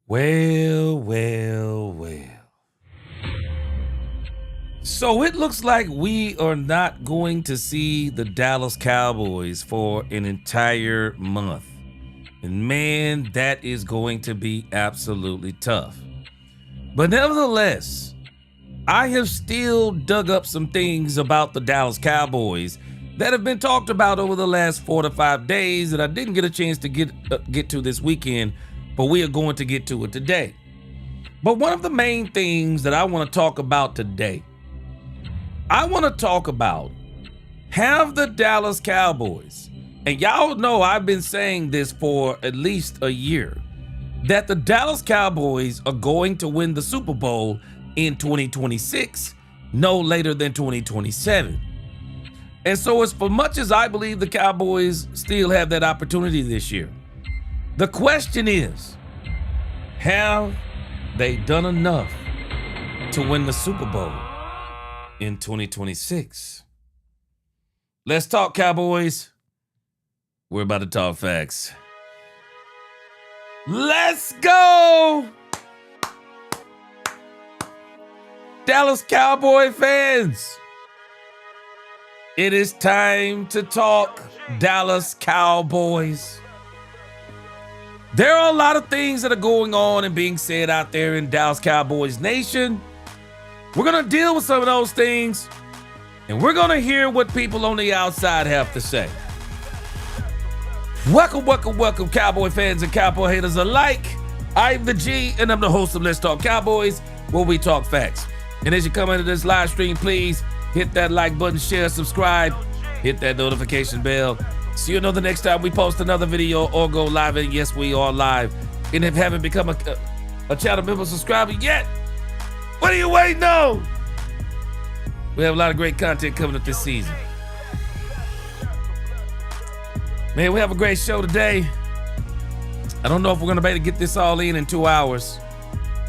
Well, well, well. So it looks like we are not going to see the Dallas Cowboys for an entire month. And man, that is going to be absolutely tough. But nevertheless, I have still dug up some things about the Dallas Cowboys that have been talked about over the last 4 to 5 days that I didn't get a chance to get to this weekend, but we are going to get to it today. But one of the main things that I want to talk about today, I want to talk about, have the Dallas Cowboys, and y'all know I've been saying this for at least a year, that the Dallas Cowboys are going to win the Super Bowl in 2026, no later than 2027. And so as for much as I believe the Cowboys still have that opportunity this year, the question is, have they done enough to win the Super Bowl in 2026? Let's talk Cowboys. We're about to talk facts. Let's go! Dallas Cowboy fans, it is time to talk Dallas Cowboys. There are a lot of things that are going on and being said out there in Dallas Cowboys Nation. We're going to deal with some of those things, and we're going to hear what people on the outside have to say. Welcome, welcome, welcome, Cowboy fans and Cowboy haters alike. I'm the G, and I'm the host of Let's Talk Cowboys, where we talk facts. And as you come into this live stream, please hit that like button, share, subscribe, hit that notification bell, so you know the next time we post another video or go live. And yes, we are live. And if you haven't become a channel member subscriber yet, what are you waiting on? We have a lot of great content coming up this season. Man, we have a great show today. I don't know if we're gonna be able to get this all in 2 hours.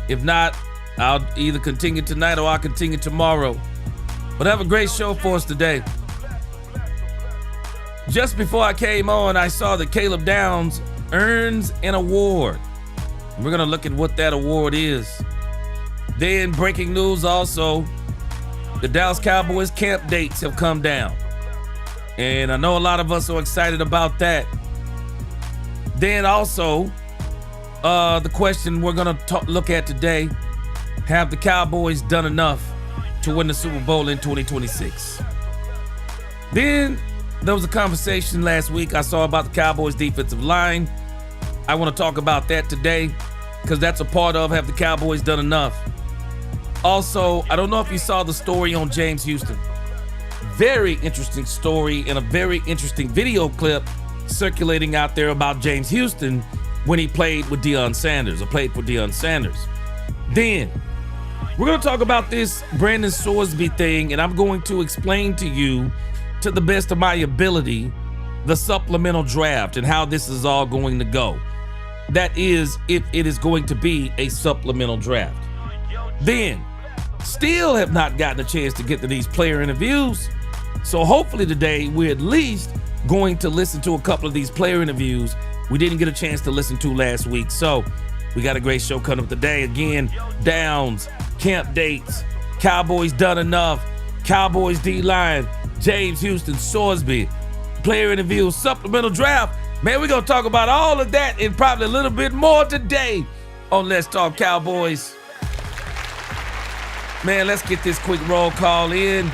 If not, I'll either continue tonight or I'll continue tomorrow. But I have a great show for us today. Just before I came on, I saw that Caleb Downs earns an award. We're gonna look at what that award is. Then breaking news also, the Dallas Cowboys camp dates have come down. And I know a lot of us are excited about that. Then also, the question we're gonna look at today, have the Cowboys done enough to win the Super Bowl in 2026? Then there was a conversation last week I saw about the Cowboys defensive line. I want to talk about that today because that's a part of, have the Cowboys done enough? Also, I don't know if you saw the story on James Houston. Very interesting story and a very interesting video clip circulating out there about James Houston when he played with Deion Sanders, or played for Deion Sanders. Then we're going to talk about this Brandon Sorsby thing, and I'm going to explain to you, to the best of my ability, the supplemental draft and how this is all going to go. That is, if it is going to be a supplemental draft. Then, still have not gotten a chance to get to these player interviews. So hopefully today we're at least going to listen to a couple of these player interviews we didn't get a chance to listen to last week. So we got a great show coming up today. Again, Downs, camp dates, Cowboys done enough, Cowboys D Line, James Houston, Sorsby, player interviews, supplemental draft. Man, we're going to talk about all of that and probably a little bit more today on Let's Talk Cowboys. Man, let's get this quick roll call in.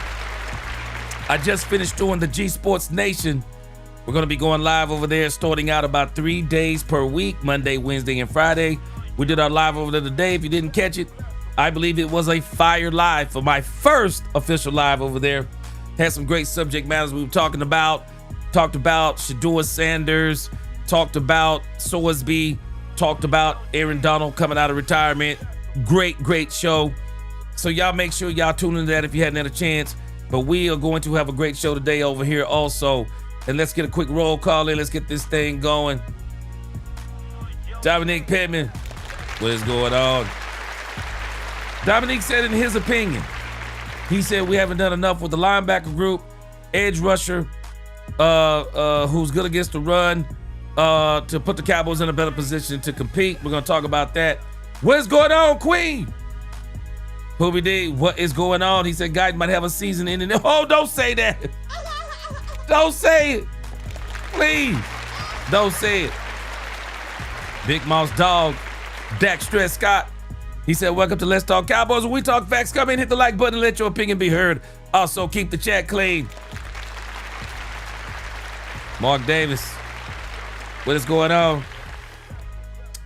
I just finished doing the G Sports Nation. We're going to be going live over there, starting out about 3 days per week, Monday, Wednesday, and Friday. We did our live over there today. If you didn't catch it, I believe it was a fire live for my first official live over there. Had some great subject matters we were talking about. Talked about Shedeur Sanders, talked about Sorsby, talked about Aaron Donald coming out of retirement. Great, great show. So y'all make sure y'all tune into that if you hadn't had a chance. But we are going to have a great show today over here also. And let's get a quick roll call in. Let's get this thing going. Dominique Pittman, what is going on? Dominique said in his opinion, he said we haven't done enough with the linebacker group, edge rusher, who's good against the run, to put the Cowboys in a better position to compete. We're going to talk about that. What's going on, Queen? Poobie D, what is going on? He said, guys might have a season ending. Oh, don't say that. Don't say it. Please. Don't say it. Big Mouse Dog, Dak Stress Scott. He said, welcome to Let's Talk Cowboys. When we talk facts, come in, hit the like button, and let your opinion be heard. Also, keep the chat clean. Mark Davis, what is going on?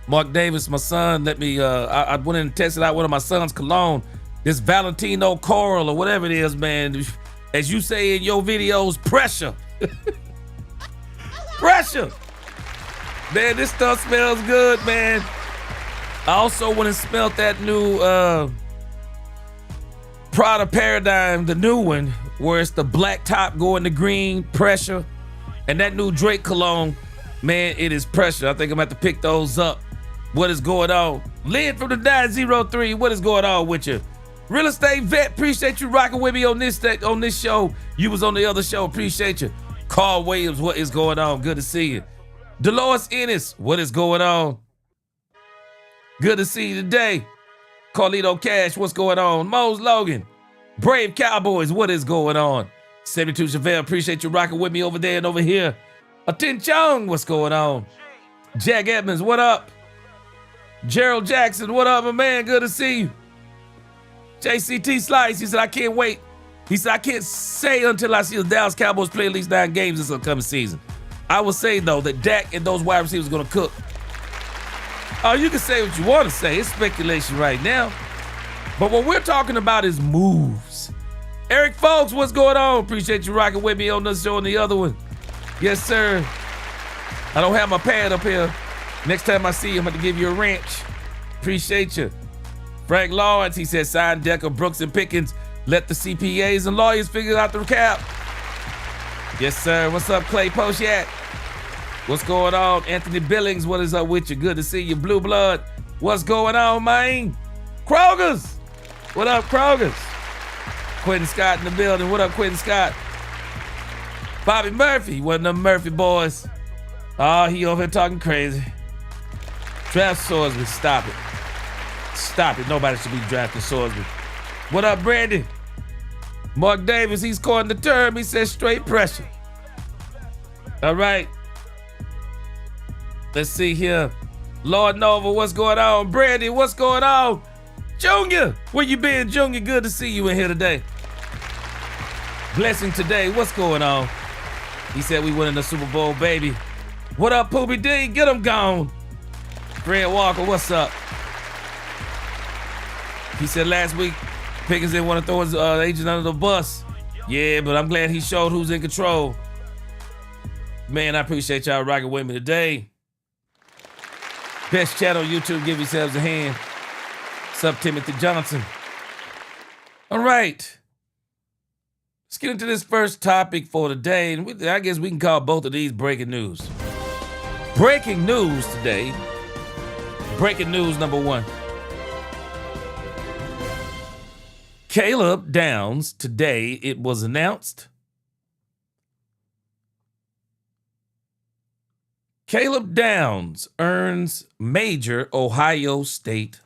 Mark Davis, my son, let me, I went in and tested out one of my son's cologne. This Valentino Coral or whatever it is, man. As you say in your videos, pressure. Pressure. Man, this stuff smells good, man. I also went and smelled that new Prada Paradigm, the new one, where it's the black top going to green, pressure. And that new Drake cologne, man, it is pressure. I think I'm gonna have to pick those up. What is going on? Lynn from the 903, what is going on with you? Real estate vet, appreciate you rocking with me on this show. You was on the other show, appreciate you. Carl Williams, what is going on? Good to see you. Dolores Ennis, what is going on? Good to see you today. Carlito Cash, what's going on? Mose Logan, Brave Cowboys, what is going on? 72 Chevelle, appreciate you rocking with me over there and over here. Atin Chung, what's going on? Jack Edmonds, what up? Gerald Jackson, what up, my man? Good to see you. JCT Slice, he said, I can't wait. He said, I can't say until I see the Dallas Cowboys play at least 9 games this upcoming season. I will say, though, that Dak and those wide receivers are going to cook. Oh, you can say what you want to say. It's speculation right now. But what we're talking about is moves. Eric Folks, what's going on? Appreciate you rocking with me on this show and the other one. Yes, sir. I don't have my pad up here. Next time I see you, I'm going to give you a wrench. Appreciate you. Frank Lawrence, he said, sign Decker, Brooks, and Pickens. Let the CPAs and lawyers figure out the cap. Yes, sir. What's up, Clay Poshat? What's going on? Anthony Billings, what is up with you? Good to see you. Blue Blood, what's going on, man? Kroger's. What up, Kroger's? Quentin Scott in the building. What up, Quentin Scott? Bobby Murphy, one of them Murphy boys. Oh, he over here talking crazy. Draft Swordsman, stop it. Stop it. Nobody should be drafting Swordsman. What up, Brandon? Mark Davis, he's coined the term. He says straight pressure. All right. Let's see here. Lord Nova, what's going on? Brandon, what's going on? Junior, where you been, Junior? Good to see you in here today. Blessing today, what's going on? He said we winning the Super Bowl, baby. What up, Poobie D? Get him gone. Fred Walker, what's up? He said last week, Pickens didn't want to throw his agent under the bus. Yeah, but I'm glad he showed who's in control. Man, I appreciate y'all rocking with me today. Best chat on YouTube, give yourselves a hand. What's up, Timothy Johnson? All right. Let's get into this first topic for today. And I guess we can call both of these breaking news. Breaking news today. Breaking news number 1. Caleb Downs, today it was announced. Caleb Downs earns major Ohio State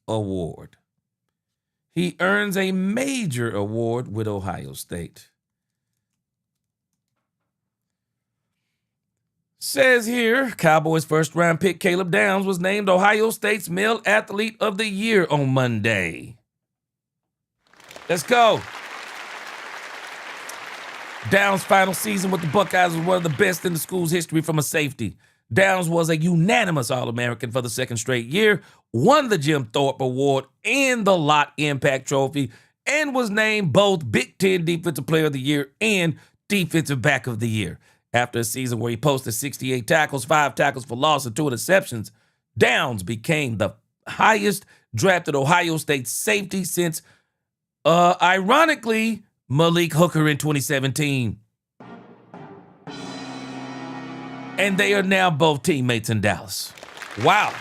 award. He earns a major award with Ohio State. Says here, Cowboys first round pick Caleb Downs was named Ohio State's Male Athlete of the Year on Monday. Let's go. Downs' final season with the Buckeyes was one of the best in the school's history from a safety. Downs was a unanimous All-American for the second straight year, won the Jim Thorpe Award and the Lott Impact Trophy, and was named both Big Ten Defensive Player of the Year and Defensive Back of the Year. After a season where he posted 68 tackles, 5 tackles for loss, and 2 interceptions, Downs became the highest drafted Ohio State safety since, ironically, Malik Hooker in 2017. And they are now both teammates in Dallas. Wow.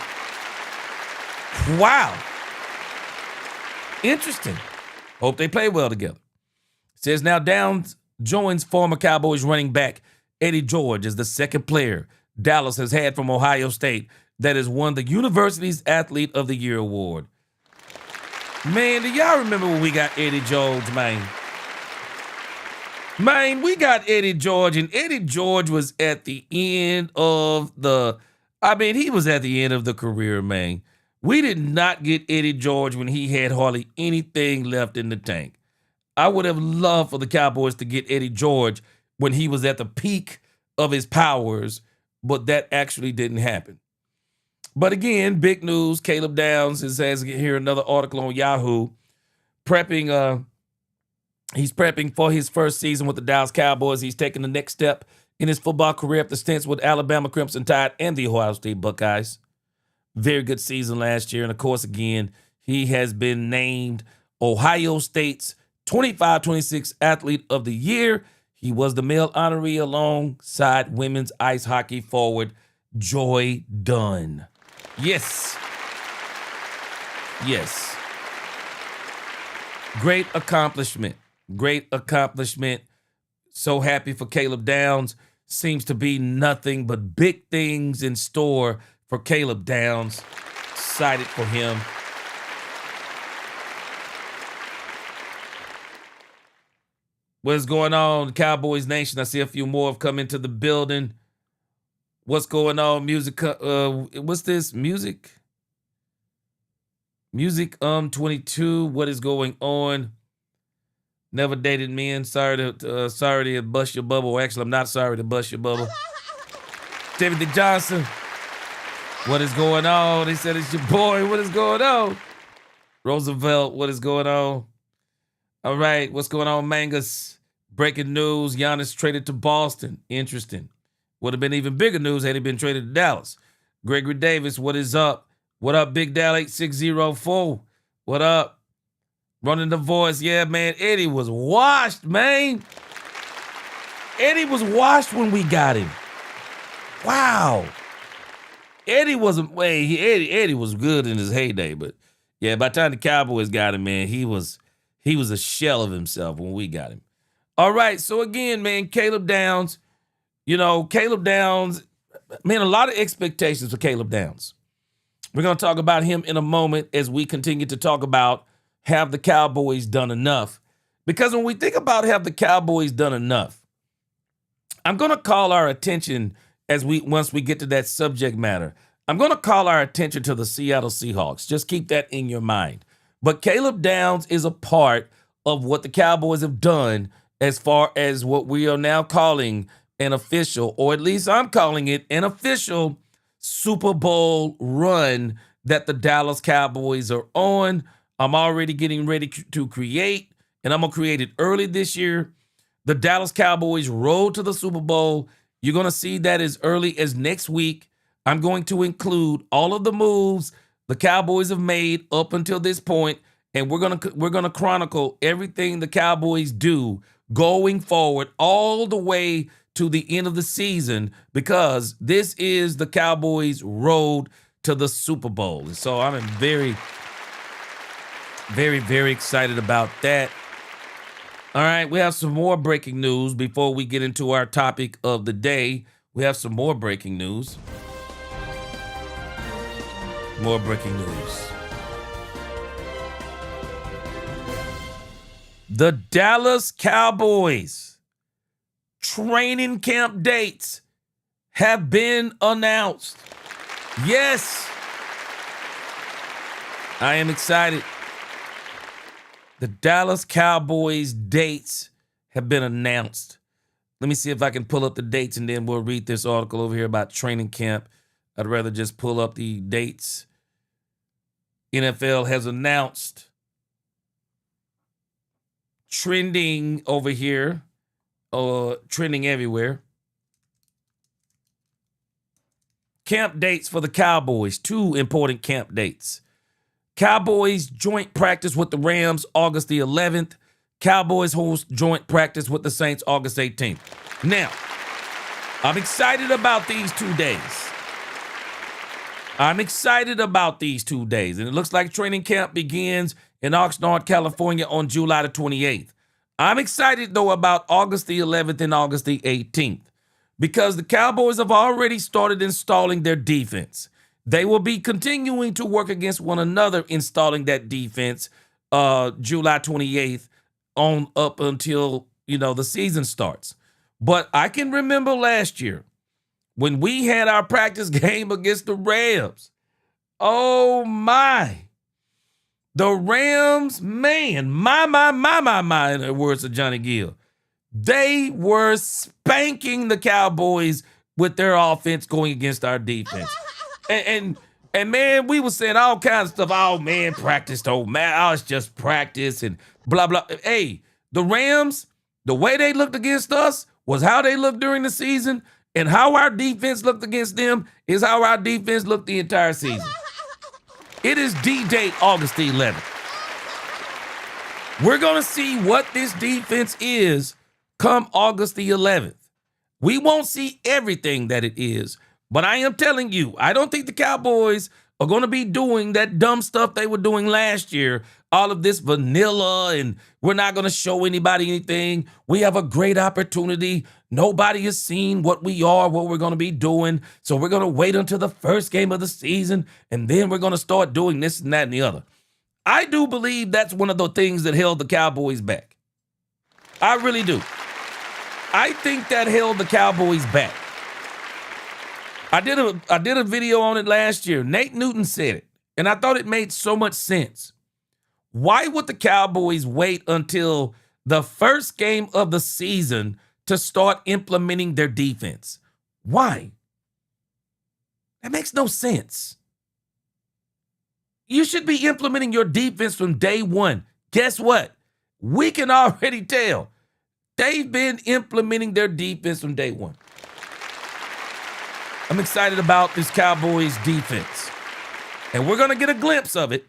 Wow. Interesting. Hope they play well together. It says now Downs joins former Cowboys running back Eddie George as the second player Dallas has had from Ohio State that has won the University's Athlete of the Year award. Man, do y'all remember when we got Eddie George, man? Man, we got Eddie George, and Eddie George was at the end of he was at the end of the career, man. We did not get Eddie George when he had hardly anything left in the tank. I would have loved for the Cowboys to get Eddie George when he was at the peak of his powers, but that actually didn't happen. But again, big news. Caleb Downs has here another article on Yahoo. He's prepping for his first season with the Dallas Cowboys. He's taking the next step in his football career after stints with Alabama Crimson Tide and the Ohio State Buckeyes. Very good season last year. And of course, again, he has been named Ohio State's 25-26 Athlete of the Year. He was the male honoree alongside women's ice hockey forward Joy Dunn. Yes. Yes. Great accomplishment. Great accomplishment. So happy for Caleb Downs. Seems to be nothing but big things in store for Caleb Downs. Excited for him. What's going on, Cowboys Nation? I see a few more have come into the building. What's going on, music? What's this? Music 22. What is going on? Never dated men. Sorry to bust your bubble. Well, actually, I'm not sorry to bust your bubble. Timothy Johnson. What is going on? They said it's your boy. What is going on? Roosevelt. What is going on? All right. What's going on, Mangus? Breaking news. Giannis traded to Boston. Interesting. Would have been even bigger news had he been traded to Dallas. Gregory Davis, what is up? What up, Big Dal 8604? What up? Running the voice. Yeah, man. Eddie was washed, man. Eddie was washed when we got him. Wow. Eddie wasn't Eddie was good in his heyday, but yeah, by the time the Cowboys got him, man, he was a shell of himself when we got him. All right, so again, man, Caleb Downs. Caleb Downs, man, a lot of expectations for Caleb Downs. We're going to talk about him in a moment as we continue to talk about have the Cowboys done enough? Because when we think about have the Cowboys done enough, I'm going to call our attention once we get to that subject matter. I'm going to call our attention to the Seattle Seahawks. Just keep that in your mind. But Caleb Downs is a part of what the Cowboys have done as far as what we are now calling an official, or at least I'm calling it an official Super Bowl run that the Dallas Cowboys are on. I'm already getting ready to create, and I'm going to create it early this year. The Dallas Cowboys road to the Super Bowl. You're going to see that as early as next week. I'm going to include all of the moves the Cowboys have made up until this point, and we're going to chronicle everything the Cowboys do going forward all the way to the end of the season, because this is the Cowboys' road to the Super Bowl. And so I'm very, very, very excited about that. All right, we have some more breaking news before we get into our topic of the day. We have some more breaking news. More breaking news. The Dallas Cowboys training camp dates have been announced. Yes, I am excited. The Dallas Cowboys dates have been announced. Let me see if I can pull up the dates, and then we'll read this article over here about training camp. I'd rather just pull up the dates. NFL has announced, trending over here, trending everywhere. Camp dates for the Cowboys. 2 important camp dates. Cowboys joint practice with the Rams August the 11th. Cowboys host joint practice with the Saints August 18th. Now, I'm excited about these 2 days. And it looks like training camp begins in Oxnard, California on July the 28th. I'm excited, though, about August the 11th and August the 18th, because the Cowboys have already started installing their defense. They will be continuing to work against one another, installing that defense July 28th on up until, the season starts. But I can remember last year when we had our practice game against the Rams. Oh, my. The Rams, man, my, in the words of Johnny Gill. They were spanking the Cowboys with their offense going against our defense. And man, we were saying all kinds of stuff. Oh, man, practice don't matter. Oh, it's just practice and blah, blah. Hey, the Rams, the way they looked against us was how they looked during the season, and how our defense looked against them is how our defense looked the entire season. It is D-Day, August the 11th. We're going to see what this defense is come August the 11th. We won't see everything that it is, but I am telling you, I don't think the Cowboys are going to be doing that dumb stuff they were doing last year. All of this vanilla, and we're not going to show anybody anything. We have a great opportunity. Nobody has seen what we are, what we're going to be doing. So we're going to wait until the first game of the season, and then we're going to start doing this and that and the other. I do believe that's one of the things that held the Cowboys back. I really do. I think that held the Cowboys back. I did a video on it last year. Nate Newton said it, and I thought it made so much sense. Why would the Cowboys wait until the first game of the season to start implementing their defense? Why? That makes no sense. You should be implementing your defense from day one. Guess what? We can already tell. They've been implementing their defense from day one. I'm excited about this Cowboys defense. And we're going to get a glimpse of it.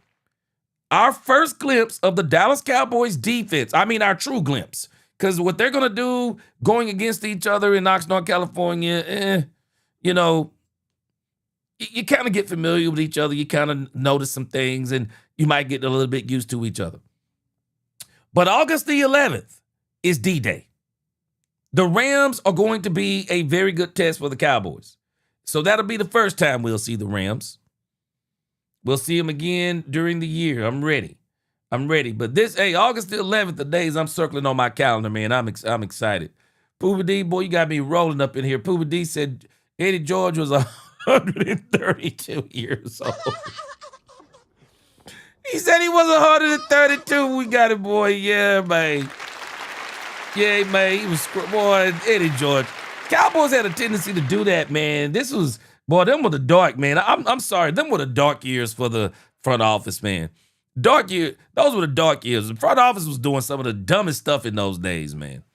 Our first glimpse of the Dallas Cowboys defense. I mean, our true glimpse. Because what they're going to do going against each other in Oxnard, California, you kind of get familiar with each other. You kind of notice some things, and you might get a little bit used to each other. But August the 11th is D-Day. The Rams are going to be a very good test for the Cowboys. So that'll be the first time we'll see the Rams. We'll see them again during the year. I'm ready. But August the 11th, the days I'm circling on my calendar, man. I'm excited. Pooba D, boy, you got me rolling up in here. Pooba D said Eddie George was 132 years old. He said he was 132. We got it, boy. Yeah, man. Yeah, man. He was, boy, Eddie George. Cowboys had a tendency to do that, man. Them were the dark, man. I'm sorry. Them were the dark years for the front office, man. Those were the dark years. The front office was doing some of the dumbest stuff in those days, man.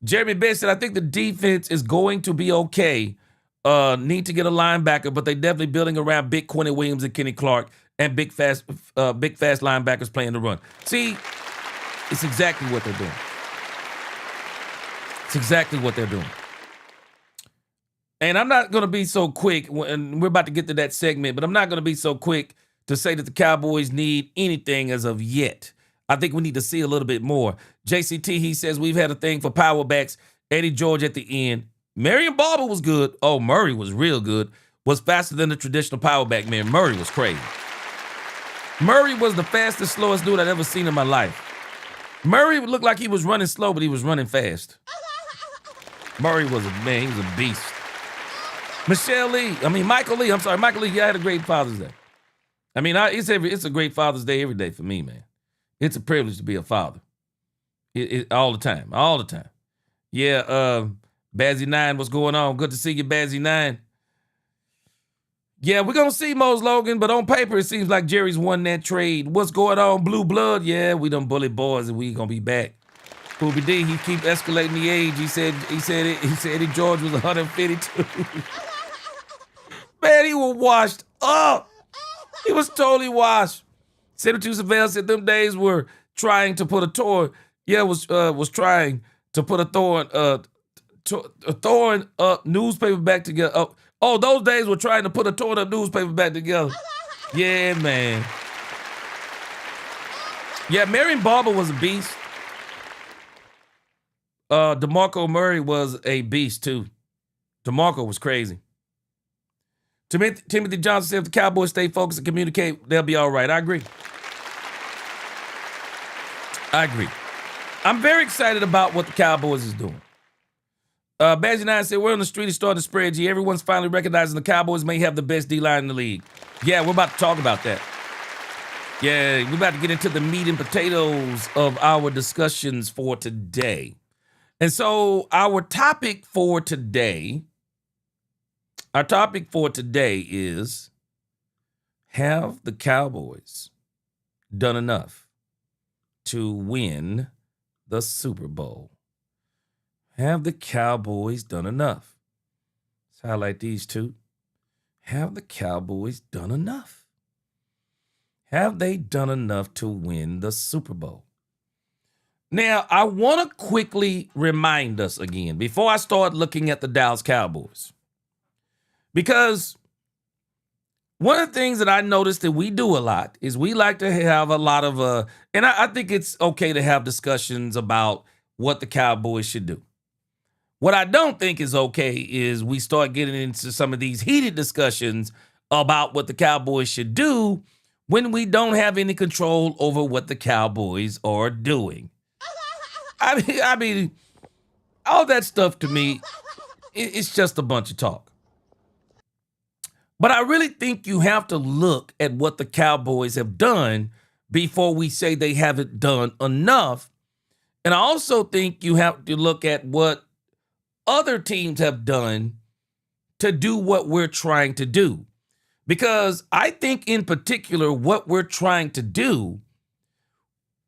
Jeremy Best said, I think the defense is going to be okay. Need to get a linebacker, but they definitely building around big Quentin Williams and Kenny Clark and big fast linebackers playing the run. See, it's exactly what they're doing. It's exactly what they're doing. And I'm not going to be so quick, and we're about to get to that segment, but I'm not going to be so quick to say that the Cowboys need anything as of yet. I think we need to see a little bit more. JCT, he says, we've had a thing for power backs. Eddie George at the end. Marion Barber was good. Oh, Murray was real good. Was faster than the traditional power back, man. Murray was crazy. Murray was the fastest, slowest dude I'd ever seen in my life. Murray would look like he was running slow, but he was running fast. Murray was a man. He was a beast. Michael Lee. Yeah, I had a great Father's Day. I mean, it's a great Father's Day every day for me, man. It's a privilege to be a father. All the time. Yeah, Bazzy 9, what's going on? Good to see you, Bazzy 9. Yeah, we're going to see Mose Logan, but on paper, it seems like Jerry's won that trade. What's going on, Blue Blood? Yeah, we done bully boys, and we going to be back. Poobie D, he keep escalating the age. He said Eddie George was 152. Man, he was washed up. He was totally washed. Senator Savelle said them days were trying to put a thorn. Yeah, was trying to put a thorn up newspaper back together. Oh, those days were trying to put a torn up newspaper back together. Yeah, man. Yeah, Marion Barber was a beast. DeMarco Murray was a beast too. DeMarco was crazy. Timothy Johnson said if the Cowboys stay focused and communicate, they'll be all right. I agree. I'm very excited about what the Cowboys is doing. Badger 9 said, we're on the street is starting to spread. G. Everyone's finally recognizing the Cowboys may have the best D-line in the league. Yeah, we're about to talk about that. Yeah, we're about to get into the meat and potatoes of our discussions for today. And so our topic for today is, have the Cowboys done enough to win the Super Bowl? Have the Cowboys done enough? Let's highlight these two. Have the Cowboys done enough? Have they done enough to win the Super Bowl? Now, I want to quickly remind us again, before I start looking at the Dallas Cowboys, because one of the things that I noticed that we do a lot is we like to have a lot of, and I think it's okay to have discussions about what the Cowboys should do. What I don't think is okay is we start getting into some of these heated discussions about what the Cowboys should do when we don't have any control over what the Cowboys are doing. I mean, all that stuff to me, it's just a bunch of talk. But I really think you have to look at what the Cowboys have done before we say they haven't done enough. And I also think you have to look at what other teams have done to do what we're trying to do. Because I think in particular, what we're trying to do,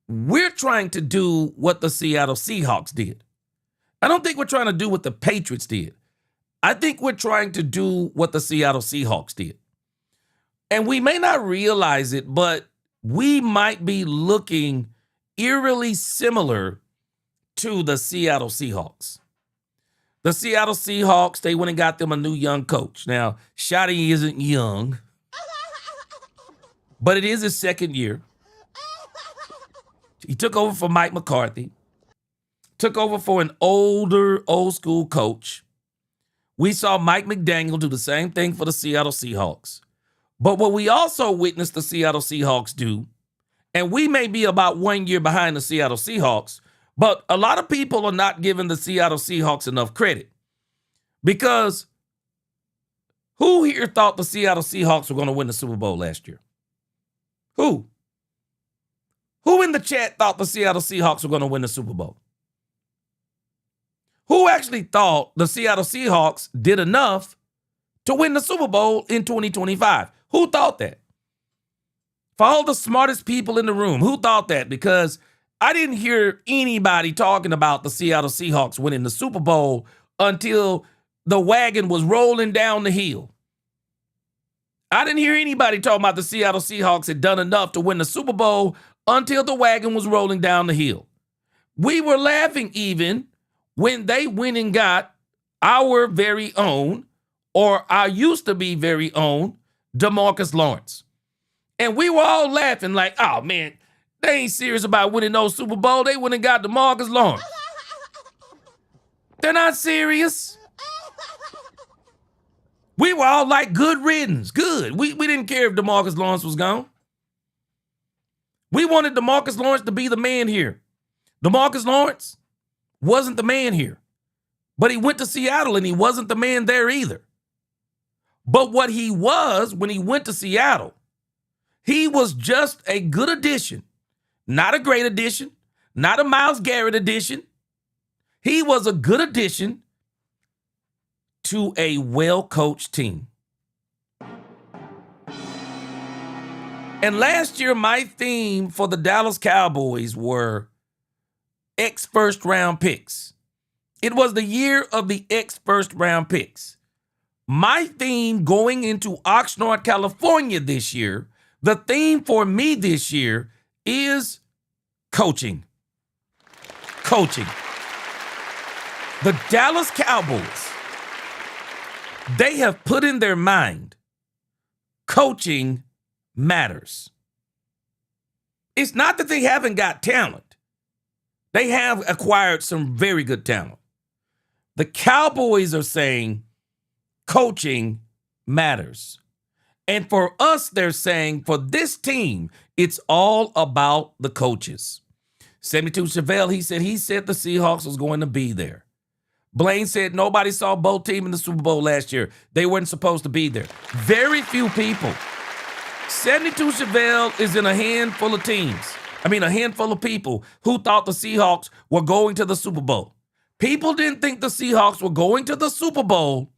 we're trying to do what the Seattle Seahawks did. I don't think we're trying to do what the Patriots did. I think we're trying to do what the Seattle Seahawks did. And we may not realize it, but we might be looking eerily similar to the Seattle Seahawks. The Seattle Seahawks, they went and got them a new young coach. Now, Shotty isn't young, but it is his second year. He took over for Mike McCarthy, took over for an older, old school coach. We saw Mike McDaniel do the same thing for the Seattle Seahawks. But what we also witnessed the Seattle Seahawks do, and we may be about 1 year behind the Seattle Seahawks, but a lot of people are not giving the Seattle Seahawks enough credit. Because who here thought the Seattle Seahawks were going to win the Super Bowl last year? Who? Who in the chat thought the Seattle Seahawks were going to win the Super Bowl? Who actually thought the Seattle Seahawks did enough to win the Super Bowl in 2025? Who thought that? For all the smartest people in the room, who thought that? Because I didn't hear anybody talking about the Seattle Seahawks winning the Super Bowl until the wagon was rolling down the hill. I didn't hear anybody talking about the Seattle Seahawks had done enough to win the Super Bowl until the wagon was rolling down the hill. We were laughing even when they went and got our very own, or our used to be very own, DeMarcus Lawrence. And we were all laughing like, oh man, they ain't serious about winning no Super Bowl. They went and got DeMarcus Lawrence. They're not serious. We were all like, good riddance, good. We didn't care if DeMarcus Lawrence was gone. We wanted DeMarcus Lawrence to be the man here. DeMarcus Lawrence wasn't the man here. But he went to Seattle and he wasn't the man there either. But what he was when he went to Seattle, he was just a good addition. Not a great addition. Not a Myles Garrett addition. He was a good addition to a well-coached team. And last year, my theme for the Dallas Cowboys were ex-first-round picks. It was the year of the ex-first-round picks. My theme going into Oxnard, California this year, the theme for me this year is coaching. Coaching. The Dallas Cowboys, they have put in their mind coaching matters. It's not that they haven't got talent. They have acquired some very good talent. The Cowboys are saying coaching matters. And for us, they're saying for this team, it's all about the coaches. 72 Chevelle, he said the Seahawks was going to be there. Blaine said nobody saw both teams in the Super Bowl last year. They weren't supposed to be there. Very few people. 72 Chevelle is in a handful of a handful of people who thought the Seahawks were going to the Super Bowl. People didn't think the Seahawks were going to the Super Bowl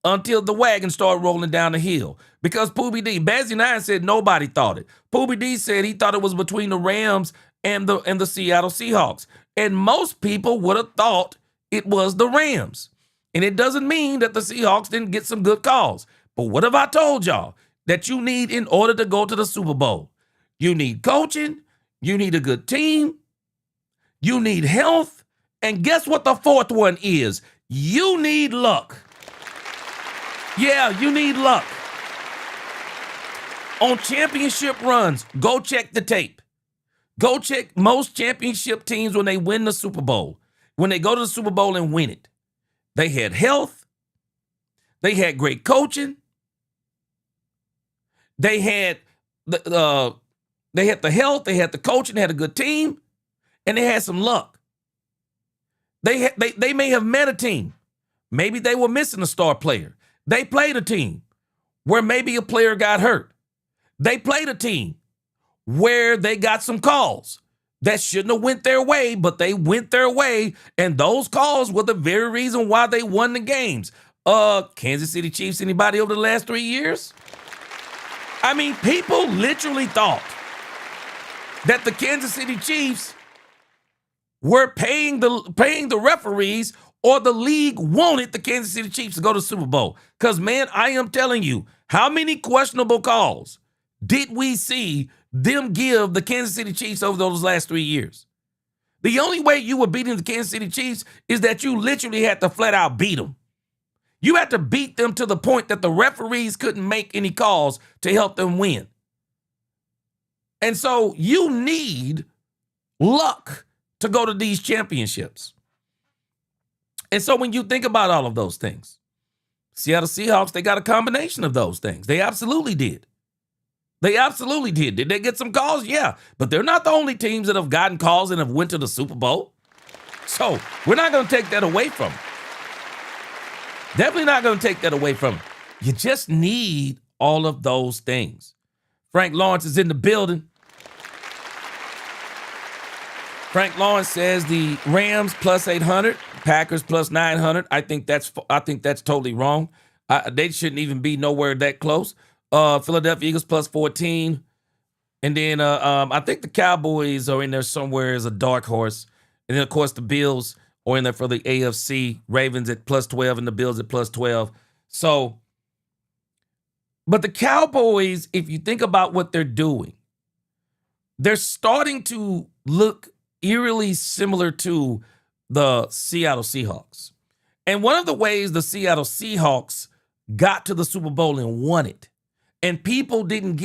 until the wagon started rolling down the hill. Because Poobie D, Bazzy 9 said nobody thought it. Poobie D said he thought it was between the Rams and the Seattle Seahawks. And most people would have thought it was the Rams. And it doesn't mean that the Seahawks didn't get some good calls. But what have I told y'all that you need in order to go to the Super Bowl? You need coaching. You need a good team. You need health. And guess what the fourth one is? You need luck. Yeah, you need luck. On championship runs, go check the tape. Go check most championship teams when they win the Super Bowl. When they go to the Super Bowl and win it. They had health. They had great coaching. They had the health. They had the coaching. They had a good team. And they had some luck. They may have met a team. Maybe they were missing a star player. They played a team where maybe a player got hurt. They played a team where they got some calls that shouldn't have went their way, but they went their way, and those calls were the very reason why they won the games. Kansas City Chiefs, anybody over the last 3 years? I mean, people literally thought that the Kansas City Chiefs were paying the referees, or the league wanted the Kansas City Chiefs to go to the Super Bowl. Because, man, I am telling you, how many questionable calls did we see them give the Kansas City Chiefs over those last 3 years? The only way you were beating the Kansas City Chiefs is that you literally had to flat out beat them. You had to beat them to the point that the referees couldn't make any calls to help them win. And so you need luck to go to these championships. And so when you think about all of those things, Seattle Seahawks, they got a combination of those things. They absolutely did. They absolutely did. Did they get some calls? Yeah. But they're not the only teams that have gotten calls and have went to the Super Bowl. So we're not going to take that away from them. Definitely not going to take that away from them. You just need all of those things. Frank Lawrence is in the building. Frank Lawrence says the Rams plus 800, Packers plus 900. I think that's totally wrong. They shouldn't even be nowhere that close. Philadelphia Eagles plus 14. And then I think the Cowboys are in there somewhere as a dark horse. And then, of course, the Bills are in there for the AFC. Ravens at plus 12 and the Bills at plus 12. So, but the Cowboys, if you think about what they're doing, they're starting to look eerily similar to the Seattle Seahawks. And one of the ways the Seattle Seahawks got to the Super Bowl and won it, and people didn't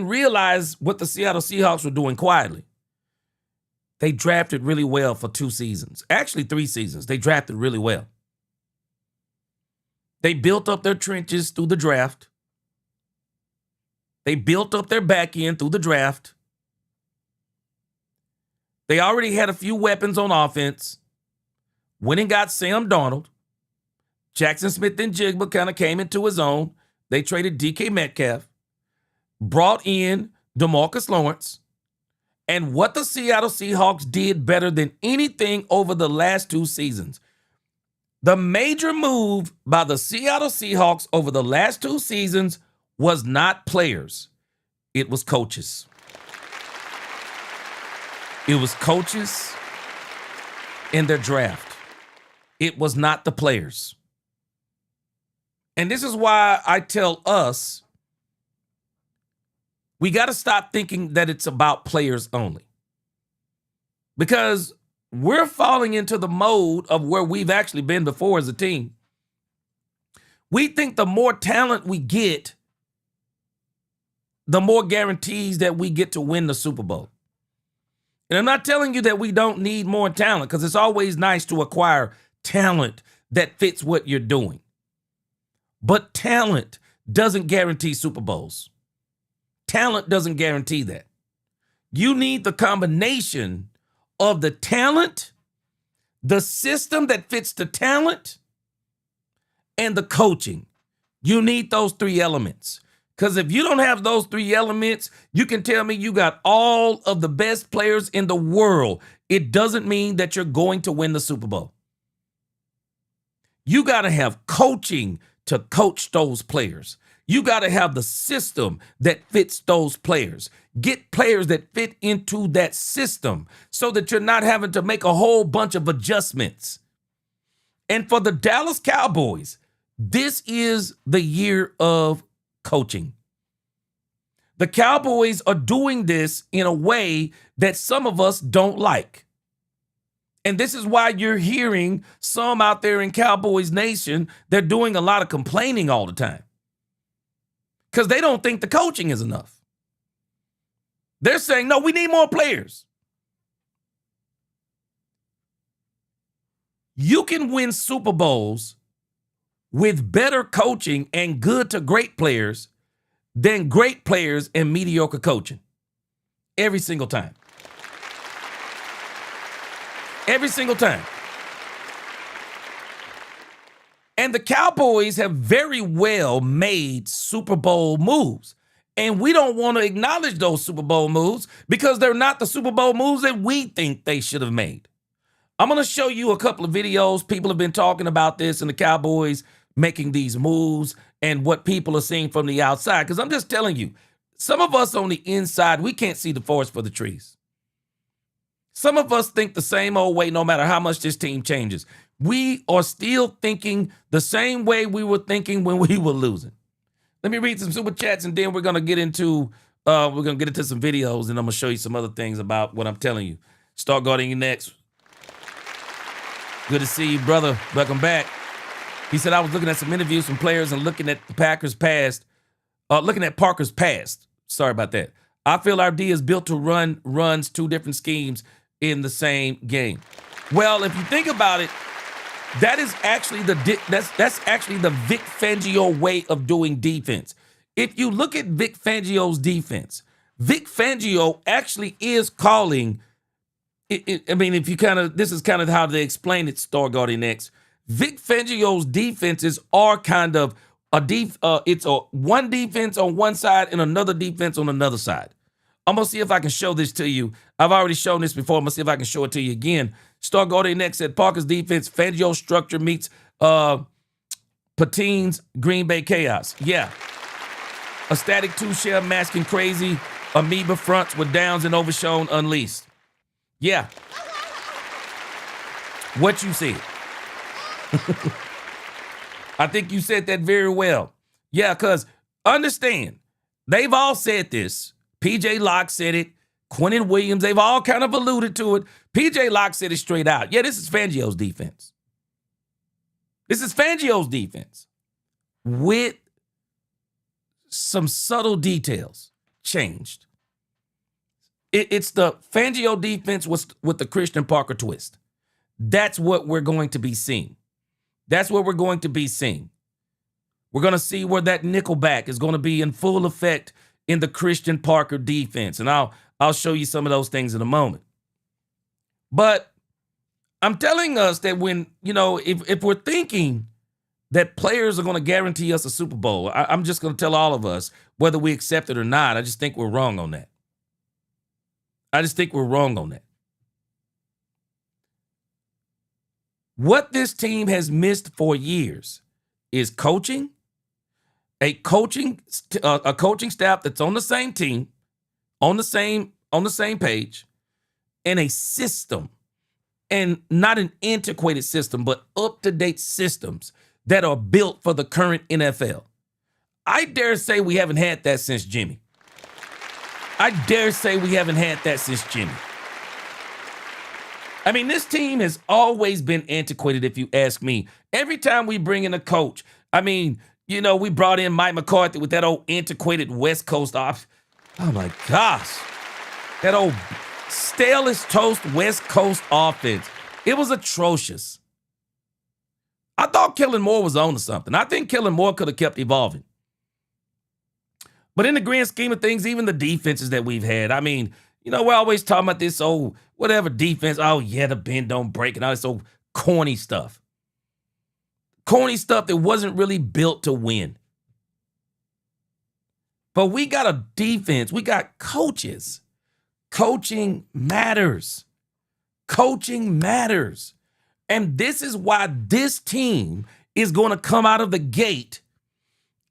realize what the Seattle Seahawks were doing quietly. They drafted really well for 2 seasons. Actually, 3 seasons. They drafted really well. They built up their trenches through the draft. They built up their back end through the draft. They already had a few weapons on offense. Went and got Sam Darnold. Jackson Smith and Jigba kind of came into his own. They traded DK Metcalf. Brought in DeMarcus Lawrence. And what the Seattle Seahawks did better than anything over the last 2 seasons. The major move by the Seattle Seahawks over the last 2 seasons was not players. It was coaches. It was coaches in their draft. It was not the players. And this is why I tell us, we got to stop thinking that it's about players only. Because we're falling into the mode of where we've actually been before as a team. We think the more talent we get, the more guarantees that we get to win the Super Bowl. And I'm not telling you that we don't need more talent, because it's always nice to acquire talent that fits what you're doing. But talent doesn't guarantee Super Bowls. Talent doesn't guarantee that. You need the combination of the talent, the system that fits the talent, and the coaching. You need those three elements. Because if you don't have those three elements, you can tell me you got all of the best players in the world. It doesn't mean that you're going to win the Super Bowl. You got to have coaching to coach those players. You got to have the system that fits those players. Get players that fit into that system so that you're not having to make a whole bunch of adjustments. And for the Dallas Cowboys, this is the year of coaching. The Cowboys are doing this in a way that some of us don't like. And this is why you're hearing some out there in Cowboys Nation, they're doing a lot of complaining all the time. Because they don't think the coaching is enough. They're saying, no, we need more players. You can win Super Bowls with better coaching and good to great players than great players and mediocre coaching. Every single time. Every single time. And the Cowboys have very well made Super Bowl moves. And we don't want to acknowledge those Super Bowl moves because they're not the Super Bowl moves that we think they should have made. I'm going to show you a couple of videos. People have been talking about this and the Cowboys making these moves and what people are seeing from the outside. Because I'm just telling you, some of us on the inside, we can't see the forest for the trees. Some of us think the same old way no matter how much this team changes. We are still thinking the same way we were thinking when we were losing. Let me read some super chats and then we're gonna get into some videos and I'm gonna show you some other things about what I'm telling you. Start guarding you next. Good to see you, brother. Welcome back. He said I was looking at some interviews from players and looking at the Packers past, looking at Parker's past. Sorry about that. I feel our D is built to runs two different schemes in the same game. Well, if you think about it, that is actually that's actually the Vic Fangio way of doing defense. If you look at Vic Fangio's defense, Vic Fangio actually is calling. I mean, if you this is kind of how they explain it. Star Guardian X. Vic Fangio's defenses are kind of it's a one defense on one side and another defense on another side. I'm going to see if I can show this to you. I've already shown this before. I'm going to see if I can show it to you again. Star Guardian X said Parker's defense, Fangio's structure meets Patine's Green Bay chaos. Yeah. A static two-shell masking crazy amoeba fronts with downs and overshown unleashed. Yeah. What you said. I think you said that very well. Yeah, because understand, they've all said this. PJ Locke said it. Quinnen Williams, they've all kind of alluded to it. PJ Locke said it straight out. Yeah, this is Fangio's defense. This is Fangio's defense with some subtle details changed. It's the Fangio defense with the Christian Parker twist. That's what we're going to be seeing. That's what we're going to be seeing. We're going to see where that nickelback is going to be in full effect in the Christian Parker defense. And I'll show you some of those things in a moment. But I'm telling us that when, if we're thinking that players are going to guarantee us a Super Bowl, I'm just going to tell all of us, whether we accept it or not, I just think we're wrong on that. What this team has missed for years is coaching, a coaching staff that's on the same team, on the same page, and a system, and not an antiquated system, but up-to-date systems that are built for the current NFL. I dare say we haven't had that since Jimmy. I mean, this team has always been antiquated, if you ask me. Every time we bring in a coach, we brought in Mike McCarthy with that old antiquated West Coast option. Oh, my gosh. That old stale as toast West Coast offense. It was atrocious. I thought Kellen Moore was on to something. I think Kellen Moore could have kept evolving. But in the grand scheme of things, even the defenses that we've had, I mean, we're always talking about this, whatever defense, the bend don't break and all this old corny stuff. Corny stuff that wasn't really built to win. But we got a defense. We got coaches. Coaching matters. Coaching matters. And this is why this team is going to come out of the gate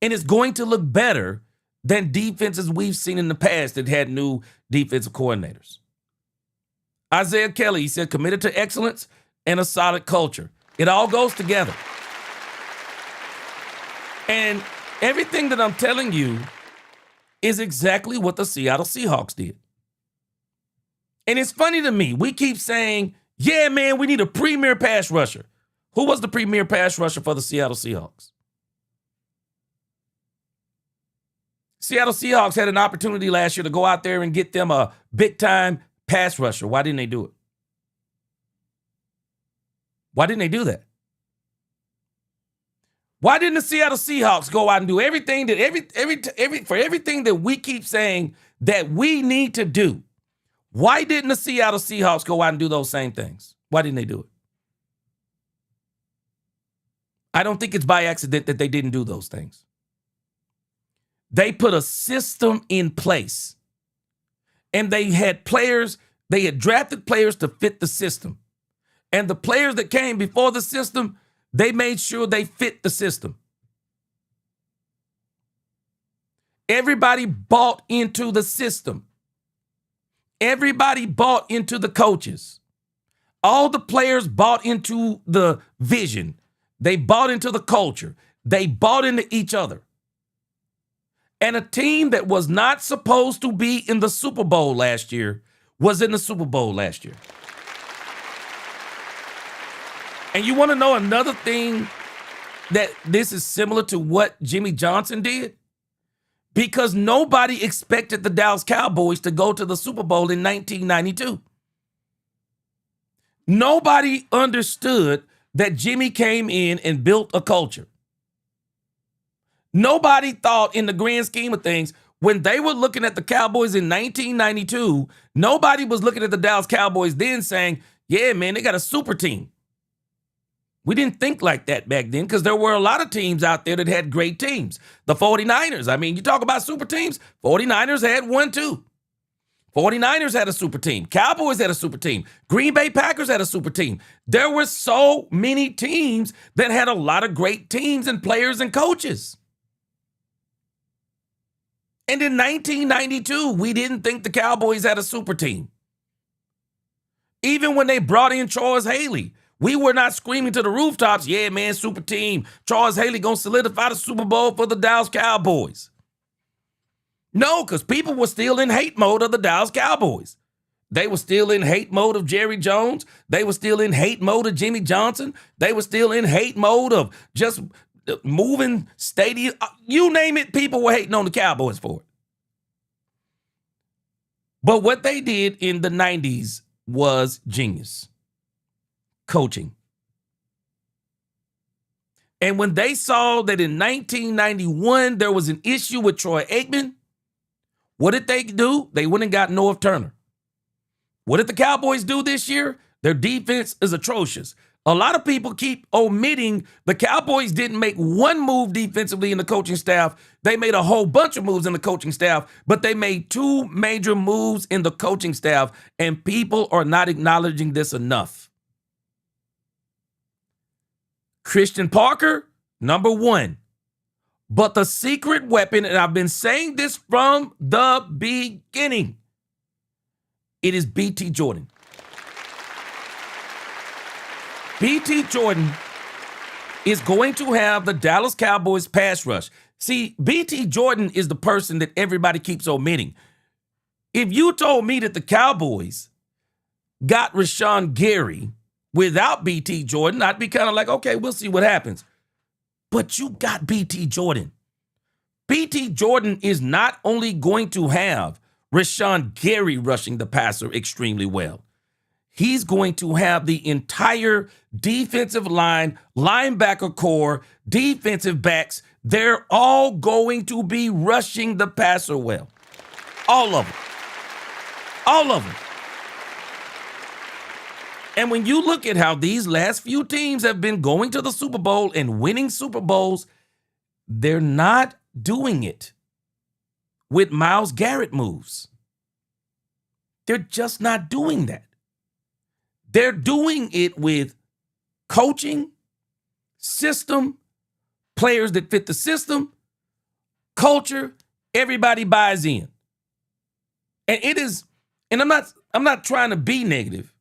and it's going to look better than defenses we've seen in the past that had new defensive coordinators. Isaiah Kelly, he said, committed to excellence and a solid culture. It all goes together. And everything that I'm telling you is exactly what the Seattle Seahawks did. And it's funny to me. We keep saying, yeah, man, we need a premier pass rusher. Who was the premier pass rusher for the Seattle Seahawks? Seattle Seahawks had an opportunity last year to go out there and get them a big-time pass rusher. Why didn't they do it? Why didn't they do that? Why didn't the Seattle Seahawks go out and do everything that everything that we keep saying that we need to do? Why didn't the Seattle Seahawks go out and do those same things? Why didn't they do it? I don't think it's by accident that they didn't do those things. They put a system in place. And they had drafted players to fit the system. And the players that came before the system, they made sure they fit the system. Everybody bought into the system. Everybody bought into the coaches. All the players bought into the vision. They bought into the culture. They bought into each other. And a team that was not supposed to be in the Super Bowl last year was in the Super Bowl last year. And you want to know another thing that this is similar to what Jimmy Johnson did? Because nobody expected the Dallas Cowboys to go to the Super Bowl in 1992. Nobody understood that Jimmy came in and built a culture. Nobody thought in the grand scheme of things, when they were looking at the Cowboys in 1992, nobody was looking at the Dallas Cowboys then saying, yeah, man, they got a super team. We didn't think like that back then because there were a lot of teams out there that had great teams. The 49ers, I mean, you talk about super teams, 49ers had one too. 49ers had a super team. Cowboys had a super team. Green Bay Packers had a super team. There were so many teams that had a lot of great teams and players and coaches. And in 1992, we didn't think the Cowboys had a super team. Even when they brought in Charles Haley, we were not screaming to the rooftops, yeah, man, super team. Charles Haley going to solidify the Super Bowl for the Dallas Cowboys. No, because people were still in hate mode of the Dallas Cowboys. They were still in hate mode of Jerry Jones. They were still in hate mode of Jimmy Johnson. They were still in hate mode of just moving stadium. You name it, people were hating on the Cowboys for it. But what they did in the 90s was genius. Coaching. And when they saw that in 1991 there was an issue with Troy Aikman, what did they do? They went and got Norv Turner. What did the Cowboys do this year? Their defense is atrocious. A lot of people keep omitting the Cowboys didn't make one move defensively in the coaching staff. They made a whole bunch of moves in the coaching staff, but they made two major moves in the coaching staff, and people are not acknowledging this enough. Christian Parker, number one. But the secret weapon, and I've been saying this from the beginning, it is BT Jordan. BT Jordan is going to have the Dallas Cowboys pass rush. See, BT Jordan is the person that everybody keeps omitting. If you told me that the Cowboys got Rashawn Gary without BT Jordan, I'd be kind of like, okay, we'll see what happens. But you got BT Jordan. BT Jordan is not only going to have Rashawn Gary rushing the passer extremely well. he's going to have the entire defensive line, linebacker core, defensive backs. They're all going to be rushing the passer well. All of them. All of them. And when you look at how these last few teams have been going to the Super Bowl and winning Super Bowls, they're not doing it with Myles Garrett moves. They're just not doing that. They're doing it with coaching, system, players that fit the system, culture, everybody buys in. And it is, and I'm not trying to be negative,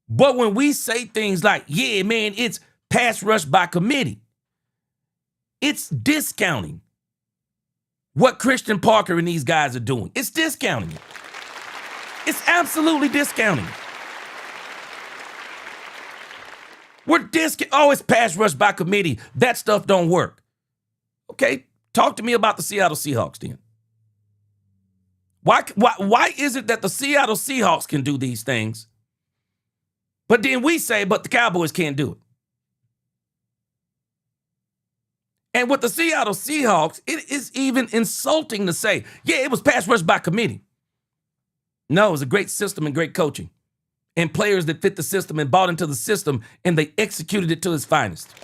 but when we say things like, yeah, man, it's pass rush by committee, it's discounting what Christian Parker and these guys are doing. It's discounting it. It's absolutely discounting it. It's pass rush by committee. That stuff don't work. Okay, talk to me about the Seattle Seahawks then. Why is it that the Seattle Seahawks can do these things, but then we say, but the Cowboys can't do it? And with the Seattle Seahawks, it is even insulting to say, yeah, it was pass rush by committee. No, it was a great system and great coaching and players that fit the system and bought into the system, and they executed it to its finest.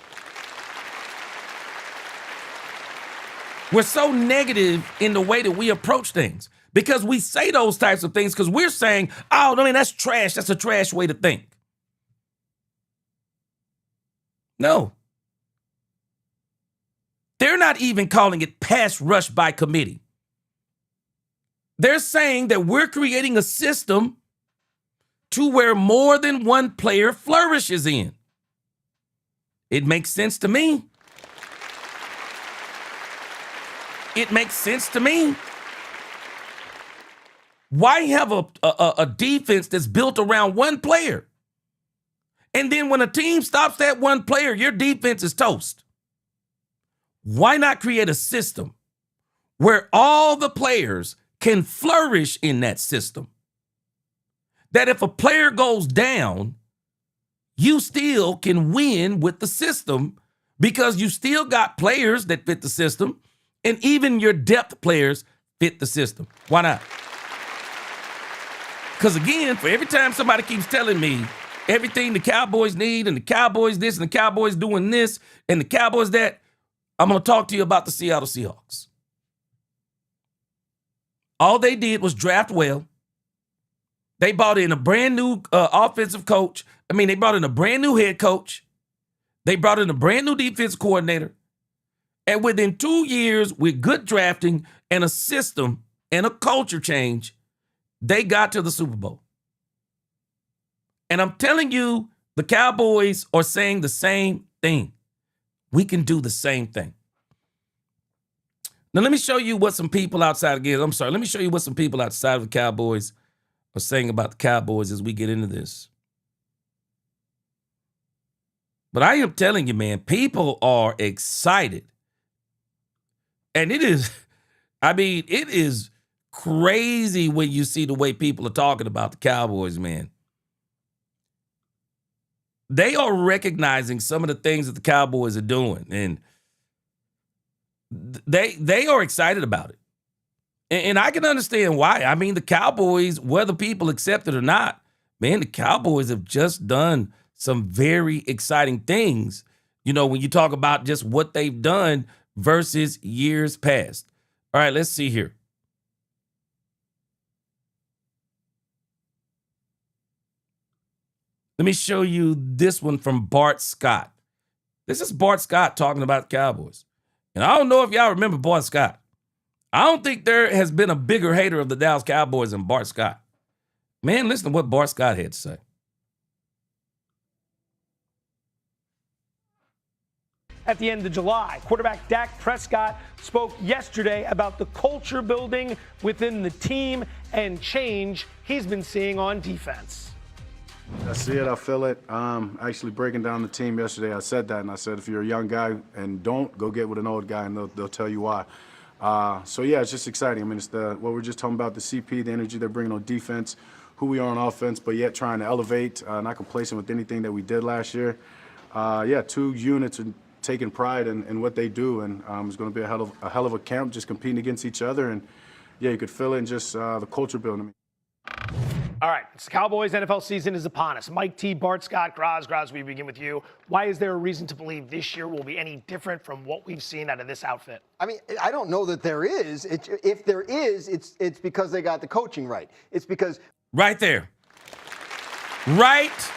We're so negative in the way that we approach things because we say those types of things because we're saying, oh, I mean, that's trash. That's a trash way to think. No. They're not even calling it pass rush by committee. They're saying that we're creating a system to where more than one player flourishes in. It makes sense to me. It makes sense to me. Why have a defense that's built around one player? And then when a team stops that one player, your defense is toast. Why not create a system where all the players can flourish in that system? That if a player goes down, you still can win with the system because you still got players that fit the system, and even your depth players fit the system. Why not? Because again, for every time somebody keeps telling me everything the Cowboys need and the Cowboys this and the Cowboys doing this and the Cowboys that, I'm going to talk to you about the Seattle Seahawks. All they did was draft well. They brought in a brand new offensive coach. They brought in a brand new head coach. They brought in a brand new defense coordinator. And within 2 years, with good drafting and a system and a culture change, they got to the Super Bowl. And I'm telling you, the Cowboys are saying the same thing. We can do the same thing. Now, let me show you what some people outside let me show you what some people outside of the Cowboys are saying about the Cowboys as we get into this. But I am telling you, man, people are excited. And it is crazy when you see the way people are talking about the Cowboys, man. They are recognizing some of the things that the Cowboys are doing, and they are excited about it. And I can understand why. The Cowboys, whether people accept it or not, man, the Cowboys have just done some very exciting things, when you talk about just what they've done versus years past. All right, let's see here. Let me show you this one from Bart Scott. This is Bart Scott talking about the Cowboys. And I don't know if y'all remember Bart Scott. I don't think there has been a bigger hater of the Dallas Cowboys than Bart Scott. Man, listen to what Bart Scott had to say. At the end of July, quarterback Dak Prescott spoke yesterday about the culture building within the team and change he's been seeing on defense. I see it, I feel it. Actually breaking down the team yesterday, I said that, and I said if you're a young guy and don't, go get with an old guy, and they'll tell you why. So yeah, it's just exciting. It's what we're just talking about, the CP, the energy they're bringing on defense, who we are on offense, but yet trying to elevate, not complacent with anything that we did last year. Yeah, 2 units are taking pride in what they do, and it's going to be a hell of a camp, just competing against each other, and yeah, you could feel it in just the culture building. All right, it's the Cowboys NFL season is upon us. Mike T, Bart Scott, Graz, we begin with you. Why is there a reason to believe this year will be any different from what we've seen out of this outfit? I mean, I don't know that there is. If there is, it's because they got the coaching right. It's because right there. Right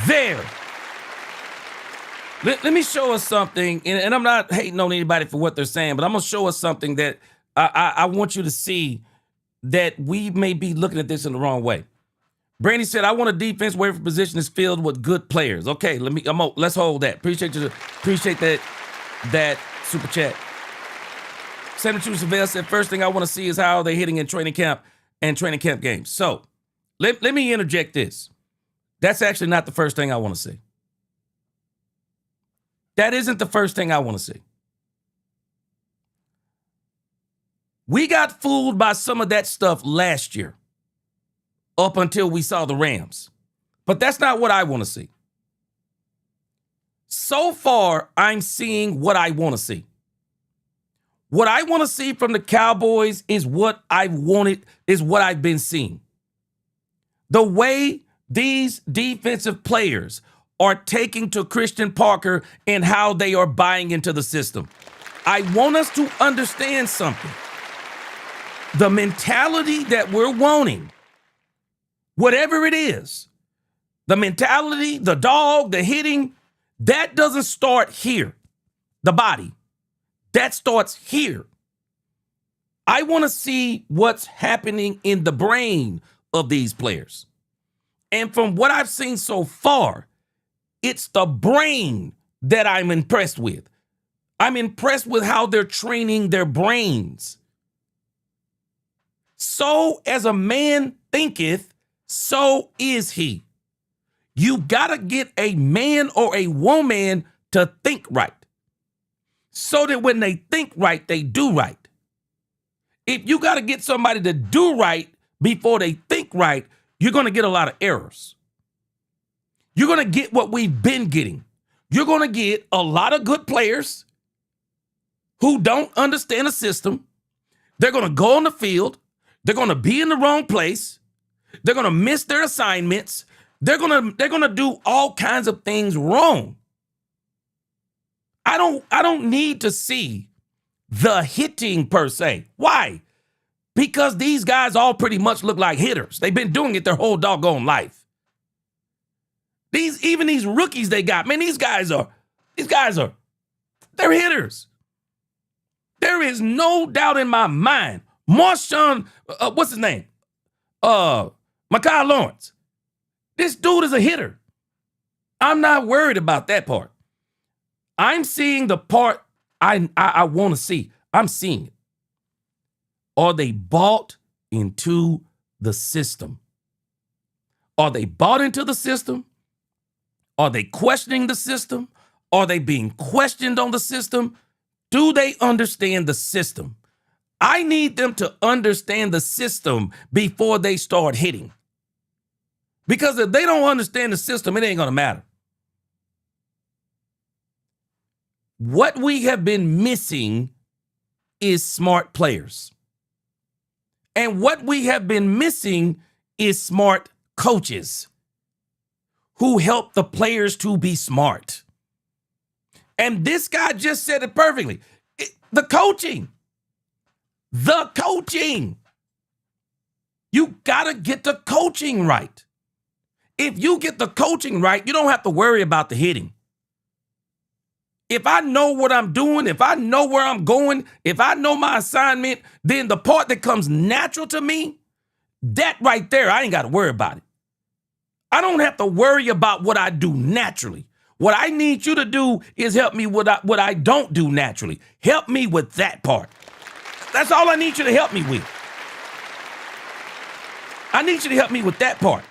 there. Let me show us something, and I'm not hating on anybody for what they're saying, but I'm going to show us something that I want you to see that we may be looking at this in the wrong way. Brandy said, I want a defense where every position is filled with good players. Okay, let's hold that. Appreciate that super chat. Senator Savelle said, first thing I want to see is how they're hitting in training camp and training camp games. So let me interject this. That's actually not the first thing I want to see. That isn't the first thing I want to see. We got fooled by some of that stuff last year up until we saw the Rams. But that's not what I want to see. So far, I'm seeing what I want to see. What I want to see from the Cowboys is what I've wanted, is what I've been seeing. The way these defensive players are taking to Christian Parker and how they are buying into the system. I want us to understand something. The mentality that we're wanting, whatever it is, the mentality, the dog, the hitting, that doesn't start here. The body, that starts here. I want to see what's happening in the brain of these players. And from what I've seen so far, it's the brain that I'm impressed with. I'm impressed with how they're training their brains. So as a man thinketh, so is he. You gotta get a man or a woman to think right, so that when they think right, they do right. If you gotta get somebody to do right before they think right, you're gonna get a lot of errors. You're gonna get what we've been getting. You're gonna get a lot of good players who don't understand the system. They're gonna go on the field. They're going to be in the wrong place. They're going to miss their assignments. They're going to do all kinds of things wrong. I don't need to see the hitting per se. Why? Because these guys all pretty much look like hitters. They've been doing it their whole doggone life. Even these rookies they got, man, these guys are, they're hitters. There is no doubt in my mind. Marshawn, what's his name? Micah Lawrence. This dude is a hitter. I'm not worried about that part. I'm seeing the part I want to see. I'm seeing it. Are they bought into the system? Are they bought into the system? Are they questioning the system? Are they being questioned on the system? Do they understand the system? I need them to understand the system before they start hitting. Because if they don't understand the system, it ain't going to matter. What we have been missing is smart players. And what we have been missing is smart coaches who help the players to be smart. And this guy just said it perfectly. The coaching. You got to get the coaching right. If you get the coaching right, you don't have to worry about the hitting. If I know what I'm doing, if I know where I'm going, if I know my assignment, then the part that comes natural to me, that right there, I ain't got to worry about it. I don't have to worry about what I do naturally. What I need you to do is help me with what I don't do naturally. Help me with that part. That's all I need you to help me with. I need you to help me with that part.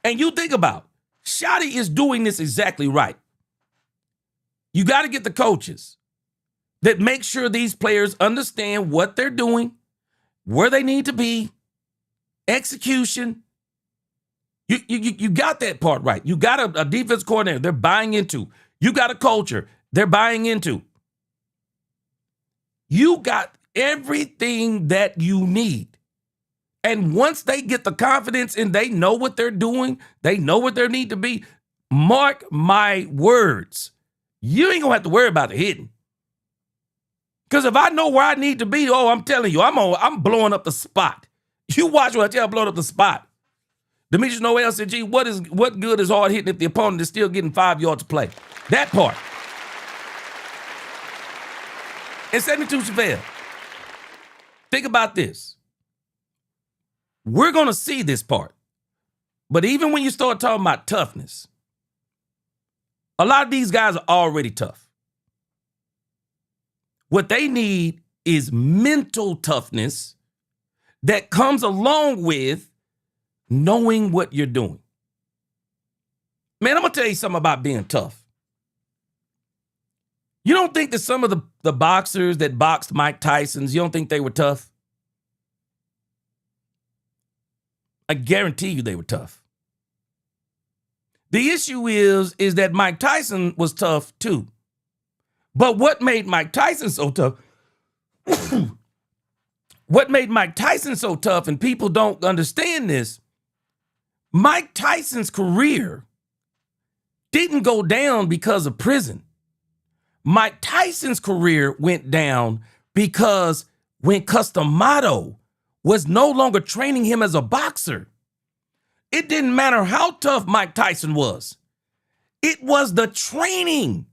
And you think about, Shotty is doing this exactly right. You got to get the coaches that make sure these players understand what they're doing, where they need to be, execution, You got that part right. You got a defense coordinator they're buying into. You got a culture they're buying into. You got everything that you need. And once they get the confidence and they know what they're doing, they know what they need to be, mark my words, you ain't gonna have to worry about the hitting. Because if I know where I need to be, I'm telling you, I'm blowing up the spot. You watch what I tell you, blowing up the spot. Demetrius Noel said, gee, what good is hard hitting if the opponent is still getting 5 yards to play? That part. And 72 Chevelle, think about this. We're going to see this part. But even when you start talking about toughness, a lot of these guys are already tough. What they need is mental toughness that comes along with knowing what you're doing. Man, I'm going to tell you something about being tough. You don't think that some of the boxers that boxed Mike Tyson's, you don't think they were tough? I guarantee you they were tough. The issue is that Mike Tyson was tough too. But what made Mike Tyson so tough? What made Mike Tyson so tough, and people don't understand this, Mike Tyson's career didn't go down because of prison. Mike Tyson's career went down because when Customato was no longer training him as a boxer, it didn't matter how tough Mike Tyson was. It was the training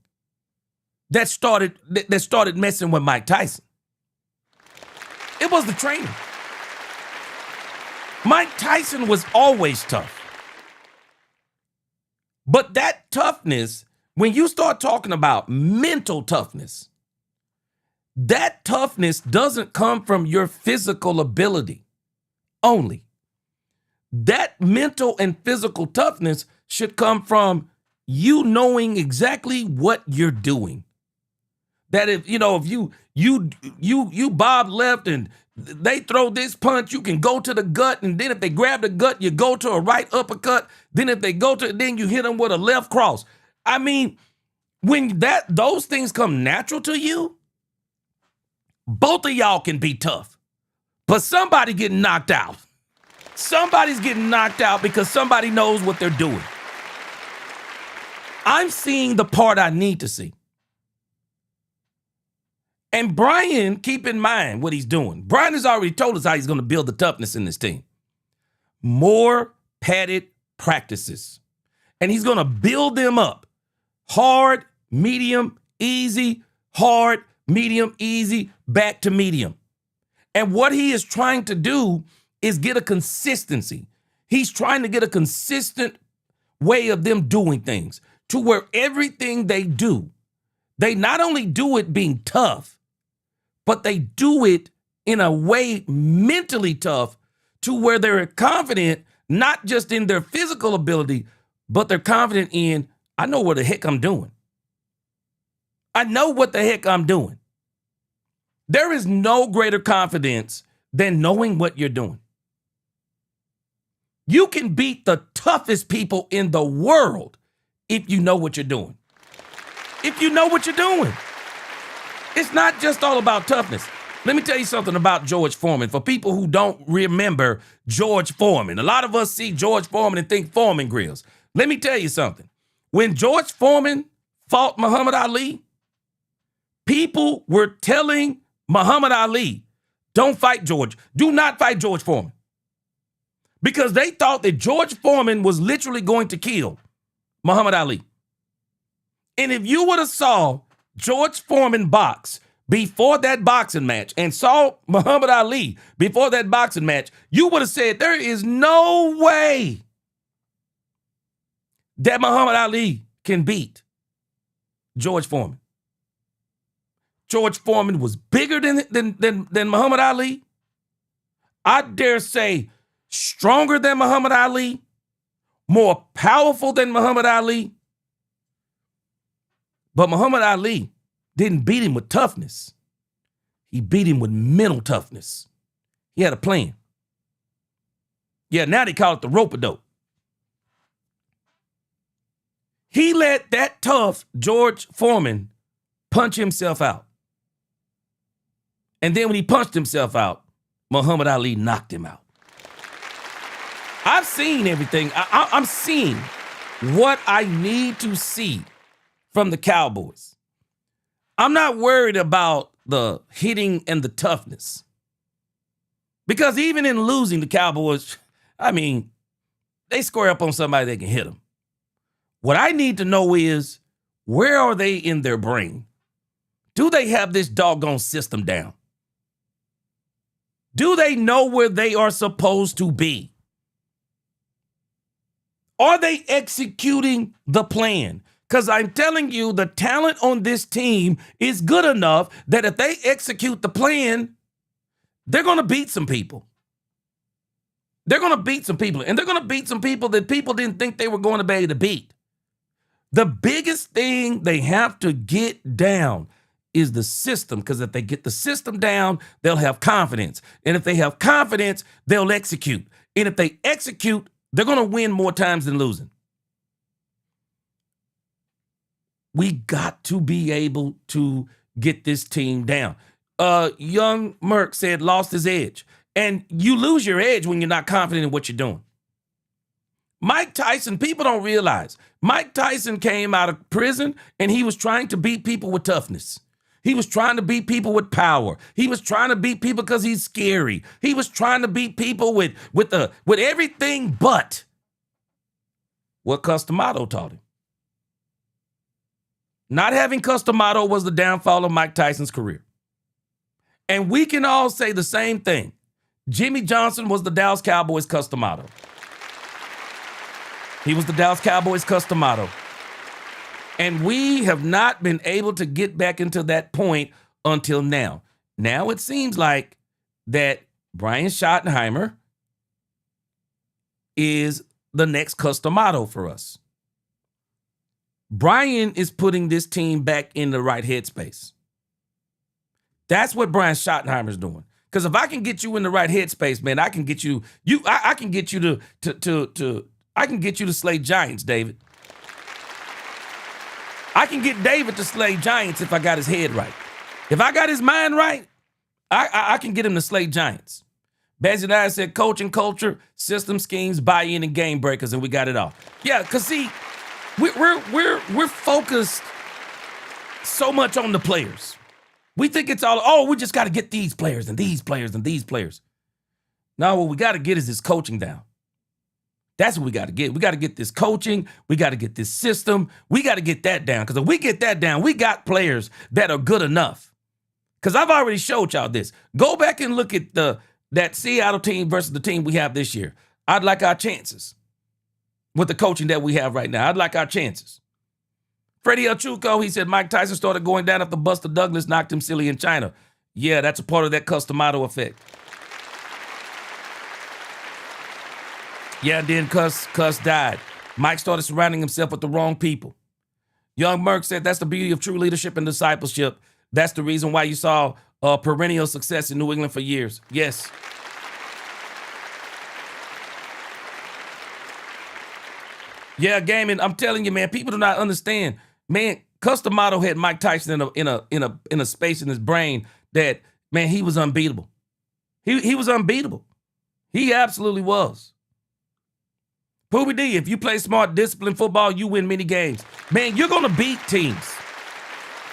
that started messing with Mike Tyson. It was the training. Mike Tyson was always tough. But that toughness, when you start talking about mental toughness, that toughness doesn't come from your physical ability only. That mental and physical toughness should come from you knowing exactly what you're doing. That if you bob left and they throw this punch, you can go to the gut, and then if they grab the gut, you go to a right uppercut. Then if they go to, then you hit them with a left cross. I mean, when those things come natural to you, both of y'all can be tough. But somebody getting knocked out. Somebody's getting knocked out because somebody knows what they're doing. I'm seeing the part I need to see. And Brian, keep in mind what he's doing. Brian has already told us how he's going to build the toughness in this team. More padded practices. And he's going to build them up. Hard, medium, easy, hard, medium, easy, back to medium. And what he is trying to do is get a consistency. He's trying to get a consistent way of them doing things to where everything they do, they not only do it being tough, but they do it in a way mentally tough to where they're confident, not just in their physical ability, but they're confident in, I know what the heck I'm doing. I know what the heck I'm doing. There is no greater confidence than knowing what you're doing. You can beat the toughest people in the world if you know what you're doing. If you know what you're doing. It's not just all about toughness. Let me tell you something about George Foreman. For people who don't remember George Foreman, a lot of us see George Foreman and think Foreman grills. Let me tell you something. When George Foreman fought Muhammad Ali, people were telling Muhammad Ali, don't fight George. Do not fight George Foreman. Because they thought that George Foreman was literally going to kill Muhammad Ali. And if you would have saw George Foreman box before that boxing match and saw Muhammad Ali before that boxing match, you would have said there is no way that Muhammad Ali can beat George Foreman. George Foreman was bigger than Muhammad Ali. I dare say stronger than Muhammad Ali, more powerful than Muhammad Ali. But Muhammad Ali didn't beat him with toughness. He beat him with mental toughness. He had a plan. Yeah, now they call it the rope-a-dope. He let that tough George Foreman punch himself out. And then when he punched himself out, Muhammad Ali knocked him out. I've seen everything. I'm seeing what I need to see from the Cowboys. I'm not worried about the hitting and the toughness. Because even in losing, the Cowboys, I mean, they square up on somebody that can hit them. What I need to know is, where are they in their brain? Do they have this doggone system down? Do they know where they are supposed to be? Are they executing the plan? Because I'm telling you, the talent on this team is good enough that if they execute the plan, they're going to beat some people. They're going to beat some people. And they're going to beat some people that people didn't think they were going to be able to beat. The biggest thing they have to get down is the system, because if they get the system down, they'll have confidence. And if they have confidence, they'll execute. And if they execute, they're going to win more times than losing. We got to be able to get this team down. Young Merck said lost his edge. And you lose your edge when you're not confident in what you're doing. Mike Tyson, people don't realize, Mike Tyson came out of prison and he was trying to beat people with toughness. He was trying to beat people with power. He was trying to beat people because he's scary. He was trying to beat people with everything but what Customato taught him. Not having Customato was the downfall of Mike Tyson's career. And we can all say the same thing. Jimmy Johnson was the Dallas Cowboys Customato. He was the Dallas Cowboys Customato. And we have not been able to get back into that point until now. Now it seems like that Brian Schottenheimer is the next Customato for us. Brian is putting this team back in the right headspace. That's what Brian Schottenheimer's doing. Because if I can get you in the right headspace, man, I can get you. I can get you I can get you to slay giants, David. I can get David to slay giants if I got his head right. If I got his mind right, I can get him to slay giants. Bezuniah said coaching culture, system schemes, buy-in, and game breakers, and we got it all. Yeah, because see, we're focused so much on the players. We think it's all, we just got to get these players and these players and these players. No, what we got to get is this coaching down. That's what we got to get. We got to get this coaching. We got to get this system. We got to get that down. Because if we get that down, we got players that are good enough. Because I've already showed y'all this. Go back and look at that Seattle team versus the team we have this year. I'd like our chances with the coaching that we have right now. I'd like our chances. Freddie El Chuco, he said Mike Tyson started going down after Buster Douglas knocked him silly in China. Yeah, that's a part of that Customato effect. Yeah, and then Cuss died. Mike started surrounding himself with the wrong people. Young Merck said that's the beauty of true leadership and discipleship. That's the reason why you saw perennial success in New England for years. Yes. Yeah, Gaming, I'm telling you, man, people do not understand. Man, Customato had Mike Tyson in a space in his brain that, man, he was unbeatable. He was unbeatable. He absolutely was. Poobie D, if you play smart, disciplined football, you win many games. Man, you're going to beat teams.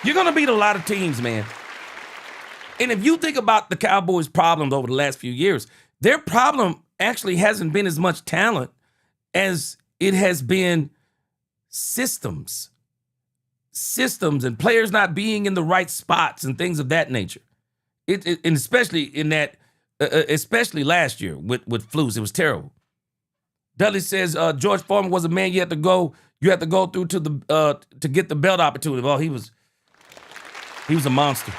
You're going to beat a lot of teams, man. And if you think about the Cowboys' problems over the last few years, their problem actually hasn't been as much talent as it has been systems and players not being in the right spots and things of that nature. And especially in that, especially last year with Flus, it was terrible. Dudley says George Foreman was a man you had to go through to get the belt opportunity. Well, he was a monster.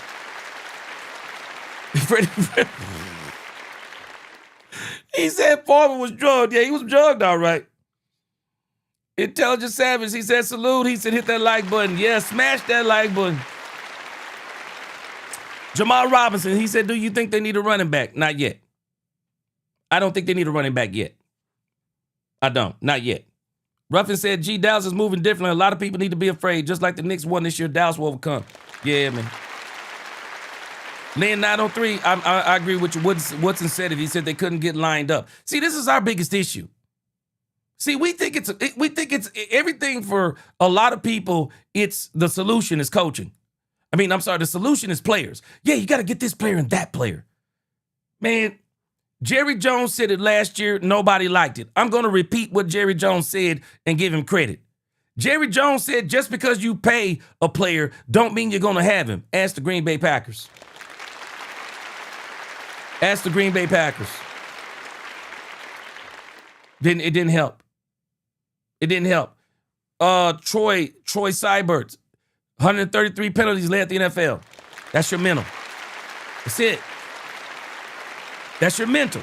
He said Foreman was drugged. Yeah, he was drugged, all right. Intelligent Savage, he said salute. He said hit that like button. Yeah, smash that like button. Jamal Robinson, he said, do you think they need a running back? Not yet. I don't think they need a running back yet. I don't. Not yet. Ruffin said, G, Dallas is moving differently. A lot of people need to be afraid. Just like the Knicks won this year, Dallas will overcome. Yeah, man. Lynn 903, I agree with you. Woodson said it. He said they couldn't get lined up. See, this is our biggest issue. See, we think it's everything for a lot of people. It's the solution is coaching. The solution is players. Yeah, you got to get this player and that player. Man, Jerry Jones said it last year. Nobody liked it. I'm going to repeat what Jerry Jones said and give him credit. Jerry Jones said just because you pay a player don't mean you're going to have him. Ask the Green Bay Packers. Ask the Green Bay Packers. It didn't help. It didn't help. Troy Seibert, 133 penalties led the NFL. That's your mental. That's it. That's your mental.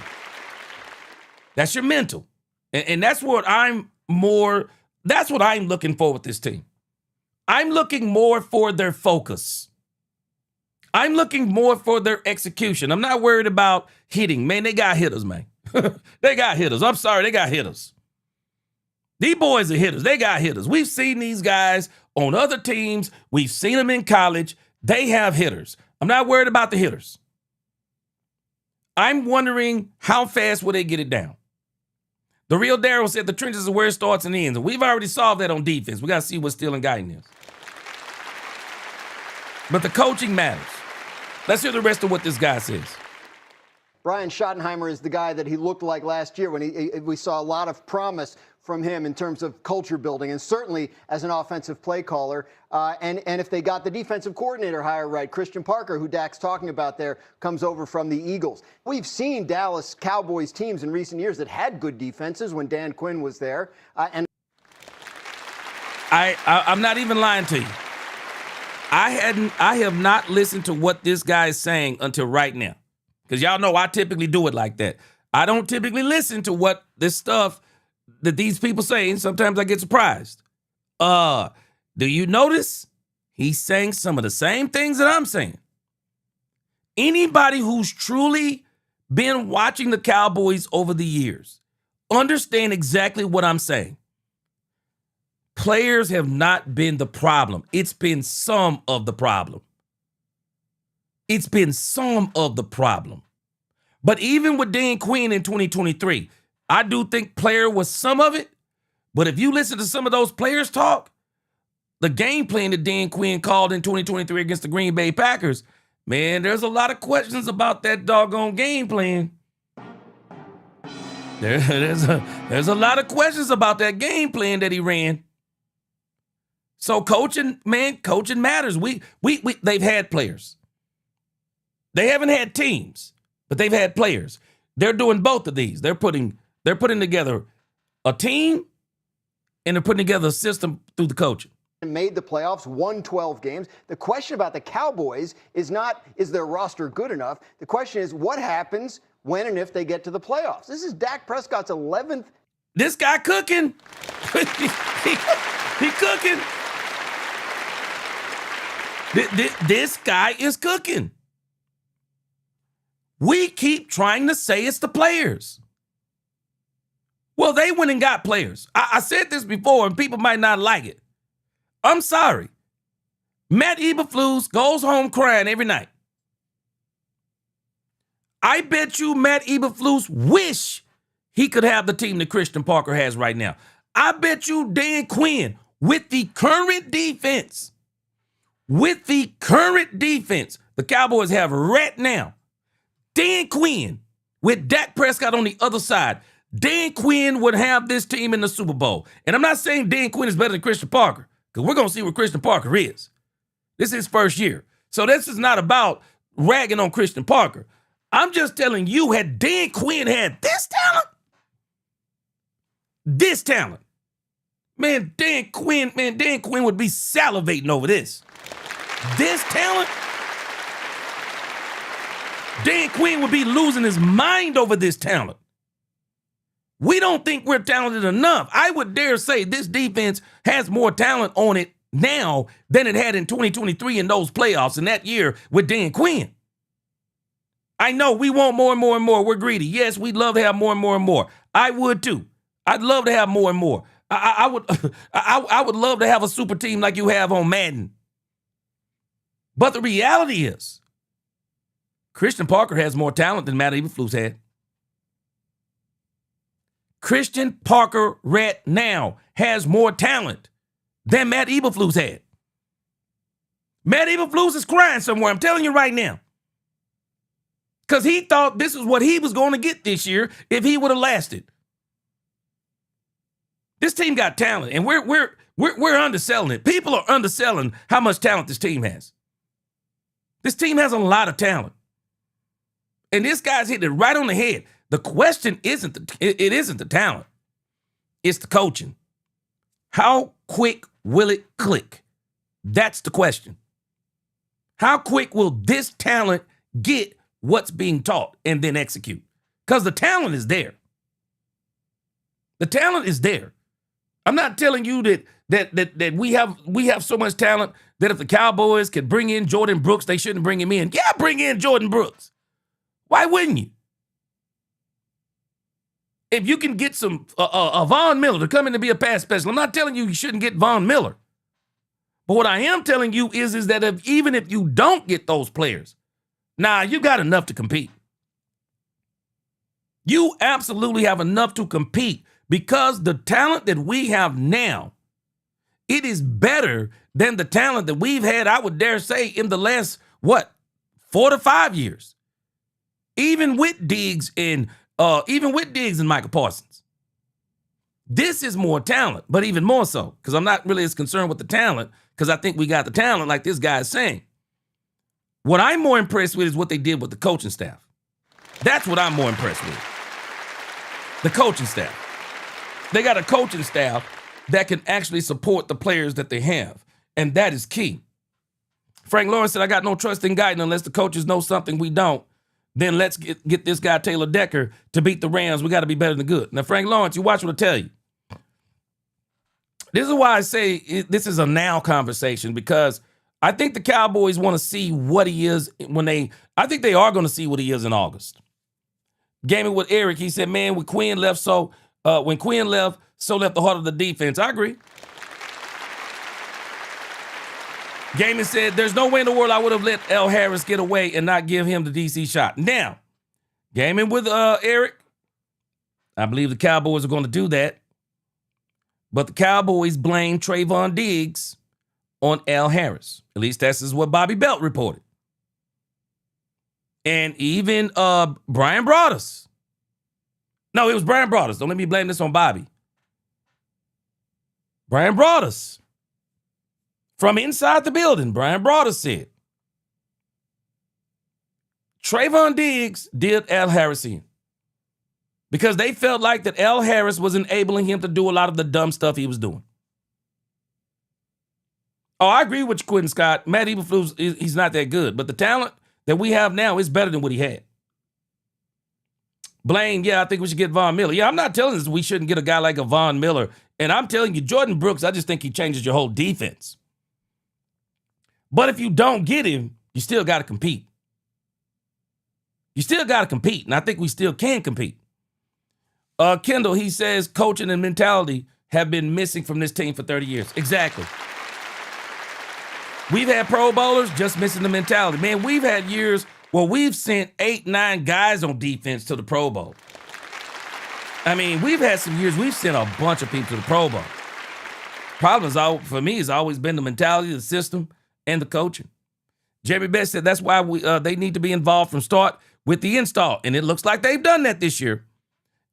That's your mental. And that's what I'm looking for with this team. I'm looking more for their focus. I'm looking more for their execution. I'm not worried about hitting. Man, they got hitters, man. They got hitters. I'm sorry, they got hitters. These boys are hitters. They got hitters. We've seen these guys on other teams. We've seen them in college. They have hitters. I'm not worried about the hitters. I'm wondering how fast will they get it down. The real Daryl said the trenches are where it starts and ends. And we've already solved that on defense. We got to see what's still and guiding is. But the coaching matters. Let's hear the rest of what this guy says. Brian Schottenheimer is the guy that he looked like last year when we saw a lot of promise from him in terms of culture building and certainly as an offensive play caller. And if they got the defensive coordinator hire right, Christian Parker, who Dak's talking about there, comes over from the Eagles. We've seen Dallas Cowboys teams in recent years that had good defenses when Dan Quinn was there. I'm not even lying to you. I have not listened to what this guy is saying until right now. Because y'all know I typically do it like that. I don't typically listen to what this stuff that these people say, and sometimes I get surprised. Do you notice? He's saying some of the same things that I'm saying. Anybody who's truly been watching the Cowboys over the years understand exactly what I'm saying. Players have not been the problem. It's been some of the problem. It's been some of the problem. But even with Dan Quinn in 2023, I do think player was some of it. But if you listen to some of those players talk, the game plan that Dan Quinn called in 2023 against the Green Bay Packers, man, there's a lot of questions about that doggone game plan. There's a lot of questions about that game plan that he ran. So coaching matters. They've had players. They haven't had teams, but they've had players. They're doing both of these. They're putting together a team and they're putting together a system through the coaching. Made the playoffs, won 12 games. The question about the Cowboys is not, is their roster good enough? The question is, what happens when and if they get to the playoffs? This is Dak Prescott's 11th. This guy cooking. He cooking. This guy is cooking. We keep trying to say it's the players. Well, they went and got players. I said this before, and people might not like it. I'm sorry. Matt Eberflus goes home crying every night. I bet you Matt Eberflus wish he could have the team that Christian Parker has right now. I bet you Dan Quinn, with the current defense, the Cowboys have right now, Dan Quinn, with Dak Prescott on the other side, Dan Quinn would have this team in the Super Bowl. And I'm not saying Dan Quinn is better than Christian Parker, because we're going to see what Christian Parker is. This is his first year. So this is not about ragging on Christian Parker. I'm just telling you, had Dan Quinn had this talent, man, Dan Quinn would be salivating over this. This talent, Dan Quinn would be losing his mind over this talent. We don't think we're talented enough. I would dare say this defense has more talent on it now than it had in 2023 in those playoffs in that year with Dan Quinn. I know we want more and more and more. We're greedy. Yes, we'd love to have more and more and more. I would too. I'd love to have more and more. I would I would love to have a super team like you have on Madden. But the reality is, Christian Parker has more talent than Matt Eberflus had. Christian Parker right now has more talent than Matt Eberflus had. Matt Eberflus is crying somewhere, I'm telling you right now. Because he thought this is what he was going to get this year if he would have lasted. This team got talent, and we're underselling it. People are underselling how much talent this team has. This team has a lot of talent. And this guy's hit it right on the head. The question isn't the talent. It's the coaching. How quick will it click? That's the question. How quick will this talent get what's being taught and then execute? Because the talent is there. The talent is there. I'm not telling you that we have so much talent that if the Cowboys could bring in Jordan Brooks, they shouldn't bring him in. Yeah, bring in Jordan Brooks. Why wouldn't you? If you can get some Von Miller to come in to be a pass specialist, I'm not telling you shouldn't get Von Miller. But what I am telling you is that even if you don't get those players, you got enough to compete. You absolutely have enough to compete because the talent that we have now, it is better than the talent that we've had, I would dare say, in the last, 4 to 5 years. Even with Diggs and Michael Parsons. This is more talent, but even more so, because I'm not really as concerned with the talent, because I think we got the talent like this guy is saying. What I'm more impressed with is what they did with the coaching staff. That's what I'm more impressed with. The coaching staff. They got a coaching staff that can actually support the players that they have, and that is key. Frank Lawrence said, I got no trust in Guyton unless the coaches know something we don't. Then let's get this guy, Taylor Decker, to beat the Rams. We got to be better than good. Now, Frank Lawrence, you watch what I tell you. This is why I say this is a now conversation, because I think the Cowboys want to see what he is I think they are going to see what he is in August. Gaming with Eric, he said, man, when Quinn left, so left the heart of the defense. I agree. Gaming said, there's no way in the world I would have let L. Harris get away and not give him the DC shot. Now, Gaming with Eric, I believe the Cowboys are going to do that. But the Cowboys blame Trayvon Diggs on L. Harris. At least that's what Bobby Belt reported. And even Brian Broaddus. No, it was Brian Broaddus. Don't let me blame this on Bobby. Brian Broaddus. From inside the building, Brian Broaddus said, Trayvon Diggs did L. Harris in because they felt like that L. Harris was enabling him to do a lot of the dumb stuff he was doing. Oh, I agree with you, Quentin Scott. Matt Eberflus, he's not that good, but the talent that we have now is better than what he had. Blaine, yeah, I think we should get Von Miller. Yeah, I'm not telling us we shouldn't get a guy like a Von Miller. And I'm telling you, Jordan Brooks, I just think he changes your whole defense. But if you don't get him, you still got to compete. You still got to compete, and I think we still can compete. Kendall, he says coaching and mentality have been missing from this team for 30 years. Exactly. We've had Pro Bowlers just missing the mentality. Man, we've had years where we've sent 8, 9 guys on defense to the Pro Bowl. I mean, we've had some years we've sent a bunch of people to the Pro Bowl. Problem for me has always been the mentality, the system, and the coaching. Jeremy Best said that's why they need to be involved from start with the install. And it looks like they've done that this year.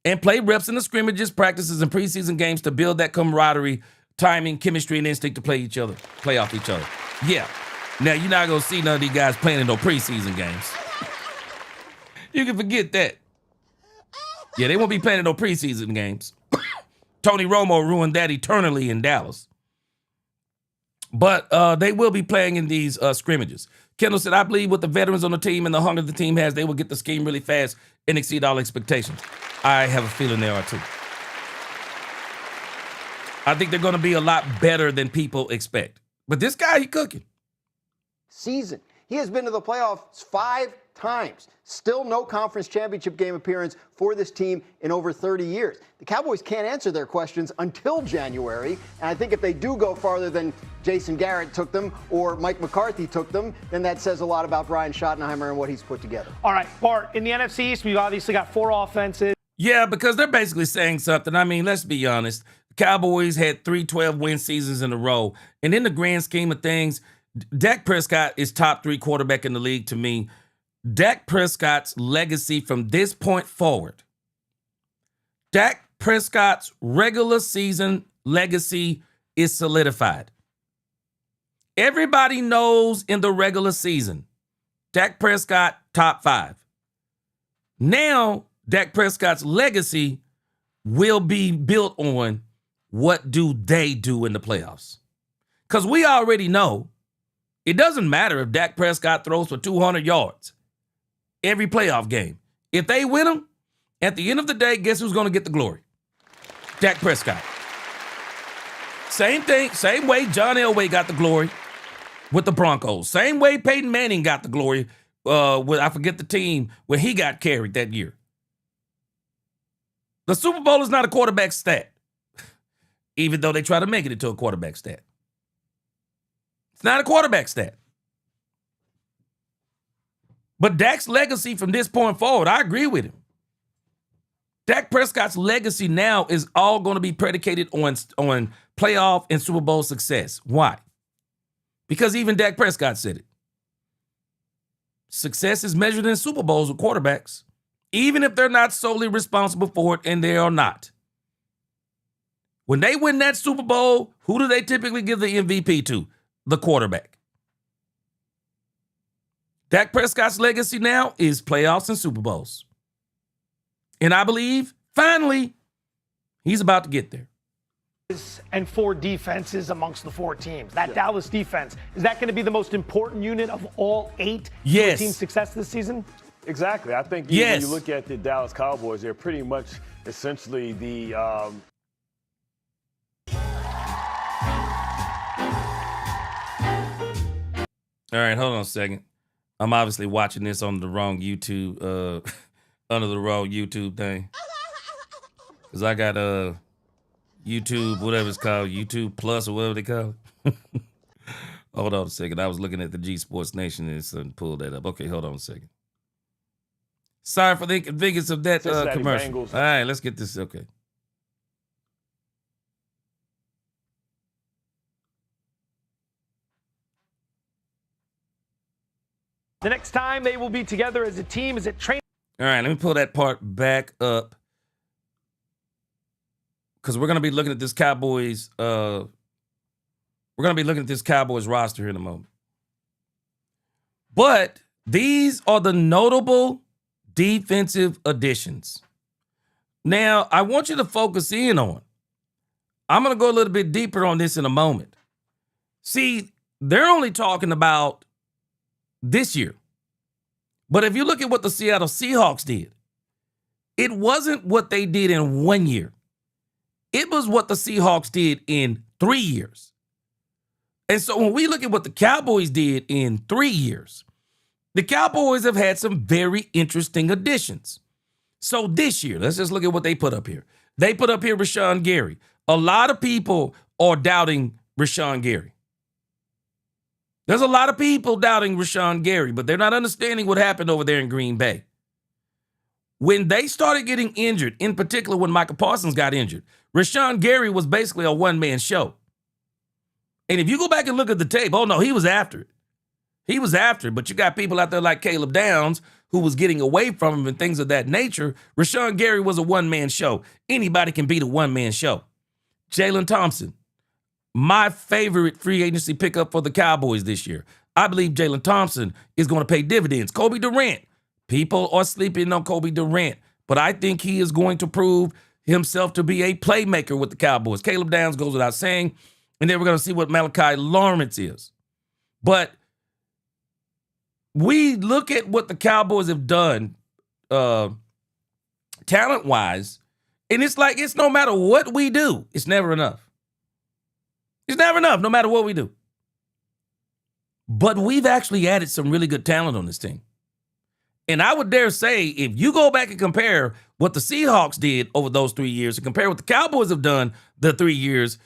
And play reps in the scrimmages, practices, and preseason games to build that camaraderie, timing, chemistry, and instinct to play off each other. Yeah. Now, you're not going to see none of these guys playing in no preseason games. You can forget that. Yeah, they won't be playing in no preseason games. Tony Romo ruined that eternally in Dallas. But they will be playing in these scrimmages. Kendall said, I believe with the veterans on the team and the hunger the team has, they will get the scheme really fast and exceed all expectations. I have a feeling they are too. I think they're going to be a lot better than people expect. But this guy, he cooking. Season. He has been to the playoffs 5 times. Still no conference championship game appearance for this team in over 30 years. The Cowboys can't answer their questions until January, and I think if they do go farther than Jason Garrett took them or Mike McCarthy took them, then that says a lot about Brian Schottenheimer and what he's put together. All right, Bart, in the NFC East, we've obviously got 4 offenses. Yeah, because they're basically saying something. I mean, let's be honest. The Cowboys had 3 12-win seasons in a row. And in the grand scheme of things, Dak Prescott is top 3 quarterback in the league to me. Dak Prescott's legacy from this point forward, Dak Prescott's regular season legacy is solidified. Everybody knows in the regular season, Dak Prescott, top 5. Now, Dak Prescott's legacy will be built on what do they do in the playoffs. Because we already know it doesn't matter if Dak Prescott throws for 200 yards every playoff game. If they win them, at the end of the day, guess who's going to get the glory? Dak Prescott. Same thing, same way John Elway got the glory with the Broncos. Same way Peyton Manning got the glory with, I forget the team, where he got carried that year. The Super Bowl is not a quarterback stat, even though they try to make it into a quarterback stat. It's not a quarterback stat. But Dak's legacy from this point forward, I agree with him. Dak Prescott's legacy now is all going to be predicated on playoff and Super Bowl success. Why? Because even Dak Prescott said it. Success is measured in Super Bowls with quarterbacks, even if they're not solely responsible for it, and they are not. When they win that Super Bowl, who do they typically give the MVP to? The quarterback. Dak Prescott's legacy now is playoffs and Super Bowls. And I believe, finally, he's about to get there. And 4 defenses amongst the 4 teams. That Dallas defense, is that going to be the most important unit of all 8 Yes. team success this season? Exactly. I think when you look at the Dallas Cowboys, they're pretty much essentially the All right, hold on a second. I'm obviously watching this on the wrong YouTube, under the wrong YouTube thing. Because I got YouTube, whatever it's called, YouTube Plus or whatever they call it. Hold on a second. I was looking at the G Sports Nation and pulled that up. Okay, hold on a second. Sorry for the inconvenience of that commercial. Bengals. All right, let's get this. Okay. The next time they will be together as a team is at training. All right, let me pull that part back up. Because we're going to be looking at this Cowboys, roster here in a moment. But these are the notable defensive additions. Now, I want you to focus in on. I'm going to go a little bit deeper on this in a moment. See, they're only talking about this year. But if you look at what the Seattle Seahawks did, it wasn't what they did in 1 year. It was what the Seahawks did in 3 years. And so when we look at what the Cowboys did in 3 years, the Cowboys have had some very interesting additions. So this year, let's just look at what they put up here. They put up here Rashawn Gary. A lot of people are doubting Rashawn Gary. There's a lot of people doubting Rashawn Gary, but they're not understanding what happened over there in Green Bay. When they started getting injured, in particular when Michael Parsons got injured, Rashawn Gary was basically a one-man show. And if you go back and look at the tape, oh no, he was after it. He was after it, but you got people out there like Caleb Downs who was getting away from him and things of that nature. Rashawn Gary was a one-man show. Anybody can beat a one-man show. Jalen Thompson, my favorite free agency pickup for the Cowboys this year. I believe Jalen Thompson is going to pay dividends. Kobe Durant. People are sleeping on Kobe Durant, but I think he is going to prove himself to be a playmaker with the Cowboys. Caleb Downs goes without saying, and then we're going to see what Malachi Lawrence is. But we look at what the Cowboys have done talent-wise, and it's like it's no matter what we do, it's never enough. It's never enough, no matter what we do. But we've actually added some really good talent on this team. And I would dare say, if you go back and compare what the Seahawks did over those 3 years and compare what the Cowboys have done the 3 years,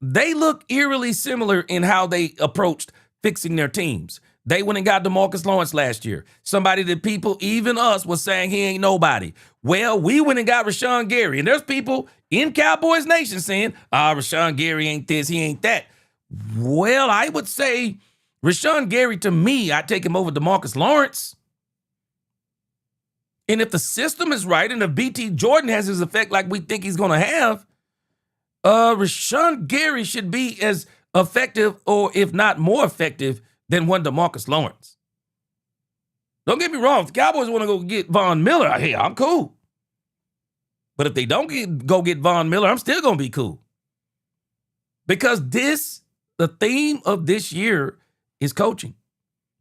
they look eerily similar in how they approached fixing their teams. They went and got DeMarcus Lawrence last year. Somebody that people, even us, was saying he ain't nobody. Well, we went and got Rashawn Gary. And there's people in Cowboys Nation saying, Rashawn Gary ain't this, he ain't that. Well, I would say Rashawn Gary, to me, I'd take him over DeMarcus Lawrence. And if the system is right and if BT Jordan has his effect like we think he's going to have, Rashawn Gary should be as effective, or if not more effective, than one DeMarcus Lawrence. Don't get me wrong. If the Cowboys want to go get Von Miller, hey, I'm cool. But if they don't go get Von Miller, I'm still going to be cool. Because the theme of this year is coaching.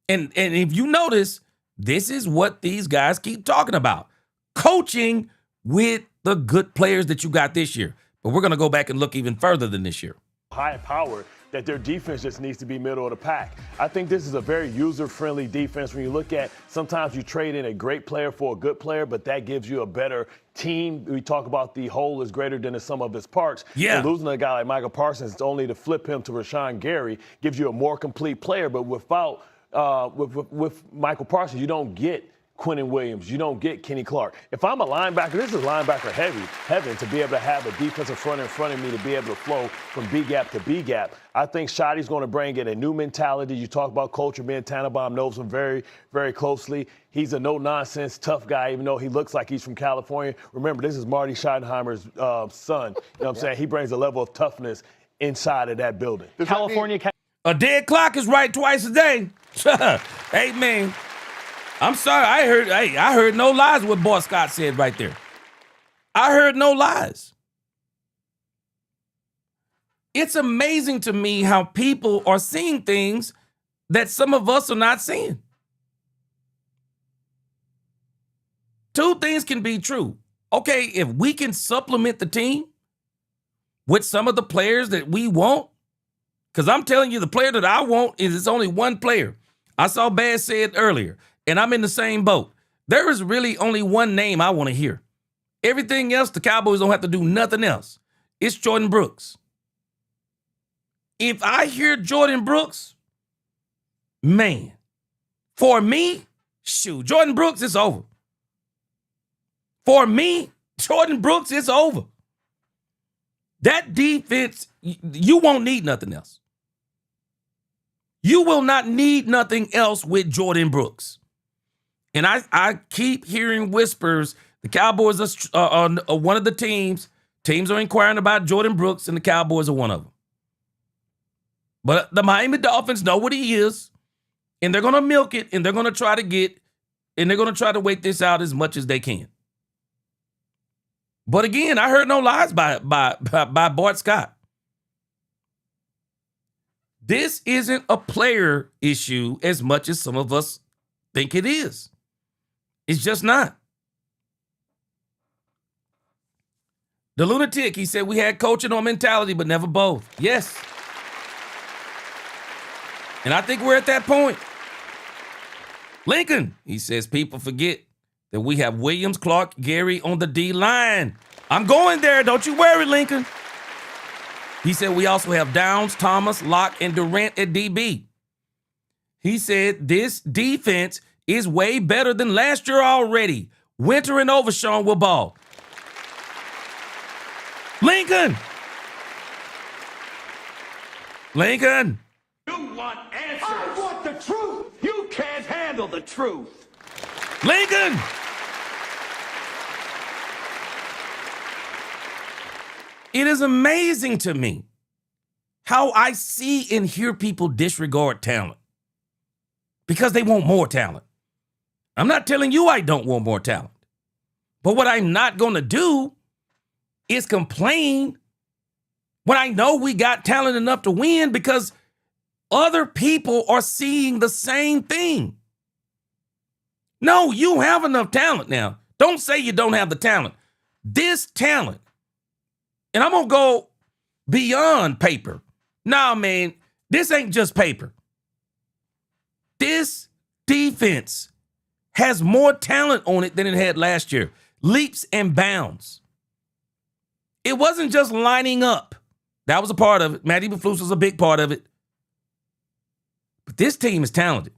And if you notice, this is what these guys keep talking about. Coaching with the good players that you got this year. But we're going to go back and look even further than this year. High power that their defense just needs to be middle of the pack. I think this is a very user-friendly defense. When you look at, sometimes you trade in a great player for a good player, but that gives you a better team. We talk about the whole is greater than the sum of its parts. Yeah. And losing a guy like Michael Parsons, only to flip him to Rashawn Gary, gives you a more complete player. But without with Michael Parsons, you don't get Quinnen Williams. You don't get Kenny Clark. If I'm a linebacker, this is linebacker heaven to be able to have a defensive front in front of me to be able to flow from B gap to B gap. I think Shotty's going to bring in a new mentality. You talk about culture. Me and Tannenbaum knows him very, very closely. He's a no-nonsense, tough guy, even though he looks like he's from California. Remember, this is Marty Schottenheimer's son. You know what I'm saying? He brings a level of toughness inside of that building. California. A dead clock is right twice a day. Hey, man. I'm sorry. I heard no lies what Boy Scott said right there. I heard no lies. It's amazing to me how people are seeing things that some of us are not seeing. Two things can be true. Okay, if we can supplement the team with some of the players that we want, because I'm telling you, the player that I want is it's only one player. I saw Baz say it earlier, and I'm in the same boat. There is really only one name I want to hear. Everything else, the Cowboys don't have to do nothing else. It's Jordan Brooks. If I hear Jordan Brooks, man, for me, shoot, Jordan Brooks, it's over. For me, Jordan Brooks, it's over. That defense, you won't need nothing else. You will not need nothing else with Jordan Brooks. And I keep hearing whispers. The Cowboys are one of the teams. Teams are inquiring about Jordan Brooks, and the Cowboys are one of them. But the Miami Dolphins know what he is, and they're going to milk it, and they're going to try to wait this out as much as they can. But again, I heard no lies by Bart Scott. This isn't a player issue as much as some of us think it is. It's just not. The lunatic, he said we had coaching or mentality, but never both. Yes. And I think we're at that point. Lincoln, he says people forget that we have Williams, Clark, Gary on the D line. I'm going there. Don't you worry, Lincoln. He said we also have Downs, Thomas, Locke, and Durant at DB. He said this defense is way better than last year already. Winter and Overshawn will ball. Lincoln. Lincoln. You want answers. I want the truth. You can't handle the truth. Lincoln. It is amazing to me how I see and hear people disregard talent because they want more talent. I'm not telling you I don't want more talent. But what I'm not going to do is complain when I know we got talent enough to win because other people are seeing the same thing. No, you have enough talent now. Don't say you don't have the talent. This talent, and I'm going to go beyond paper. Nah, man, this ain't just paper. This defense has more talent on it than it had last year. Leaps and bounds. It wasn't just lining up. That was a part of it. Matt Eberflus was a big part of it. But this team is talented.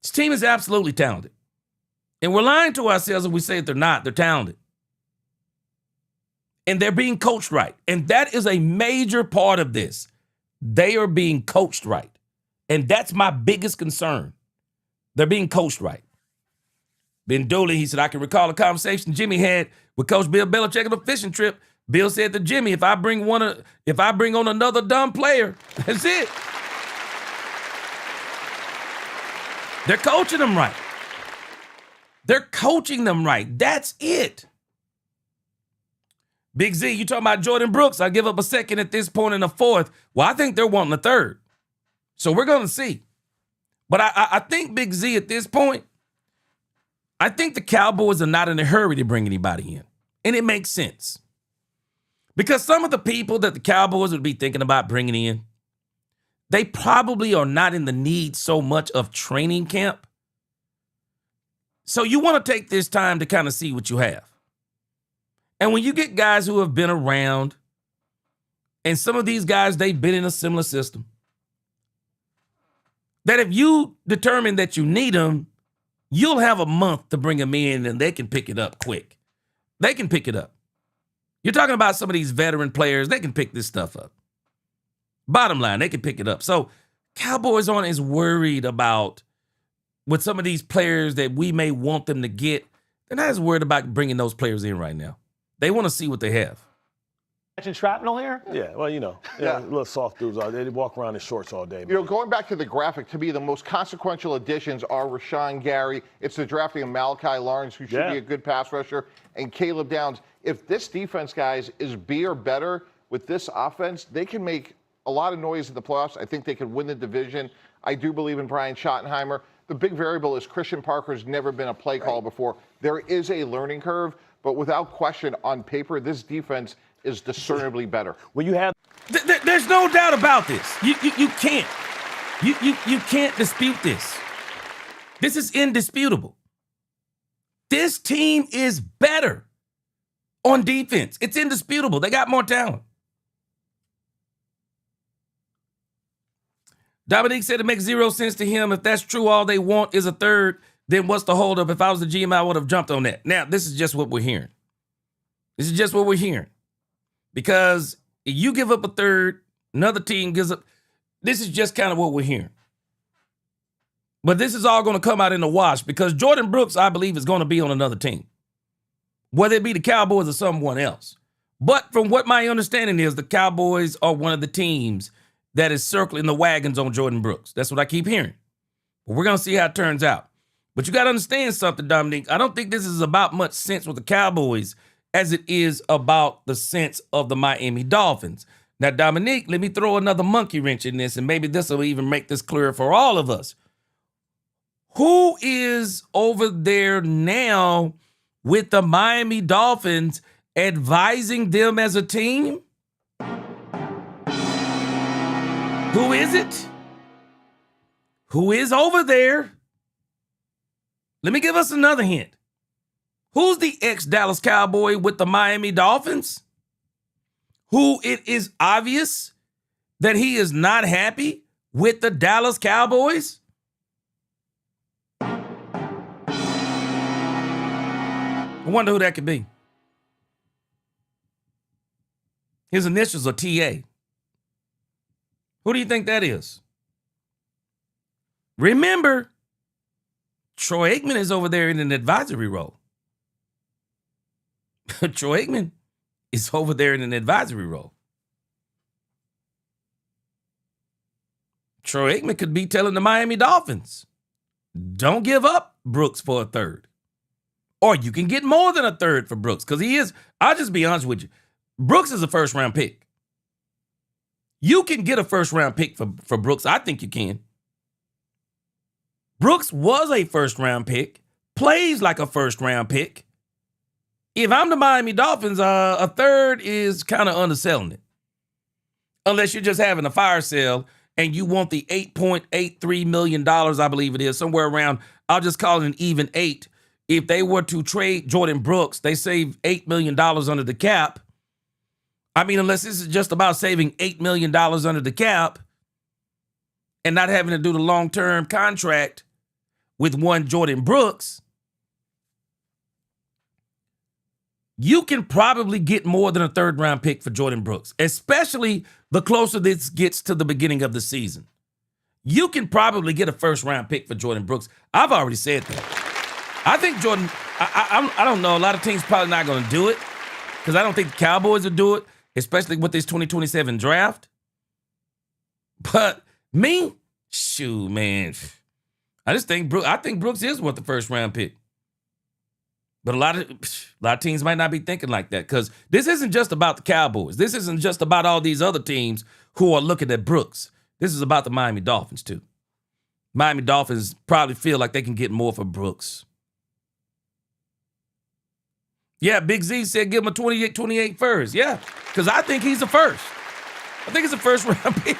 This team is absolutely talented. And we're lying to ourselves if we say that they're not. They're talented. And they're being coached right. And that is a major part of this. They are being coached right. And that's my biggest concern. They're being coached right. Ben Dooley, he said, I can recall a conversation Jimmy had with Coach Bill Belichick on a fishing trip. Bill said to Jimmy, if I bring on another dumb player, that's it. They're coaching them right. They're coaching them right. That's it. Big Z, you talking about Jordan Brooks. I give up a second at this point in the fourth. Well, I think they're wanting a third. So we're going to see. But I think, Big Z, at this point, I think the Cowboys are not in a hurry to bring anybody in. And it makes sense. Because some of the people that the Cowboys would be thinking about bringing in, they probably are not in the need so much of training camp. So you want to take this time to kind of see what you have. And when you get guys who have been around, and some of these guys, they've been in a similar system, that if you determine that you need them, you'll have a month to bring them in and they can pick it up quick. They can pick it up. You're talking about some of these veteran players, they can pick this stuff up. Bottom line, they can pick it up. So Cowboys aren't as worried about with some of these players that we may want them to get. They're not as worried about bringing those players in right now. They want to see what they have. Catching shrapnel here? Yeah, well, little soft dudes out there. They walk around in shorts all day. Man. Going back to the graphic, to me, the most consequential additions are Rashawn Gary. It's the drafting of Malachi Lawrence, who should be a good pass rusher, and Caleb Downs. If this defense, guys, is B or better with this offense, they can make a lot of noise in the playoffs. I think they could win the division. I do believe in Brian Schottenheimer. The big variable is Christian Parker's never been a play caller before. There is a learning curve, but without question, on paper, this defense is discernibly better. When you have, there's no doubt about this. You can't. You can't dispute this. This is indisputable. This team is better on defense. It's indisputable. They got more talent. Dominique said it makes zero sense to him. If that's true, all they want is a third, then what's the holdup? If I was the GM, I would have jumped on that. Now, this is just what we're hearing. This is just what we're hearing. Because you give up a third, another team gives up. This is just kind of what we're hearing. But this is all going to come out in the wash because Jordan Brooks, I believe, is going to be on another team. Whether it be the Cowboys or someone else. But from what my understanding is, the Cowboys are one of the teams that is circling the wagons on Jordan Brooks. That's what I keep hearing. But we're going to see how it turns out. But you got to understand something, Dominique. I don't think this is about much sense with the Cowboys as it is about the sense of the Miami Dolphins. Now, Dominique, let me throw another monkey wrench in this, and maybe this will even make this clearer for all of us. Who is over there now with the Miami Dolphins advising them as a team? Who is it? Who is over there? Let me give us another hint. Who's the ex-Dallas Cowboy with the Miami Dolphins? Who it is obvious that he is not happy with the Dallas Cowboys? I wonder who that could be. His initials are TA. Who do you think that is? Remember, Troy Aikman is over there in an advisory role. Troy Aikman is over there in an advisory role. Troy Aikman could be telling the Miami Dolphins, don't give up Brooks for a third. Or you can get more than a third for Brooks. Because he is, I'll just be honest with you, Brooks is a first-round pick. You can get a first-round pick for Brooks. I think you can. Brooks was a first-round pick, plays like a first-round pick. If I'm the Miami Dolphins, a third is kind of underselling it. Unless you're just having a fire sale and you want the $8.83 million, I believe it is, somewhere around I'll just call it an even 8. If they were to trade Jordan Brooks, they save $8 million under the cap. I mean, unless this is just about saving $8 million under the cap and not having to do the long-term contract with one Jordan Brooks, you can probably get more than a third-round pick for Jordan Brooks, especially the closer this gets to the beginning of the season. You can probably get a first-round pick for Jordan Brooks. I've already said that. I think Jordan, I don't know, a lot of teams probably not going to do it because I don't think the Cowboys will do it, especially with this 2027 draft. But me, shoot, man, I think Brooks is worth the first-round pick. But a lot of teams might not be thinking like that because this isn't just about the Cowboys. This isn't just about all these other teams who are looking at Brooks. This is about the Miami Dolphins, too. Miami Dolphins probably feel like they can get more for Brooks. Yeah, Big Z said give him a 28 first. Yeah, because I think he's a first. I think it's a first-round pick.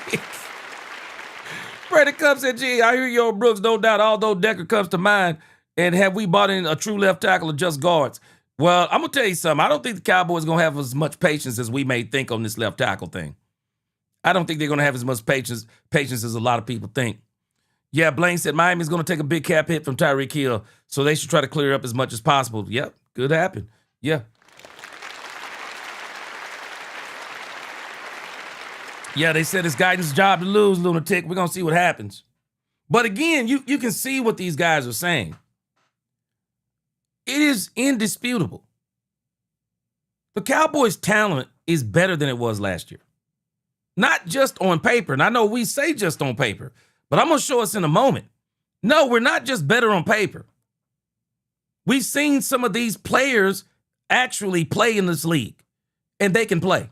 Brandon Cup said, gee, I hear you on Brooks, no doubt, although Decker comes to mind. And have we bought in a true left tackle or just guards? Well, I'm going to tell you something. I don't think the Cowboys are going to have as much patience as we may think on this left tackle thing. I don't think they're going to have as much patience as a lot of people think. Yeah, Blaine said Miami's going to take a big cap hit from Tyreek Hill, so they should try to clear up as much as possible. Yep, could happen. Yeah. Yeah, they said it's Guyton's job to lose, lunatic. We're going to see what happens. But again, you can see what these guys are saying. It is indisputable. The Cowboys' talent is better than it was last year. Not just on paper. And I know we say just on paper, but I'm going to show us in a moment. No, we're not just better on paper. We've seen some of these players actually play in this league, and they can play.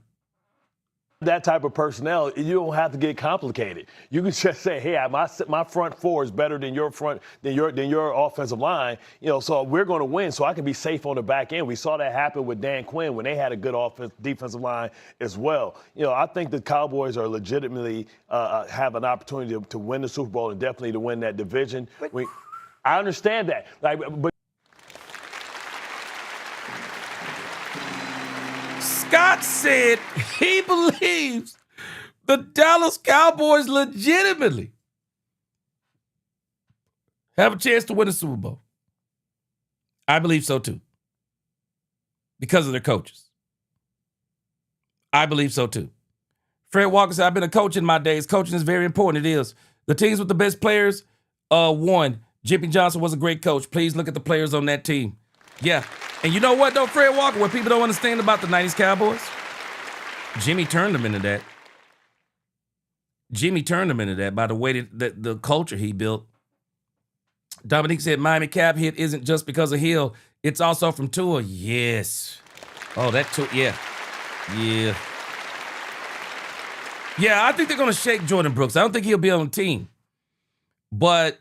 That type of personnel, you don't have to get complicated. You can just say, "Hey, my front four is better than your offensive line." So we're going to win. So I can be safe on the back end. We saw that happen with Dan Quinn when they had a good defensive line as well. I think the Cowboys are legitimately have an opportunity to win the Super Bowl and definitely to win that division. I understand that, but. Scott said he believes the Dallas Cowboys legitimately have a chance to win a Super Bowl. I believe so too. Because of their coaches. I believe so too. Fred Walker said, I've been a coach in my days. Coaching is very important. It is. The teams with the best players won. Jimmy Johnson was a great coach. Please look at the players on that team. Yeah. And you know what, though, Fred Walker, what people don't understand about the 90s Cowboys? Jimmy turned them into that. Jimmy turned them into that by the way that the culture he built. Dominique said Miami cap hit isn't just because of Hill. It's also from Tua. Yes. Oh, that Tua. Yeah. Yeah. Yeah, I think they're going to shake Jordan Brooks. I don't think he'll be on the team. But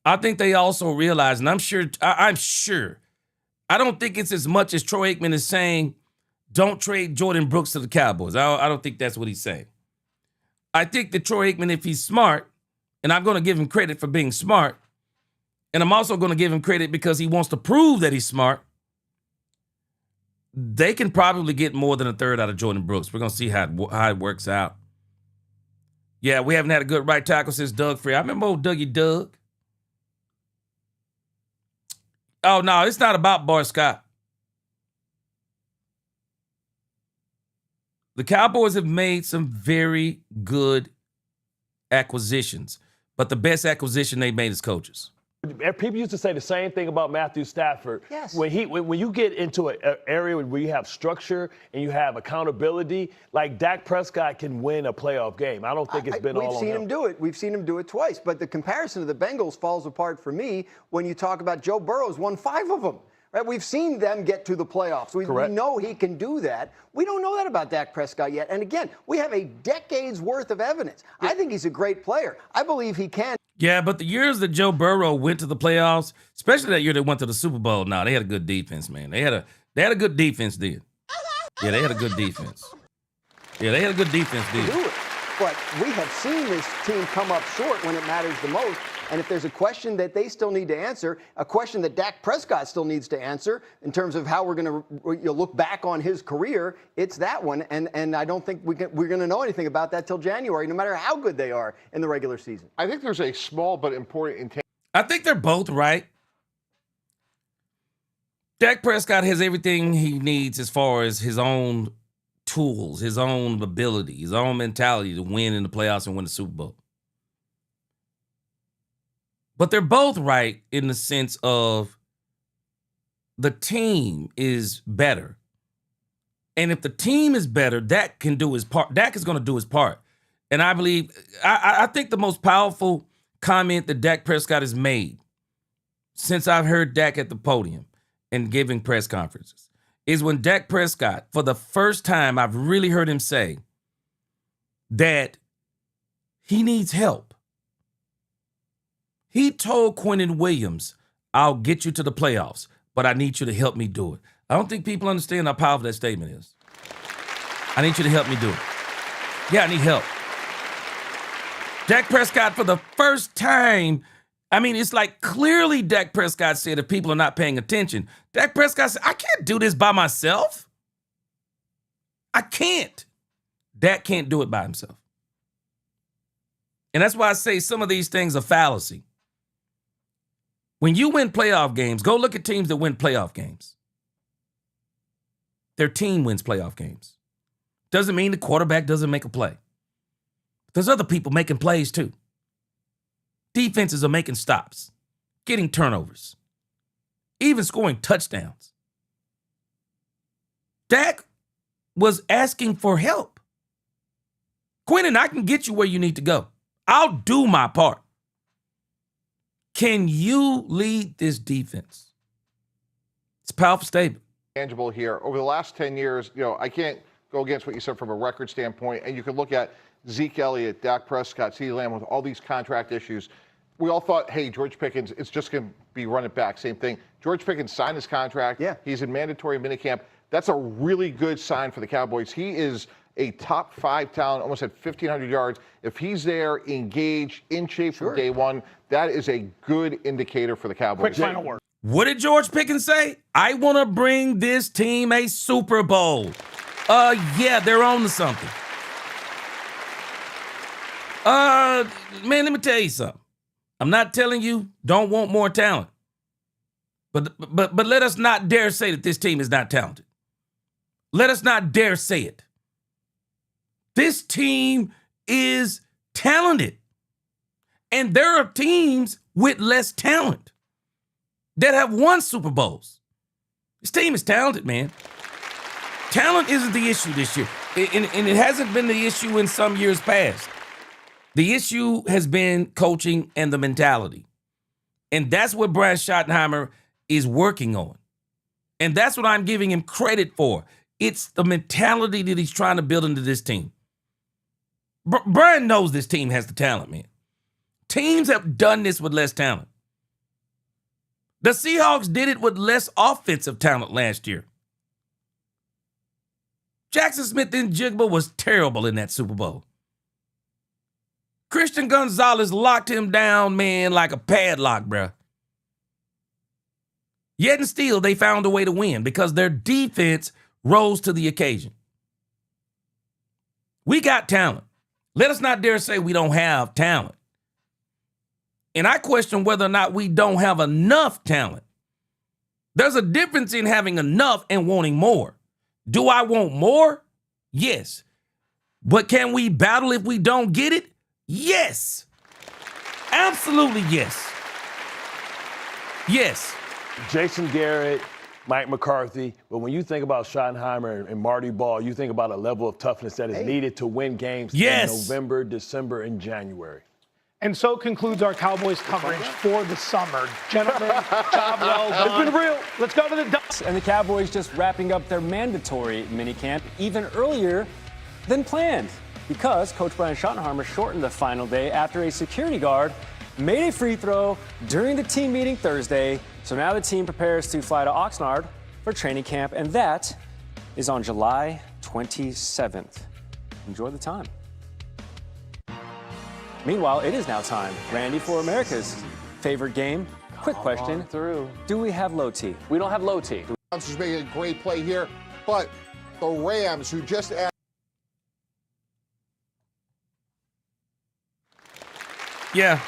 I think they also realize, and I'm sure, I don't think it's as much as Troy Aikman is saying, don't trade Jordan Brooks to the Cowboys. I don't think that's what he's saying. I think that Troy Aikman, if he's smart, and I'm going to give him credit for being smart, and I'm also going to give him credit because he wants to prove that he's smart, they can probably get more than a third out of Jordan Brooks. We're going to see how it works out. Yeah, we haven't had a good right tackle since Doug Free. I remember old Dougie Doug. Oh, no, it's not about Bart Scott. The Cowboys have made some very good acquisitions, but the best acquisition they made is coaches. People used to say the same thing about Matthew Stafford. Yes. When you get into an area where you have structure and you have accountability, like Dak Prescott can win a playoff game. I don't think it's been all on him. We've seen him do it. We've seen him do it twice. But the comparison to the Bengals falls apart for me when you talk about Joe Burrow's won 5 of them. Right? We've seen them get to the playoffs. We know he can do that. We don't know that about Dak Prescott yet. And again, we have a decade's worth of evidence. I think he's a great player. I believe he can. Yeah, but the years that Joe Burrow went to the playoffs, especially that year they went to the Super Bowl, they had a good defense, man. They had a good defense then. Yeah, they had a good defense. Yeah, they had a good defense then. Do it. But we have seen this team come up short when it matters the most. And if there's a question that they still need to answer, a question that Dak Prescott still needs to answer in terms of how we're going to look back on his career, it's that one. And I don't think we're going to know anything about that till January, no matter how good they are in the regular season. I think there's a small but important I think they're both right. Dak Prescott has everything he needs as far as his own tools, his own ability, his own mentality to win in the playoffs and win the Super Bowl. But they're both right in the sense of the team is better. And if the team is better, Dak can do his part. Dak is going to do his part. And I believe, I think the most powerful comment that Dak Prescott has made since I've heard Dak at the podium and giving press conferences is when Dak Prescott, for the first time, I've really heard him say that he needs help. He told Quinnen Williams, I'll get you to the playoffs, but I need you to help me do it. I don't think people understand how powerful that statement is. I need you to help me do it. Yeah, I need help. Dak Prescott, for the first time, I mean, it's like clearly Dak Prescott said if people are not paying attention, Dak Prescott said, I can't do this by myself. I can't. Dak can't do it by himself. And that's why I say some of these things are fallacy. When you win playoff games, go look at teams that win playoff games. Their team wins playoff games. Doesn't mean the quarterback doesn't make a play. There's other people making plays too. Defenses are making stops, getting turnovers, even scoring touchdowns. Dak was asking for help. Quinnen, I can get you where you need to go. I'll do my part. Can you lead this defense? It's a powerful statement. Tangible here. Over the last 10 years, I can't go against what you said from a record standpoint, and you can look at Zeke Elliott, Dak Prescott, CeeDee Lamb with all these contract issues. We all thought, hey, George Pickens, it's just going to be run it back. Same thing. George Pickens signed his contract. Yeah. He's in mandatory minicamp. That's a really good sign for the Cowboys. He is a top 5 talent, almost at 1,500 yards. If he's there, engaged, in shape from day one, that is a good indicator for the Cowboys. Quick final word. What did George Pickens say? I want to bring this team a Super Bowl. Yeah, they're on to something. Man, let me tell you something. I'm not telling you don't want more talent. But let us not dare say that this team is not talented. Let us not dare say it. This team is talented. And there are teams with less talent that have won Super Bowls. This team is talented, man. Talent isn't the issue this year. And it hasn't been the issue in some years past. The issue has been coaching and the mentality. And that's what Brian Schottenheimer is working on. And that's what I'm giving him credit for. It's the mentality that he's trying to build into this team. Brian knows this team has the talent, man. Teams have done this with less talent. The Seahawks did it with less offensive talent last year. Jackson Smith-Njigba was terrible in that Super Bowl. Christian Gonzalez locked him down, man, like a padlock, bruh. Yet and still, they found a way to win because their defense rose to the occasion. We got talent. Let us not dare say we don't have talent. And I question whether or not we don't have enough talent. There's a difference in having enough and wanting more. Do I want more? Yes. But can we battle if we don't get it? Yes. Absolutely yes. Yes. Jason Garrett, Mike McCarthy, but when you think about Schottenheimer and Marty Ball, you think about a level of toughness that is needed to win games in November, December, and January. And so concludes our Cowboys coverage for the summer. Gentlemen, job well done. It's been real. Let's go to the Ducks. And the Cowboys just wrapping up their mandatory minicamp even earlier than planned because Coach Brian Schottenheimer shortened the final day after a security guard made a free throw during the team meeting Thursday. So now the team prepares to fly to Oxnard for training camp, and that is on July 27th. Enjoy the time. Meanwhile, it is now time, Randy, for America's favorite game. Quick question. Do we have low T? We don't have low T. Rams is making a great play here, but the Rams, who just added. Yeah.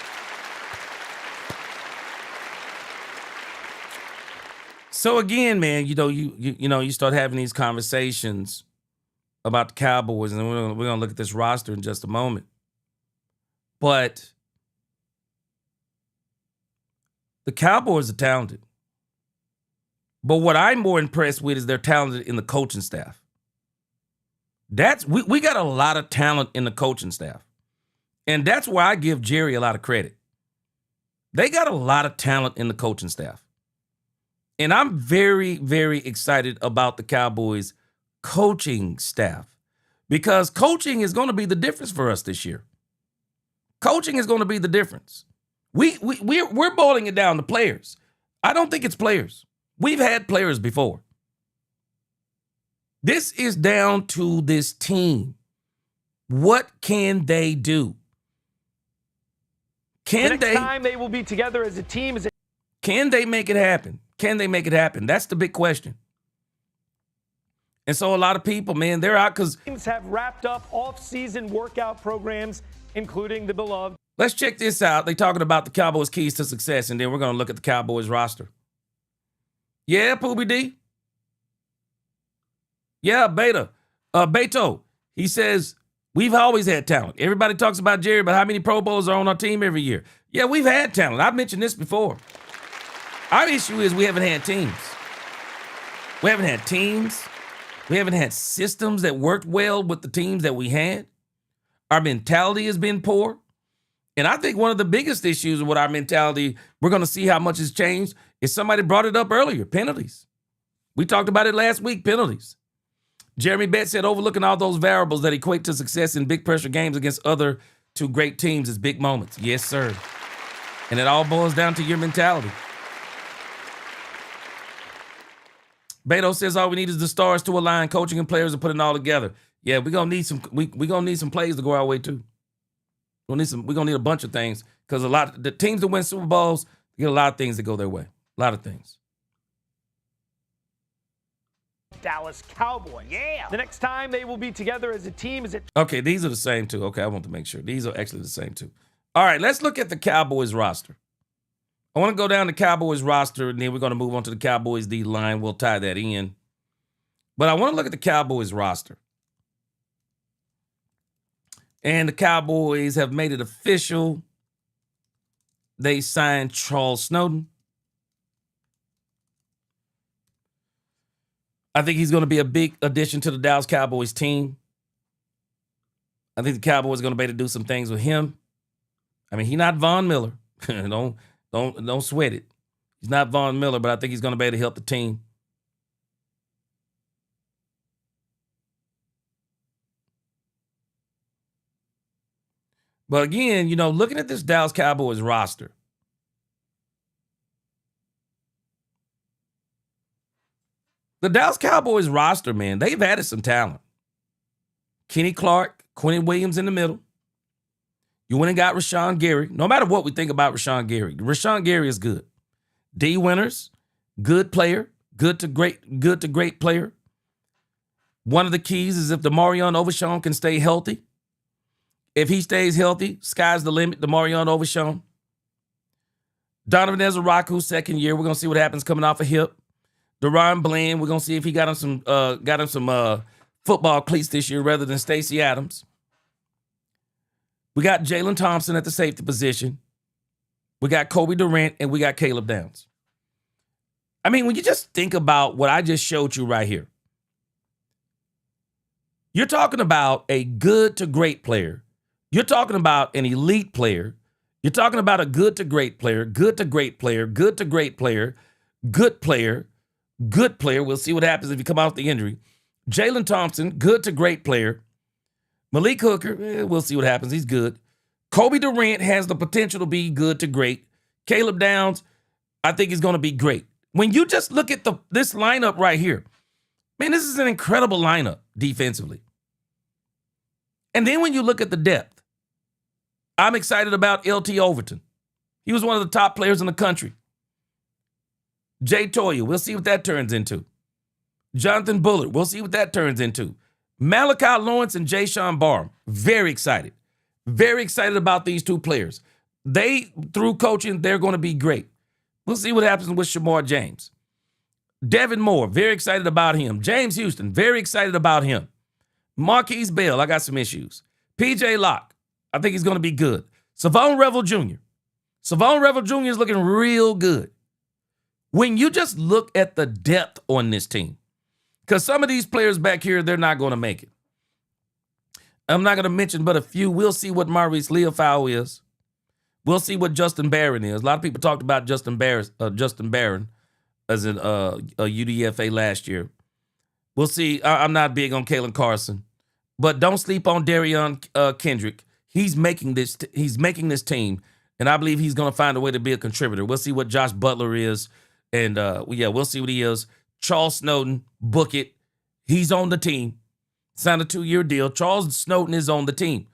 So again, man, you start having these conversations about the Cowboys, and we're gonna look at this roster in just a moment. But the Cowboys are talented. But what I'm more impressed with is they're talented in the coaching staff. We got a lot of talent in the coaching staff. And that's why I give Jerry a lot of credit. They got a lot of talent in the coaching staff. And I'm very, very excited about the Cowboys coaching staff because coaching is going to be the difference for us this year. Coaching is going to be the difference. We're boiling it down to players. I don't think it's players. We've had players before. This is down to this team. What can they do? The next time they will be together as a team. Can they make it happen? Can they make it happen? That's the big question. And so a lot of people, man, they're out because teams have wrapped up off-season workout programs, including the beloved. Let's check this out. They're talking about the Cowboys' keys to success, and then we're going to look at the Cowboys roster. Yeah, Poobie D. Yeah, Beto. He says, we've always had talent. Everybody talks about Jerry, but how many Pro Bowls are on our team every year? Yeah, we've had talent. I've mentioned this before. Our issue is we haven't had teams. We haven't had teams. We haven't had systems that worked well with the teams that we had. Our mentality has been poor. And I think one of the biggest issues with our mentality, we're going to see how much has changed, is somebody brought it up earlier, penalties. We talked about it last week, penalties. Jeremy Betts said overlooking all those variables that equate to success in big pressure games against other two great teams is big moments. Yes, sir. And it all boils down to your mentality. Beto says all we need is the stars to align, coaching and players to put it all together. Yeah, we're gonna need some. We're gonna need some plays to go our way too. We're gonna need a bunch of things because the teams that win Super Bowls get a lot of things that go their way. A lot of things. Dallas Cowboys. Yeah. The next time they will be together as a team is at. Okay, these are the same two. Okay, I want to make sure these are actually the same two. All right, let's look at the Cowboys roster. I want to go down the Cowboys roster, and then we're going to move on to the Cowboys D line. We'll tie that in. But I want to look at the Cowboys roster. And the Cowboys have made it official. They signed Charles Snowden. I think he's going to be a big addition to the Dallas Cowboys team. I think the Cowboys are going to be able to do some things with him. I mean, he's not Von Miller. Don't sweat it. He's not Von Miller, but I think he's going to be able to help the team. But again, looking at this Dallas Cowboys roster, the Dallas Cowboys roster, man, they've added some talent. Kenny Clark, Quentin Williams in the middle. You went and got Rashawn Gary. No matter what we think about Rashawn Gary is good. D Winters, good player, good to great player. One of the keys is if Demarion Overshown can stay healthy. If he stays healthy, sky's the limit. Demarion Overshown. Donovan Ezeraku, second year. We're gonna see what happens coming off a hip. Deron Bland, we're gonna see if he got him some football cleats this year rather than Stacey Adams. We got Jalen Thompson at the safety position. We got Kobe Durant, and we got Caleb Downs. I mean, when you just think about what I just showed you right here, you're talking about a good to great player. You're talking about an elite player. You're talking about a good to great player, good to great player, good to great player, good player, good player. We'll see what happens if you come off the injury. Jalen Thompson, good to great player. Malik Hooker, we'll see what happens. He's good. Kobe Durant has the potential to be good to great. Caleb Downs, I think he's going to be great. When you just look at this lineup right here, man, this is an incredible lineup defensively. And then when you look at the depth, I'm excited about LT Overton. He was one of the top players in the country. Jay Toya, we'll see what that turns into. Jonathan Bullard, we'll see what that turns into. Malachi Lawrence and Jayshon Barham, very excited. Very excited about these two players. They, through coaching, they're going to be great. We'll see what happens with Shamar James. Devin Moore, very excited about him. James Houston, very excited about him. Marquise Bell, I got some issues. PJ Locke, I think he's going to be good. Savon Revel Jr. Savon Revel Jr. is looking real good. When you just look at the depth on this team, because some of these players back here, they're not going to make it. I'm not going to mention but a few. We'll see what Maurice Leofau is. We'll see what Justin Barron is. A lot of people talked about Justin Barron as a UDFA last year. We'll see. I'm not big on Kalen Carson, but don't sleep on Darion Kendrick. He's making this team, and I believe he's going to find a way to be a contributor. We'll see what Josh Butler is, and we'll see what he is. Charles Snowden, book it. He's on the team. Signed a 2-year deal. Charles Snowden is on the team.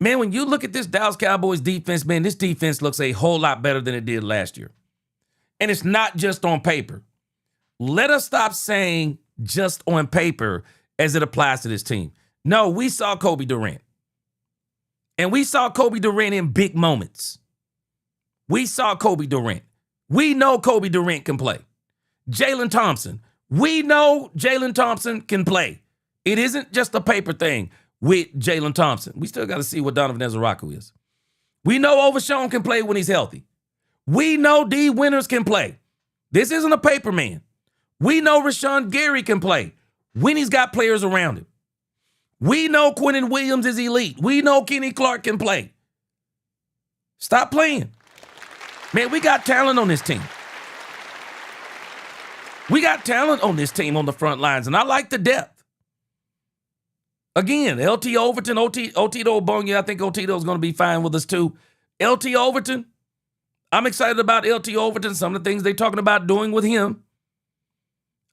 Man, when you look at this Dallas Cowboys defense, man, this defense looks a whole lot better than it did last year. And it's not just on paper. Let us stop saying just on paper as it applies to this team. No, we saw Kobe Durant. And we saw Kobe Durant in big moments. We saw Kobe Durant. We know Kobe Durant can play. Jalen Thompson. We know Jalen Thompson can play. It isn't just a paper thing with Jalen Thompson. We still got to see what Donovan Ezeraku is. We know Overshown can play when he's healthy. We know D Winters can play. This isn't a paper man. We know Rashawn Gary can play when he's got players around him. We know Quentin Williams is elite. We know Kenny Clark can play. Stop playing. Man, we got talent on this team. We got talent on this team on the front lines, and I like the depth. Again, LT Overton, Otito Ogbonnia, I think Otito is going to be fine with us too. LT Overton, I'm excited about LT Overton, some of the things they're talking about doing with him.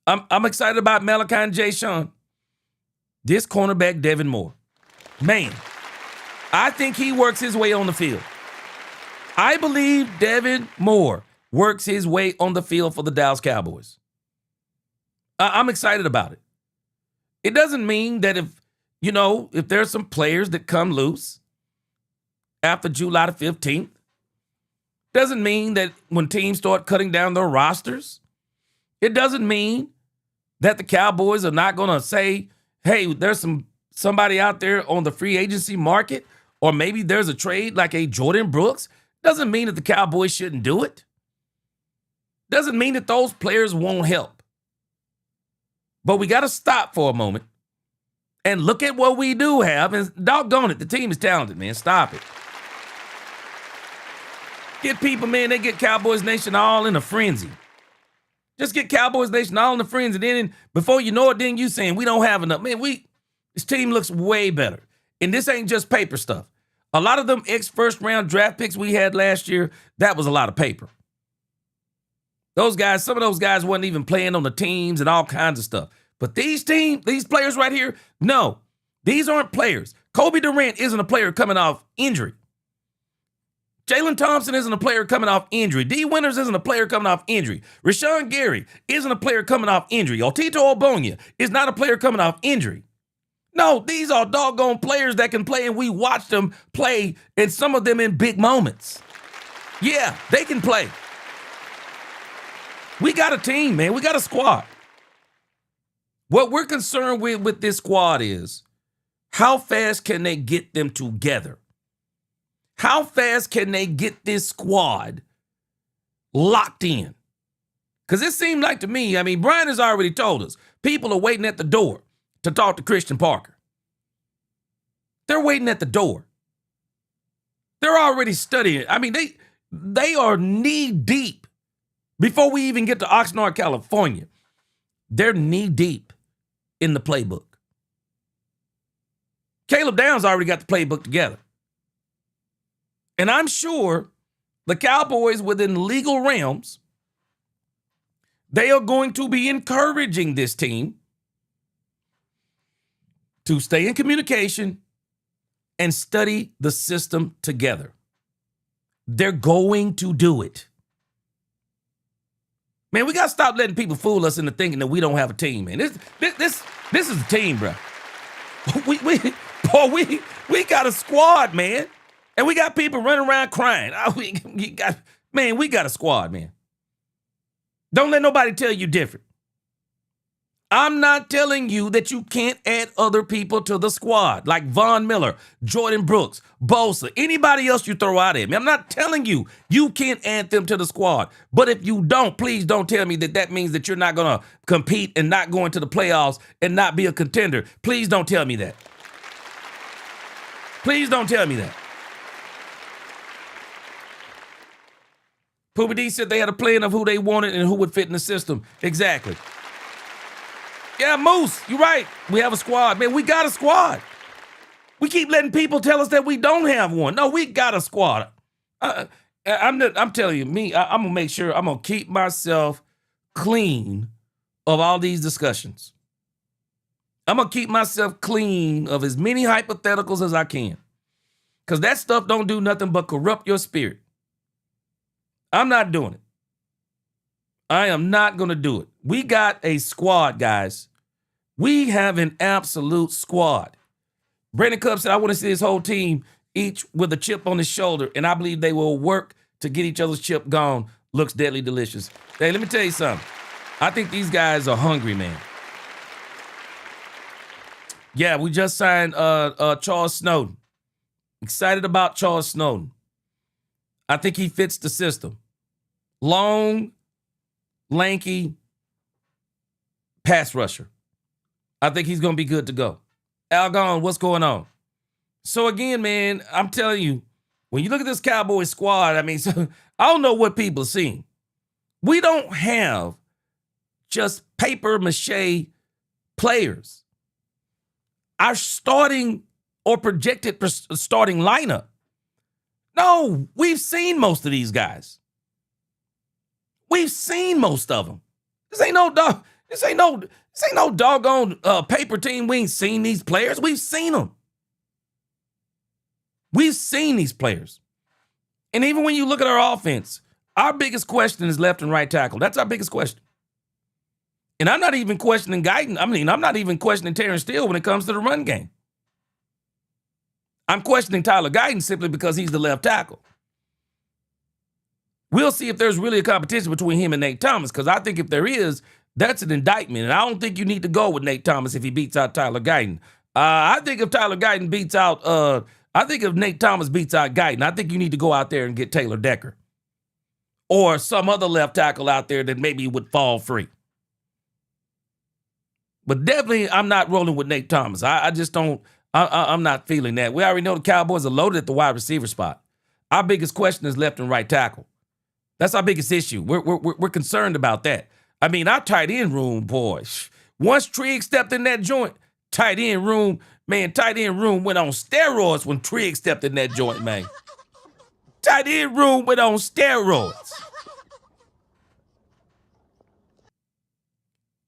I'm excited about Malachi and Jayshon. This cornerback, Devin Moore. Man, I think he works his way on the field. I believe Devin Moore works his way on the field for the Dallas Cowboys. I'm excited about it. It doesn't mean that if there's some players that come loose after July the 15th, doesn't mean that when teams start cutting down their rosters, it doesn't mean that the Cowboys are not going to say, hey, there's somebody out there on the free agency market, or maybe there's a trade like a Jordan Brooks. Doesn't mean that the Cowboys shouldn't do it. Doesn't mean that those players won't help. But we got to stop for a moment and look at what we do have. And doggone it, the team is talented, man. Stop it. Get people, man, they get Cowboys Nation all in a frenzy. Just get Cowboys Nation all in a frenzy. And then before you know it, then you saying we don't have enough. Man, this team looks way better. And this ain't just paper stuff. A lot of them first round draft picks we had last year, that was a lot of paper. Those guys, some of those guys wasn't even playing on the teams and all kinds of stuff. But these players right here, no, these aren't players. Kobe Durant isn't a player coming off injury. Jalen Thompson isn't a player coming off injury. D Winters isn't a player coming off injury. Rashawn Gary isn't a player coming off injury. Otito Ogbonnia is not a player coming off injury. No, these are doggone players that can play, and we watched them play, and some of them in big moments. Yeah, they can play. We got a team, man. We got a squad. What we're concerned with this squad is how fast can they get them together? How fast can they get this squad locked in? Because it seemed like to me, Brian has already told us, people are waiting at the door to talk to Christian Parker. They're waiting at the door. They're already studying. They are knee deep. Before we even get to Oxnard, California, they're knee deep in the playbook. Caleb Downs already got the playbook together. And I'm sure the Cowboys within legal realms, they are going to be encouraging this team to stay in communication and study the system together. They're going to do it. Man, we got to stop letting people fool us into thinking that we don't have a team, man. This is a team, bro. We got a squad, man. And we got people running around crying. We got a squad, man. Don't let nobody tell you different. I'm not telling you that you can't add other people to the squad, like Von Miller, Jordan Brooks, Bosa, anybody else you throw out at me. I'm not telling you you can't add them to the squad. But if you don't, please don't tell me that means that you're not going to compete and not go into the playoffs and not be a contender. Please don't tell me that. Please don't tell me that. Poopa D said they had a plan of who they wanted and who would fit in the system. Exactly. Yeah, Moose, you're right. We have a squad. Man, we got a squad. We keep letting people tell us that we don't have one. No, we got a squad. I'm telling you, I'm going to make sure I'm going to keep myself clean of all these discussions. I'm going to keep myself clean of as many hypotheticals as I can. Because that stuff don't do nothing but corrupt your spirit. I'm not doing it. I am not going to do it. We got a squad, guys. We have an absolute squad. Brandon Cub said, I want to see this whole team each with a chip on his shoulder, and I believe they will work to get each other's chip gone. Looks deadly delicious. Hey, let me tell you something. I think these guys are hungry, man. Yeah, we just signed Charles Snowden. Excited about Charles Snowden. I think he fits the system. Long, lanky pass rusher. I think he's going to be good to go. Algon, what's going on? So again, man, I'm telling you, when you look at this Cowboys squad, I mean, I don't know what people are seeing. We don't have just paper mache players. Our starting or projected starting lineup. No, we've seen most of these guys. We've seen most of them. This ain't no doggone paper team. We ain't seen these players. We've seen them. We've seen these players. And even when you look at our offense, our biggest question is left and right tackle. That's our biggest question. And I'm not even questioning Guyton. I'm not even questioning Terrence Steele when it comes to the run game. I'm questioning Tyler Guyton simply because he's the left tackle. We'll see if there's really a competition between him and Nate Thomas, because I think if there is, that's an indictment. And I don't think you need to go with Nate Thomas if he beats out Tyler Guyton. I think if Nate Thomas beats out Guyton, I think you need to go out there and get Taylor Decker. Or some other left tackle out there that maybe would fall free. But definitely, I'm not rolling with Nate Thomas. I just don't. I'm not feeling that. We already know the Cowboys are loaded at the wide receiver spot. Our biggest question is left and right tackle. That's our biggest issue. We're concerned about that. I mean, our tight end room, boys. Once Trigg stepped in that joint, tight end room went on steroids when Trigg stepped in that joint, man. Tight end room went on steroids.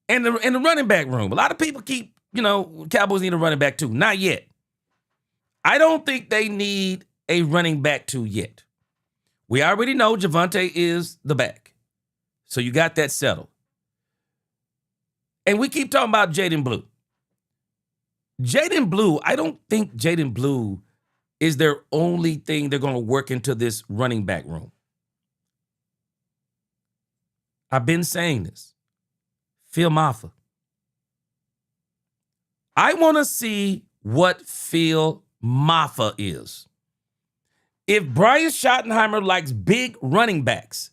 And the running back room. A lot of people keep, Cowboys need a running back too. Not yet. I don't think they need a running back too yet. We already know Javonte is the back. So you got that settled. And we keep talking about Jaden Blue. Jaden Blue, I don't think Jaden Blue is their only thing they're going to work into this running back room. I've been saying this. Phil Maffa. I want to see what Phil Maffa is. If Brian Schottenheimer likes big running backs,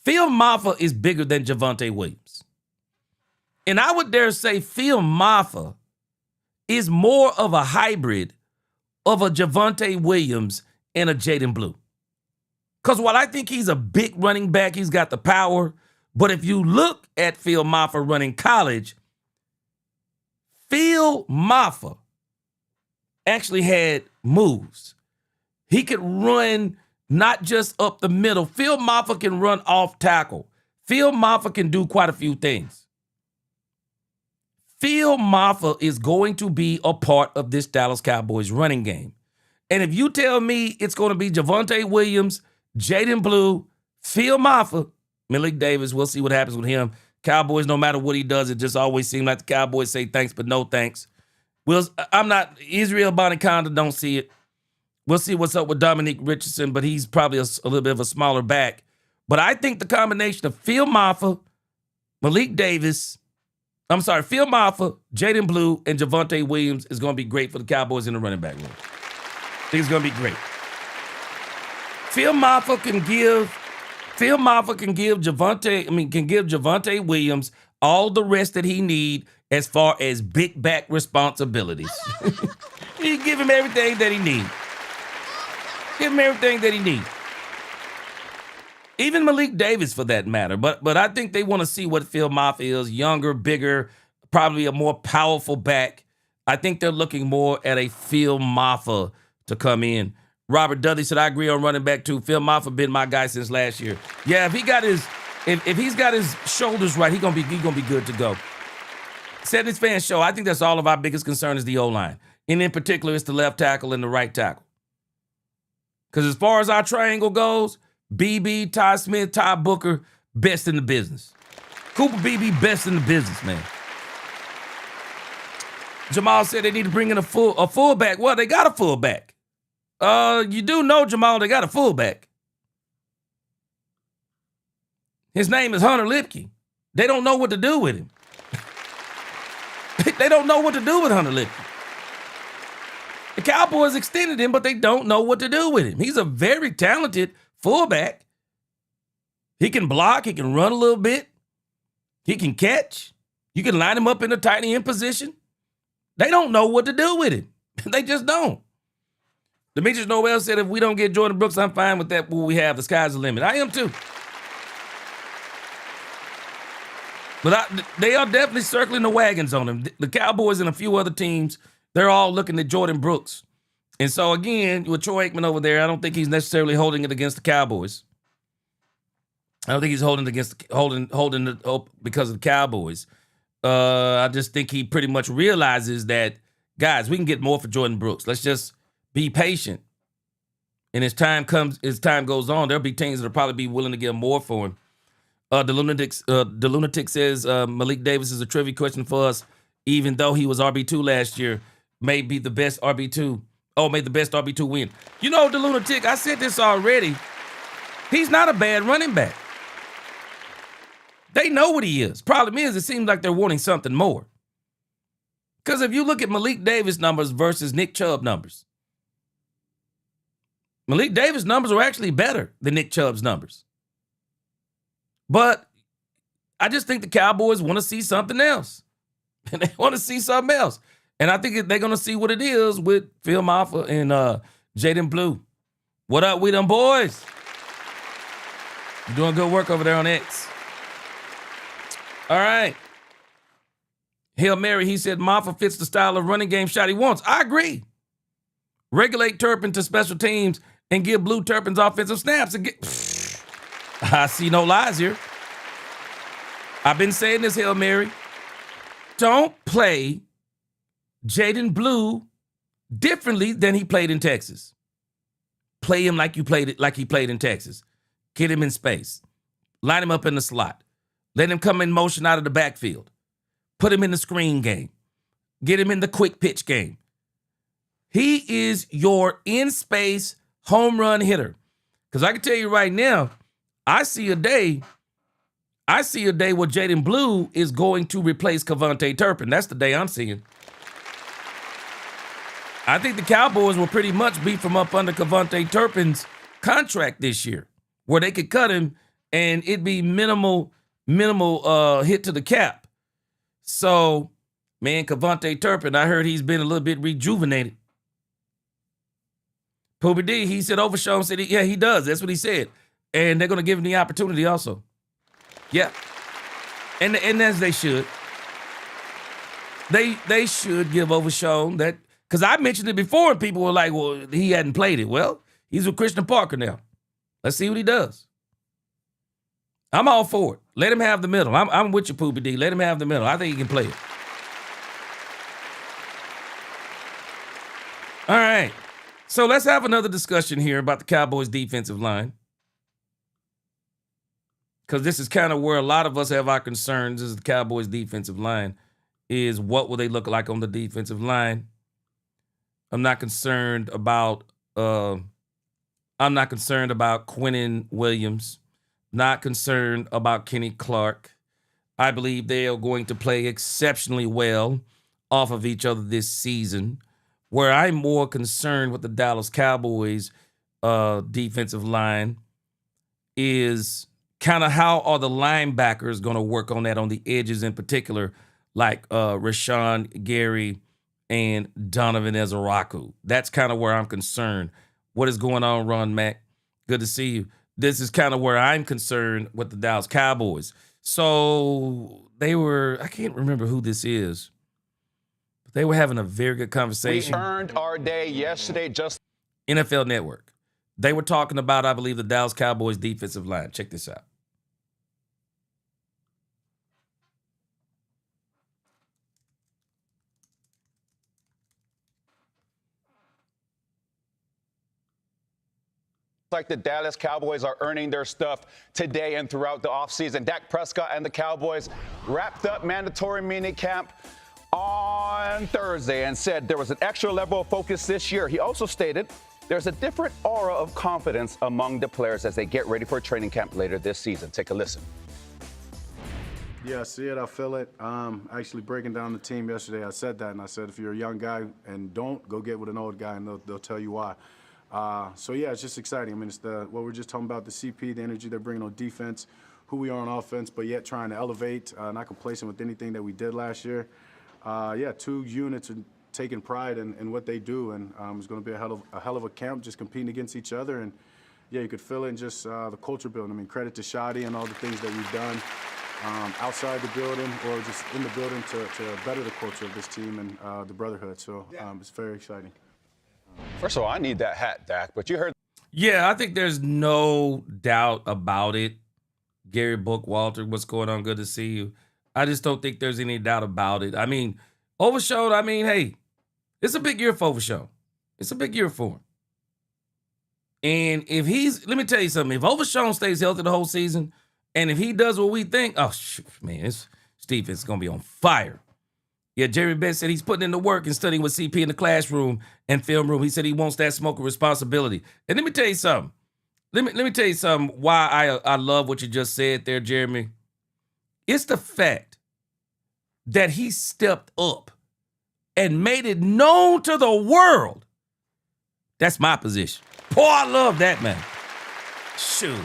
Phil Maffa is bigger than Javonte Williams. And I would dare say Phil Maffa is more of a hybrid of a Javonte Williams and a Jaden Blue. Because while I think he's a big running back, he's got the power. But if you look at Phil Maffa running college, Phil Maffa actually had moves. He could run not just up the middle. Phil Maffa can run off tackle. Phil Maffa can do quite a few things. Phil Maffa is going to be a part of this Dallas Cowboys running game. And if you tell me it's going to be Javonte Williams, Jaden Blue, Phil Maffa, Malik Davis, we'll see what happens with him. Cowboys, no matter what he does, it just always seems like the Cowboys say thanks, but no thanks. Israel Bonniconda don't see it. We'll see what's up with Dominique Richardson, but he's probably a little bit of a smaller back. But I think the combination of Phil Maffa, Phil Maffa, Jaden Blue, and Javonte Williams is going to be great for the Cowboys in the running back room. I think it's going to be great. Phil Maffa can give Javonte Williams all the rest that he need as far as big back responsibilities. You give him everything that he needs. Give him everything that he needs. Even Malik Davis, for that matter. But I think they want to see what Phil Maffa is. Younger, bigger, probably a more powerful back. I think they're looking more at a Phil Maffa to come in. Robert Dudley said, I agree on running back too. Phil Maffa been my guy since last year. Yeah, if he's got his shoulders right, he's gonna be good to go. Said this fan show, I think that's all of our biggest concern is the O-line. And in particular, it's the left tackle and the right tackle. Because as far as our triangle goes, BB, Ty Smith, Ty Booker, best in the business. Cooper BB, best in the business, man. Jamal said they need to bring in a fullback. Well, they got a fullback. You do know, Jamal, they got a fullback. His name is Hunter Lipke. They don't know what to do with him. They don't know what to do with Hunter Lipke. The Cowboys extended him, but they don't know what to do with him. He's a very talented fullback. He can block. He can run a little bit. He can catch. You can line him up in a tight end position. They don't know what to do with him. They just don't. Demetrius Noel said, if we don't get Jordan Brooks, I'm fine with that. What we have, the sky's the limit. I am too. But they are definitely circling the wagons on him. The Cowboys and a few other teams, they're all looking at Jordan Brooks. And so, again, with Troy Aikman over there, I don't think he's necessarily holding it against the Cowboys. I don't think he's holding it up because of the Cowboys. I just think he pretty much realizes that, guys, we can get more for Jordan Brooks. Let's just be patient. And as time goes on, there'll be teams that'll probably be willing to give more for him. The lunatic says Malik Davis is a trivia question for us, even though he was RB2 last year, may be the best RB2. Oh, made the best RB2 win. You know, the lunatic, I said this already. He's not a bad running back. They know what he is. Problem is, it seems like they're wanting something more. Because if you look at Malik Davis numbers versus Nick Chubb numbers, Malik Davis numbers are actually better than Nick Chubb's numbers. But I just think the Cowboys want to see something else. And they want to see something else. And I think they're going to see what it is with Phil Maffa and Jaden Blue. What up with them boys? You're doing good work over there on X. All right. Hail Mary, he said Maffa fits the style of running game shot he wants. I agree. Regulate Turpin to special teams and give Blue Turpin's offensive snaps. I see no lies here. I've been saying this, Hail Mary. Don't play Jaden Blue differently than he played in Texas. Play him like he played in Texas. Get him in space. Line him up in the slot. Let him come in motion out of the backfield. Put him in the screen game. Get him in the quick pitch game. He is your in-space home run hitter. Because I can tell you right now, I see a day where Jaden Blue is going to replace Cavonte Turpin. That's the day I'm seeing. I think the Cowboys will pretty much be from up under Cavonte Turpin's contract this year, where they could cut him and it'd be minimal hit to the cap. So, man, Cavonte Turpin, I heard he's been a little bit rejuvenated. Poobie D, he said Overshown said, yeah, he does. That's what he said. And they're going to give him the opportunity also. Yeah. And as they should. They should give Overshown that. Because I mentioned it before and people were like, well, he hadn't played it. Well, he's with Christian Parker now. Let's see what he does. I'm all for it. Let him have the middle. I'm with you, Poobie D. Let him have the middle. I think he can play it. All right. So let's have another discussion here about the Cowboys defensive line. Because this is kind of where a lot of us have our concerns is the Cowboys defensive line is what will they look like on the defensive line. I'm not concerned about Quinnen Williams. Not concerned about Kenny Clark. I believe they are going to play exceptionally well off of each other this season. Where I'm more concerned with the Dallas Cowboys defensive line is kind of how are the linebackers going to work on that on the edges in particular, like Rashawn Gary and Donovan Ezeraku. That's kind of where I'm concerned. What is going on, Ron Mack? Good to see you. This is kind of where I'm concerned with the Dallas Cowboys. So I can't remember who this is. But they were having a very good conversation. We earned our day yesterday just NFL Network. They were talking about, I believe, the Dallas Cowboys defensive line. Check this out. like the Dallas Cowboys are earning their stuff today and throughout the offseason. Dak Prescott and the Cowboys wrapped up mandatory minicamp on Thursday and said there was an extra level of focus this year. He also stated there's a different aura of confidence among the players as they get ready for training camp later this season. Take a listen. Yeah, I see it. I feel it. Actually breaking down the team yesterday, I said that, and I said if you're a young guy and don't, go get with an old guy, and they'll tell you why. So, yeah, it's just exciting. I mean, it's what we're just talking about, the CP, the energy they're bringing on defense, who we are on offense, but yet trying to elevate, not complacent with anything that we did last year. Yeah, two units are taking pride in what they do, and it's going to be a hell of a camp, just competing against each other. And, yeah, you could feel it in just the culture building. I mean, credit to Shadi and all the things that we've done outside the building or just in the building to better the culture of this team and the brotherhood. So it's very exciting. First of all, I need that hat, Dak, but you heard. Yeah, I think there's no doubt about it. Gary Bookwalter, what's going on? Good to see you. I just don't think there's any doubt about it. I mean, Overshown, I mean, hey, it's a big year for Overshown. It's a big year for him. And if let me tell you something, if Overshown stays healthy the whole season, and if he does what we think, oh, man, this defense is going to be on fire. Yeah, Jerry Betts said he's putting in the work and studying with CP in the classroom and film room. He said he wants that smoke of responsibility. And let me tell you something. Let me tell you something why I love what you just said there, Jeremy. It's the fact that he stepped up and made it known to the world. That's my position. Boy, I love that, man. Shoot.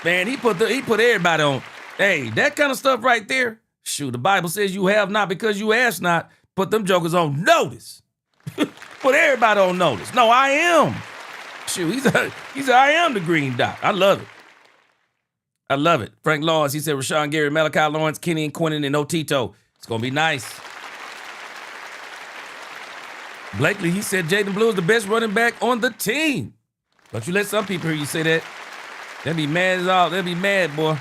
Man, he put everybody on. Hey, that kind of stuff right there. Shoot, the Bible says you have not because you ask not. Put them jokers on notice. Put everybody on notice. No, I am. Shoot, he said, I am the green dot. I love it. I love it. Frank Lawrence, he said Rashawn Gary, Malachi Lawrence, Kenny and Quinnen, and Otito. It's going to be nice. Blakely, he said Jaden Blue is the best running back on the team. Don't you let some people hear you say that. They'll be mad as all. They'll be mad, boy.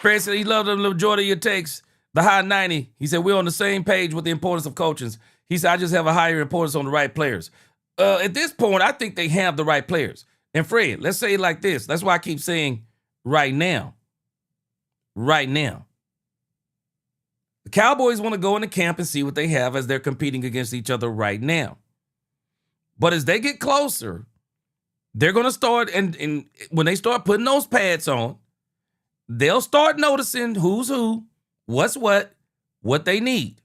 Fred said he loved the majority of your takes. The high 90. He said, we're on the same page with the importance of coaches. He said, I just have a higher importance on the right players. At this point, I think they have the right players. And Fred, let's say it like this. That's why I keep saying right now. Right now. The Cowboys want to go into camp and see what they have as they're competing against each other right now. But as they get closer, they're going to start, and when they start putting those pads on, they'll start noticing who's who, what's what they need.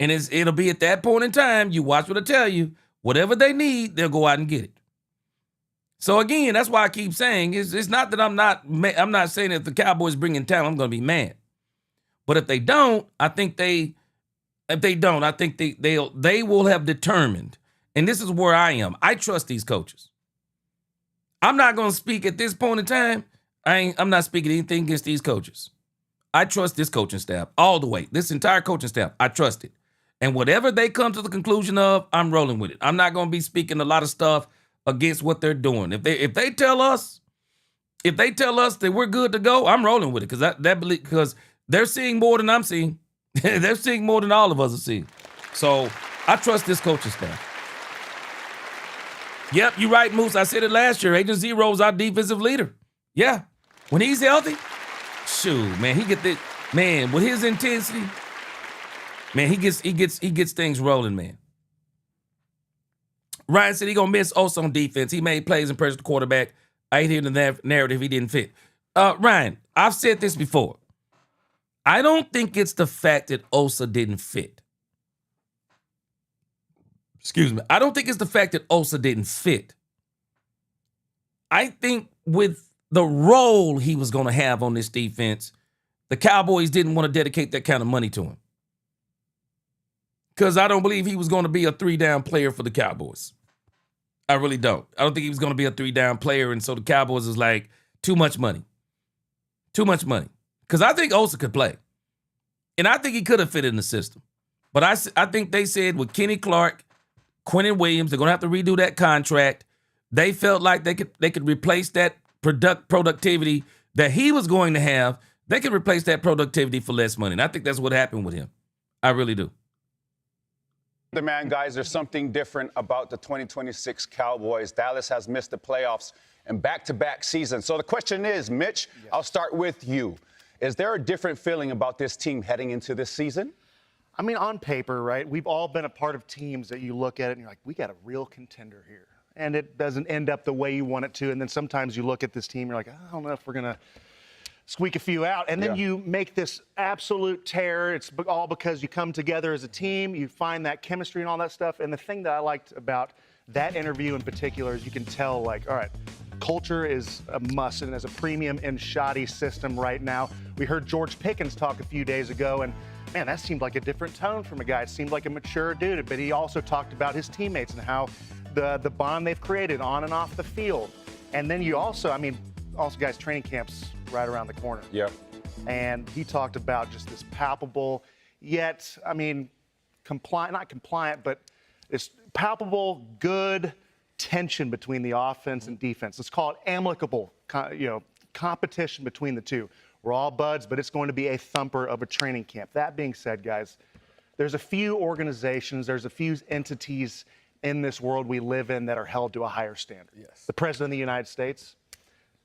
And it'll be at that point in time, you watch what I tell you, whatever they need, they'll go out and get it. So again, that's why I keep saying, it's not that I'm not saying if the Cowboys bring in talent, I'm going to be mad. But if they don't, I think they will have determined, and this is where I am. I trust these coaches. I'm not going to speak at this point in time. I'm not speaking anything against these coaches. I trust this coaching staff all the way. This entire coaching staff, I trust it. And whatever they come to the conclusion of, I'm rolling with it. I'm not going to be speaking a lot of stuff against what they're doing. If they tell us that we're good to go, I'm rolling with it because they're seeing more than I'm seeing. They're seeing more than all of us are seeing. So I trust this coaching staff. Yep, you're right, Moose. I said it last year. Agent Zero's our defensive leader. Yeah. When he's healthy, shoot, man, with his intensity, man, he gets things rolling, man. Ryan said he gonna miss Osa on defense. He made plays and pressured the quarterback. I ain't hearing the narrative he didn't fit. Ryan, I've said this before. I don't think it's the fact that Osa didn't fit. Excuse me. I don't think it's the fact that Osa didn't fit. I think with the role he was going to have on this defense, the Cowboys didn't want to dedicate that kind of money to him. Because I don't believe he was going to be a 3-down player for the Cowboys. I really don't. I don't think he was going to be a 3-down player, and so the Cowboys is like, too much money. Too much money. Because I think Osa could play. And I think he could have fit in the system. But I think they said with Kenny Clark, Quentin Williams, they're going to have to redo that contract. They felt like they could replace that productivity that he was going to have. They could replace that productivity for less money. And I think that's what happened with him. I really do. The man, guys, there's something different about the 2026 Cowboys. Dallas has missed the playoffs in back-to-back seasons. So the question is, Mitch, yes. I'll start with you. Is there a different feeling about this team heading into this season? I mean, on paper, right, we've all been a part of teams that you look at it and you're like, we got a real contender here. And it doesn't end up the way you want it to. And then sometimes you look at this team, you're like, I don't know if we're going to squeak a few out. And then you make this absolute tear. It's all because you come together as a team, you find that chemistry and all that stuff. And the thing that I liked about that interview in particular is you can tell, like, all right, culture is a must and as a premium in shoddy system right now. We heard George Pickens talk a few days ago, and man, that seemed like a different tone from a guy. It seemed like a mature dude, but he also talked about his teammates and how the bond they've created on and off the field. And then you also, guys, training camp's right around the corner. Yeah. And he talked about just this palpable, yet, not compliant, but it's palpable, good tension between the offense and defense. Let's call it amicable, competition between the two. We're all buds, but it's going to be a thumper of a training camp. That being said, guys, there's a few organizations, there's a few entities in this world we live in that are held to a higher standard. Yes. The President of the United States,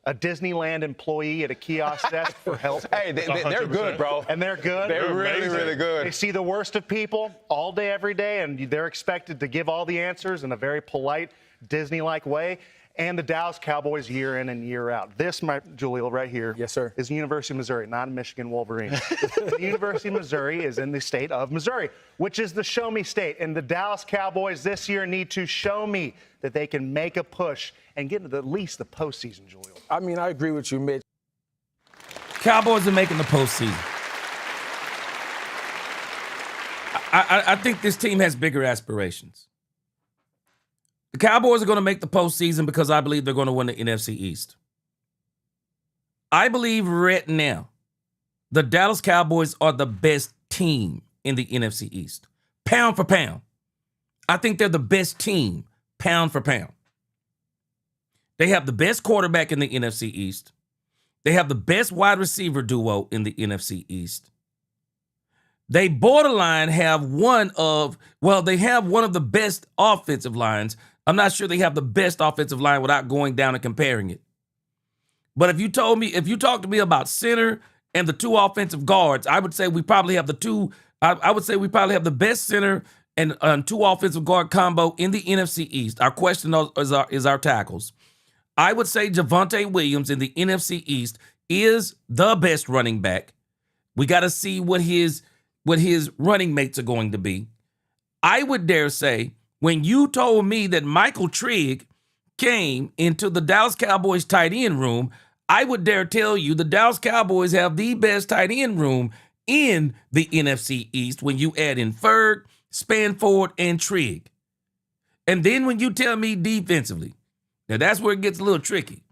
a Disneyland employee at a kiosk desk for help. Hey, they're good, bro. And they're good. They're really, really good. They see the worst of people all day, every day, and they're expected to give all the answers in a very polite, Disney-like way. And the Dallas Cowboys year in and year out. This, Julio, right here, yes, sir, is the University of Missouri, not a Michigan Wolverine. The University of Missouri is in the state of Missouri, which is the show me state. And the Dallas Cowboys this year need to show me that they can make a push and get into at least the postseason, Julio. I agree with you, Mitch. Cowboys are making the postseason. I think this team has bigger aspirations. The Cowboys are going to make the postseason because I believe they're going to win the NFC East. I believe right now the Dallas Cowboys are the best team in the NFC East. Pound for pound. I think they're the best team, pound for pound. They have the best quarterback in the NFC East. They have the best wide receiver duo in the NFC East. They borderline have one of the best offensive lines. I'm not sure they have the best offensive line without going down and comparing it. But if you talked to me about center and the two offensive guards, I would say we probably have the best center and two offensive guard combo in the NFC East. Our question is our tackles. I would say Javonte Williams in the NFC East is the best running back. We got to see what his running mates are going to be. I would dare say, when you told me that Michael Trigg came into the Dallas Cowboys tight end room, I would dare tell you the Dallas Cowboys have the best tight end room in the NFC East when you add in Ferg, Spanford, and Trigg. And then when you tell me defensively, now that's where it gets a little tricky.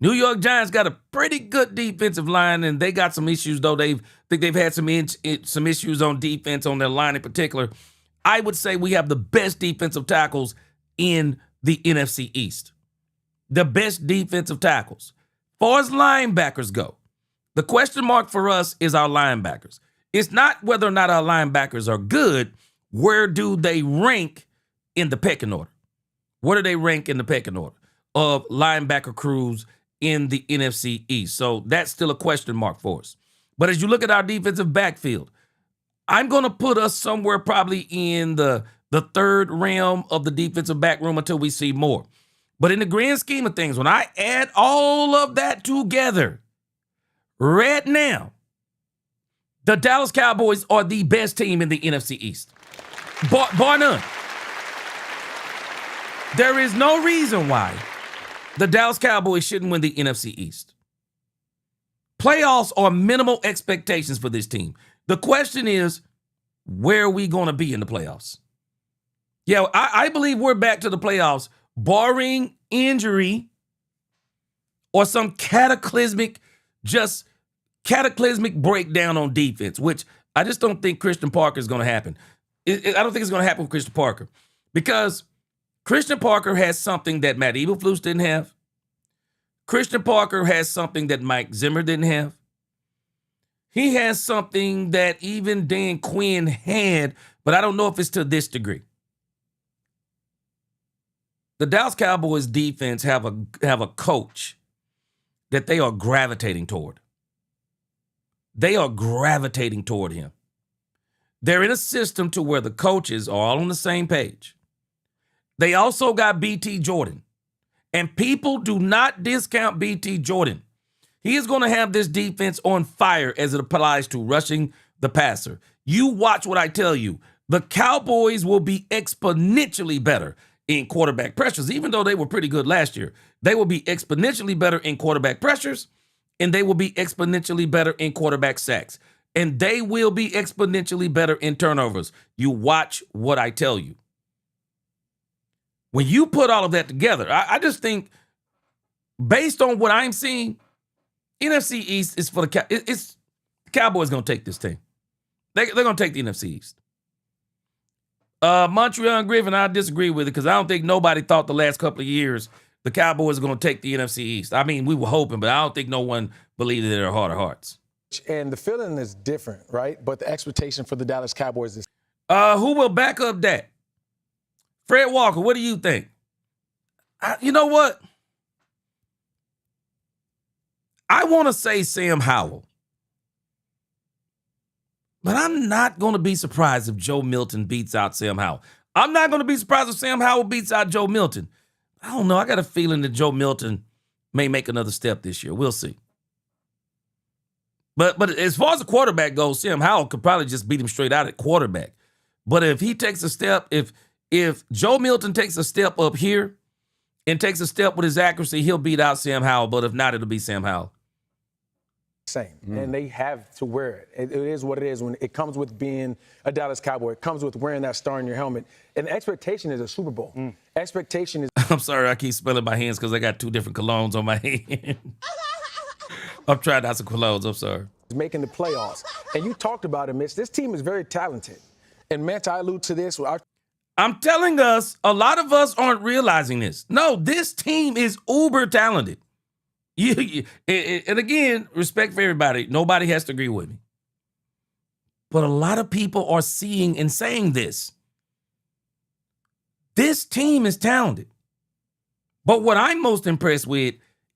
New York Giants got a pretty good defensive line, and they got some issues, though. They've had some issues on defense on their line in particular. I would say we have the best defensive tackles in the NFC East. The best defensive tackles. As far as linebackers go, the question mark for us is our linebackers. It's not whether or not our linebackers are good. Where do they rank in the pecking order? Where do they rank in the pecking order of linebacker crews in the NFC East? So that's still a question mark for us. But as you look at our defensive backfield, I'm going to put us somewhere probably in the third realm of the defensive back room until we see more. But in the grand scheme of things, when I add all of that together, right now, the Dallas Cowboys are the best team in the NFC East. Bar none. There is no reason why the Dallas Cowboys shouldn't win the NFC East. Playoffs are minimal expectations for this team. The question is, where are we going to be in the playoffs? Yeah, I believe we're back to the playoffs, barring injury or some cataclysmic breakdown on defense, which I just don't think Christian Parker is going to happen. I don't think it's going to happen with Christian Parker because Christian Parker has something that Matt Eberflus didn't have. Christian Parker has something that Mike Zimmer didn't have. He has something that even Dan Quinn had, but I don't know if it's to this degree. The Dallas Cowboys defense have a coach that they are gravitating toward. They are gravitating toward him. They're in a system to where the coaches are all on the same page. They also got BT Jordan. And people do not discount BT Jordan. He is going to have this defense on fire as it applies to rushing the passer. You watch what I tell you. The Cowboys will be exponentially better in quarterback pressures, even though they were pretty good last year. They will be exponentially better in quarterback pressures, and they will be exponentially better in quarterback sacks. And they will be exponentially better in turnovers. You watch what I tell you. When you put all of that together, I just think, based on what I'm seeing, NFC East is for the Cowboys going to take this team. They're going to take the NFC East. Montreal and Griffin, I disagree with it because I don't think nobody thought the last couple of years the Cowboys are going to take the NFC East. I mean, we were hoping, but I don't think no one believed it in their heart of hearts. And the feeling is different, right? But the expectation for the Dallas Cowboys is. Who will back up that? Fred Walker, what do you think? You know what? I want to say Sam Howell. But I'm not going to be surprised if Joe Milton beats out Sam Howell. I'm not going to be surprised if Sam Howell beats out Joe Milton. I don't know. I got a feeling that Joe Milton may make another step this year. We'll see. But as far as the quarterback goes, Sam Howell could probably just beat him straight out at quarterback. But if he takes a step, if Joe Milton takes a step up here and takes a step with his accuracy, he'll beat out Sam Howell. But if not, it'll be Sam Howell. Same. And they have to wear it. It is what it is when it comes with being a Dallas Cowboy. It comes with wearing that star in your helmet. And the expectation is a Super Bowl. Expectation is. I'm sorry, I keep spelling my hands because I got two different colognes on my hand. I'm trying out some colognes. I'm sorry. Making the playoffs. And you talked about it, Mitch. This team is very talented. And, Matt, I allude to this. I'm telling us, a lot of us aren't realizing this. No, this team is uber talented. And again, respect for everybody. Nobody has to agree with me. But a lot of people are seeing and saying this. This team is talented. But what I'm most impressed with,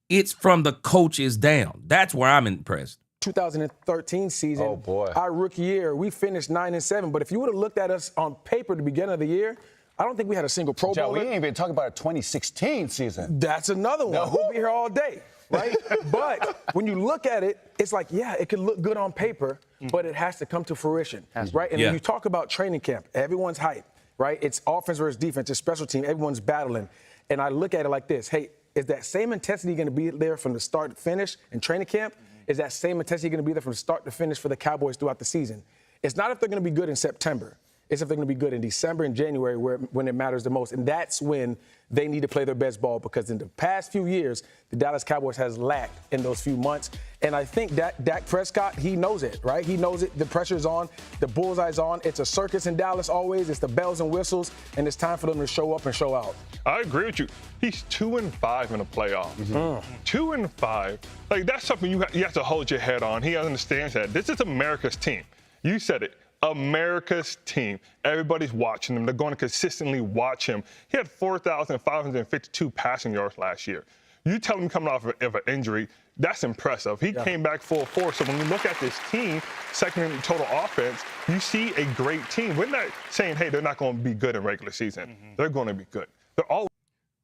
it's from the coaches down. That's where I'm impressed. 2013 season, our rookie year, we finished 9-7. But if you would have looked at us on paper at the beginning of the year, I don't think we had a single Pro Bowler. We ain't even talking about a 2016 season. That's another one. No. We'll be here all day, right? But when you look at it, it's like, yeah, it can look good on paper, but it has to come to fruition, right? And when you talk about training camp, everyone's hype, right? It's offense versus defense, it's special team, everyone's battling. And I look at it like this, hey, is that same intensity going to be there from the start to finish in training camp? Is that same intensity going to be there from start to finish for the Cowboys throughout the season? It's not if they're going to be good in September. It's if they're going to be good in December and January when it matters the most. And that's when they need to play their best ball because in the past few years, the Dallas Cowboys has lacked in those few months. And I think that Dak Prescott, he knows it, right? He knows it. The pressure's on. The bullseye's on. It's a circus in Dallas always. It's the bells and whistles. And it's time for them to show up and show out. I agree with you. He's 2-5 in the playoffs. 2-5. Like, that's something you have to hold your head on. He understands that. This is America's team. You said it. America's team. Everybody's watching him. They're going to consistently watch him. He had 4,552 passing yards last year. You tell him coming off of an injury, that's impressive. He came back full force. So when you look at this team, second in total offense, you see a great team. We're not saying, hey, they're not going to be good in regular season. They're going to be good. They're all.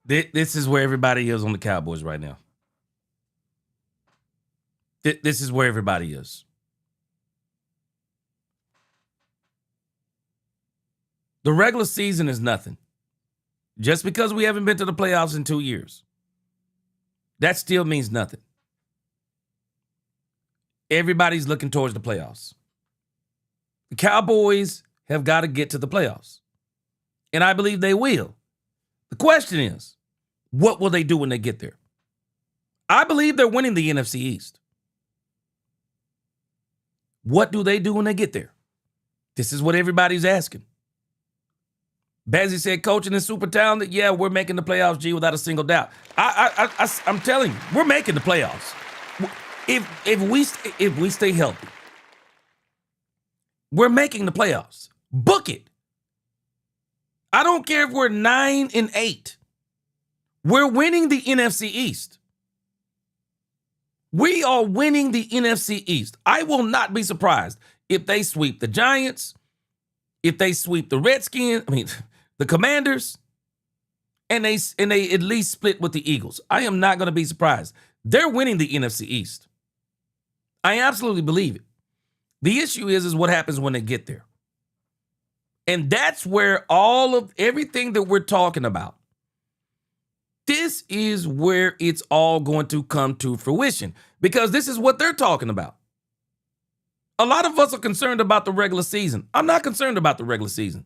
This is where everybody is on the Cowboys right now. This is where everybody is. The regular season is nothing. Just because we haven't been to the playoffs in 2 years, that still means nothing. Everybody's looking towards the playoffs. The Cowboys have got to get to the playoffs. And I believe they will. The question is, what will they do when they get there? I believe they're winning the NFC East. What do they do when they get there? This is what everybody's asking. Bazzi said, coaching is super talented. Yeah, we're making the playoffs, G, without a single doubt. I'm telling you, we're making the playoffs. If we stay healthy, we're making the playoffs. Book it. I don't care if we're 9-8. We're winning the NFC East. We are winning the NFC East. I will not be surprised if they sweep the Giants, if they sweep the Redskins, the Commanders, and they at least split with the Eagles. I am not going to be surprised. They're winning the NFC East. I absolutely believe it. The issue is what happens when they get there. And that's where all of everything that we're talking about, this is where it's all going to come to fruition, because this is what they're talking about. A lot of us are concerned about the regular season. I'm not concerned about the regular season.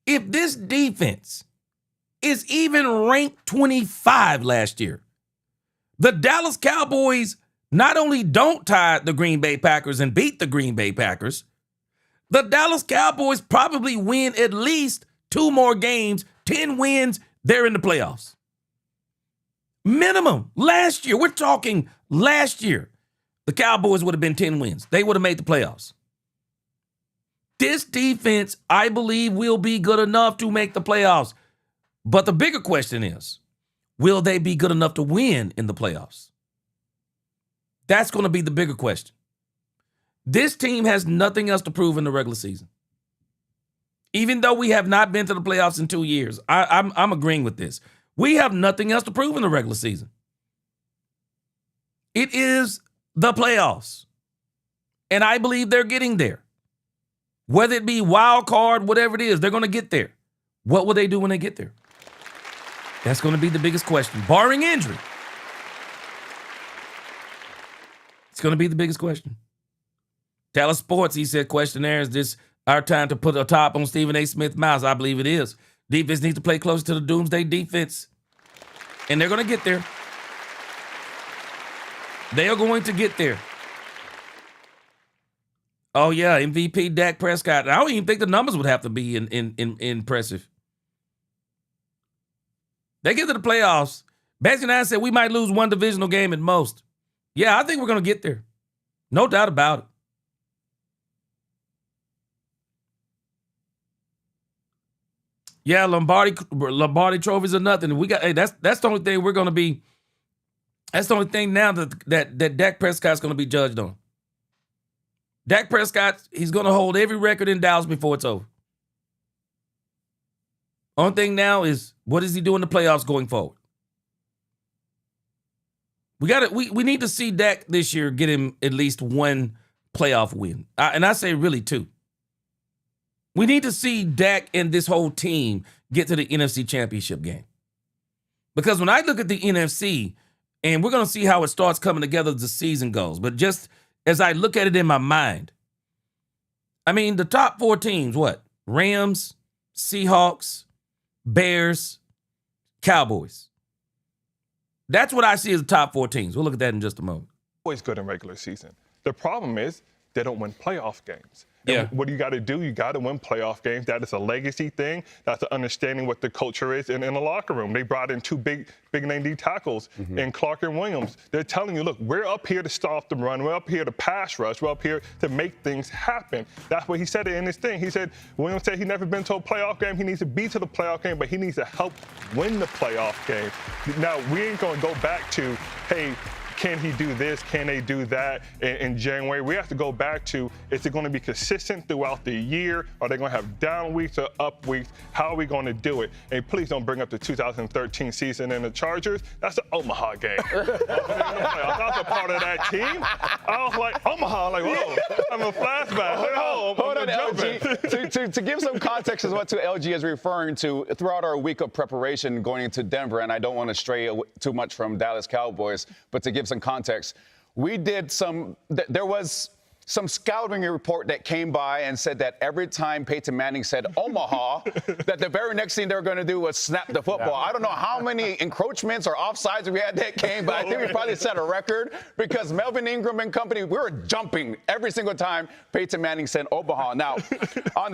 If this defense is even ranked 25 last year, the Dallas Cowboys not only don't tie the Green Bay Packers and beat the Green Bay Packers, the Dallas Cowboys probably win at least 2 more games, 10 wins, they're in the playoffs. Minimum. Last year, we're talking last year, the Cowboys would have been 10 wins. They would have made the playoffs. This defense, I believe, will be good enough to make the playoffs. But the bigger question is, will they be good enough to win in the playoffs? That's going to be the bigger question. This team has nothing else to prove in the regular season. Even though we have not been to the playoffs in 2 years, I'm agreeing with this. We have nothing else to prove in the regular season. It is the playoffs. And I believe they're getting there. Whether it be wild card, whatever it is, they're going to get there. What will they do when they get there? That's going to be the biggest question, barring injury. It's going to be the biggest question. Dallas Sports, he said, questionnaire, is this our time to put a top on Stephen A. Smith's mouth? I believe it is. Defense needs to play closer to the doomsday defense. And they're going to get there. They are going to get there. Oh, yeah, MVP Dak Prescott. I don't even think the numbers would have to be impressive. They get to the playoffs. Bazzi and I said we might lose one divisional game at most. Yeah, I think we're going to get there. No doubt about it. Yeah, Lombardi trophies are nothing. We got that's the only thing we're going to be. That's the only thing now that Dak Prescott's going to be judged on. Dak Prescott, he's going to hold every record in Dallas before it's over. Only thing now is, what does he do in the playoffs going forward? We need to see Dak this year get him at least one playoff win. And I say really 2. We need to see Dak and this whole team get to the NFC Championship game. Because when I look at the NFC, and we're going to see how it starts coming together as the season goes, but just as I look at it in my mind, I mean, the top 4 teams, what? Rams, Seahawks, Bears, Cowboys. That's what I see as the top 4 teams. We'll look at that in just a moment. Always good in regular season. The problem is they don't win playoff games. Yeah. And what do you got to do? You got to win playoff games. That is a legacy thing. That's understanding what the culture is in the locker room. They brought in two big name D tackles in Clark and Williams. They're telling you, look, we're up here to stop the run. We're up here to pass rush. We're up here to make things happen. That's what he said in his thing. He said, Williams said he's never been to a playoff game. He needs to be to the playoff game, but he needs to help win the playoff game. Now, we ain't going to go back to, hey, can he do this? Can they do that in January? We have to go back to, is it going to be consistent throughout the year? Are they going to have down weeks or up weeks? How are we going to do it? And please don't bring up the 2013 season and the Chargers. That's the Omaha game. I was a part of that team. I was like, Omaha, like, whoa, I'm a flashback. Hold on, LG. To give some context as what to LG is referring to, throughout our week of preparation going into Denver, and I don't want to stray too much from Dallas Cowboys, but to give some context, we did there was some scouting report that came by and said that every time Peyton Manning said Omaha, that the very next thing they were going to do was snap the football. I don't know how many encroachments or offsides we had that game, but I think we probably set a record because Melvin Ingram and company, we were jumping every single time Peyton Manning said Omaha. Now, on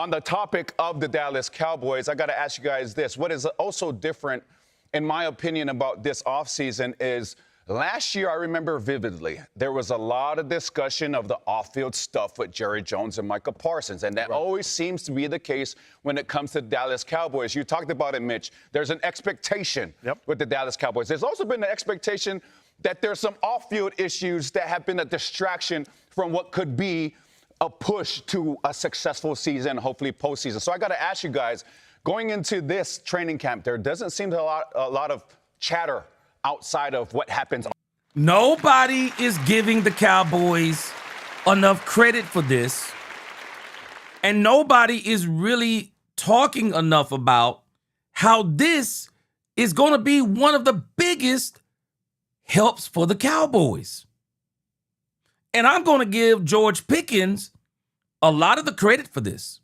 the topic of the Dallas Cowboys, I got to ask you guys this. What is also different, in my opinion, about this offseason is last year, I remember vividly, there was a lot of discussion of the off-field stuff with Jerry Jones and Micah Parsons, and that always seems to be the case when it comes to the Dallas Cowboys. You talked about it, Mitch. There's an expectation with the Dallas Cowboys. There's also been an expectation that there's some off-field issues that have been a distraction from what could be a push to a successful season, hopefully postseason. So I got to ask you guys, going into this training camp, there doesn't seem a lot of chatter outside of what happens. Nobody is giving the Cowboys enough credit for this, and nobody is really talking enough about how this is going to be one of the biggest helps for the Cowboys. And I'm going to give George Pickens a lot of the credit for this.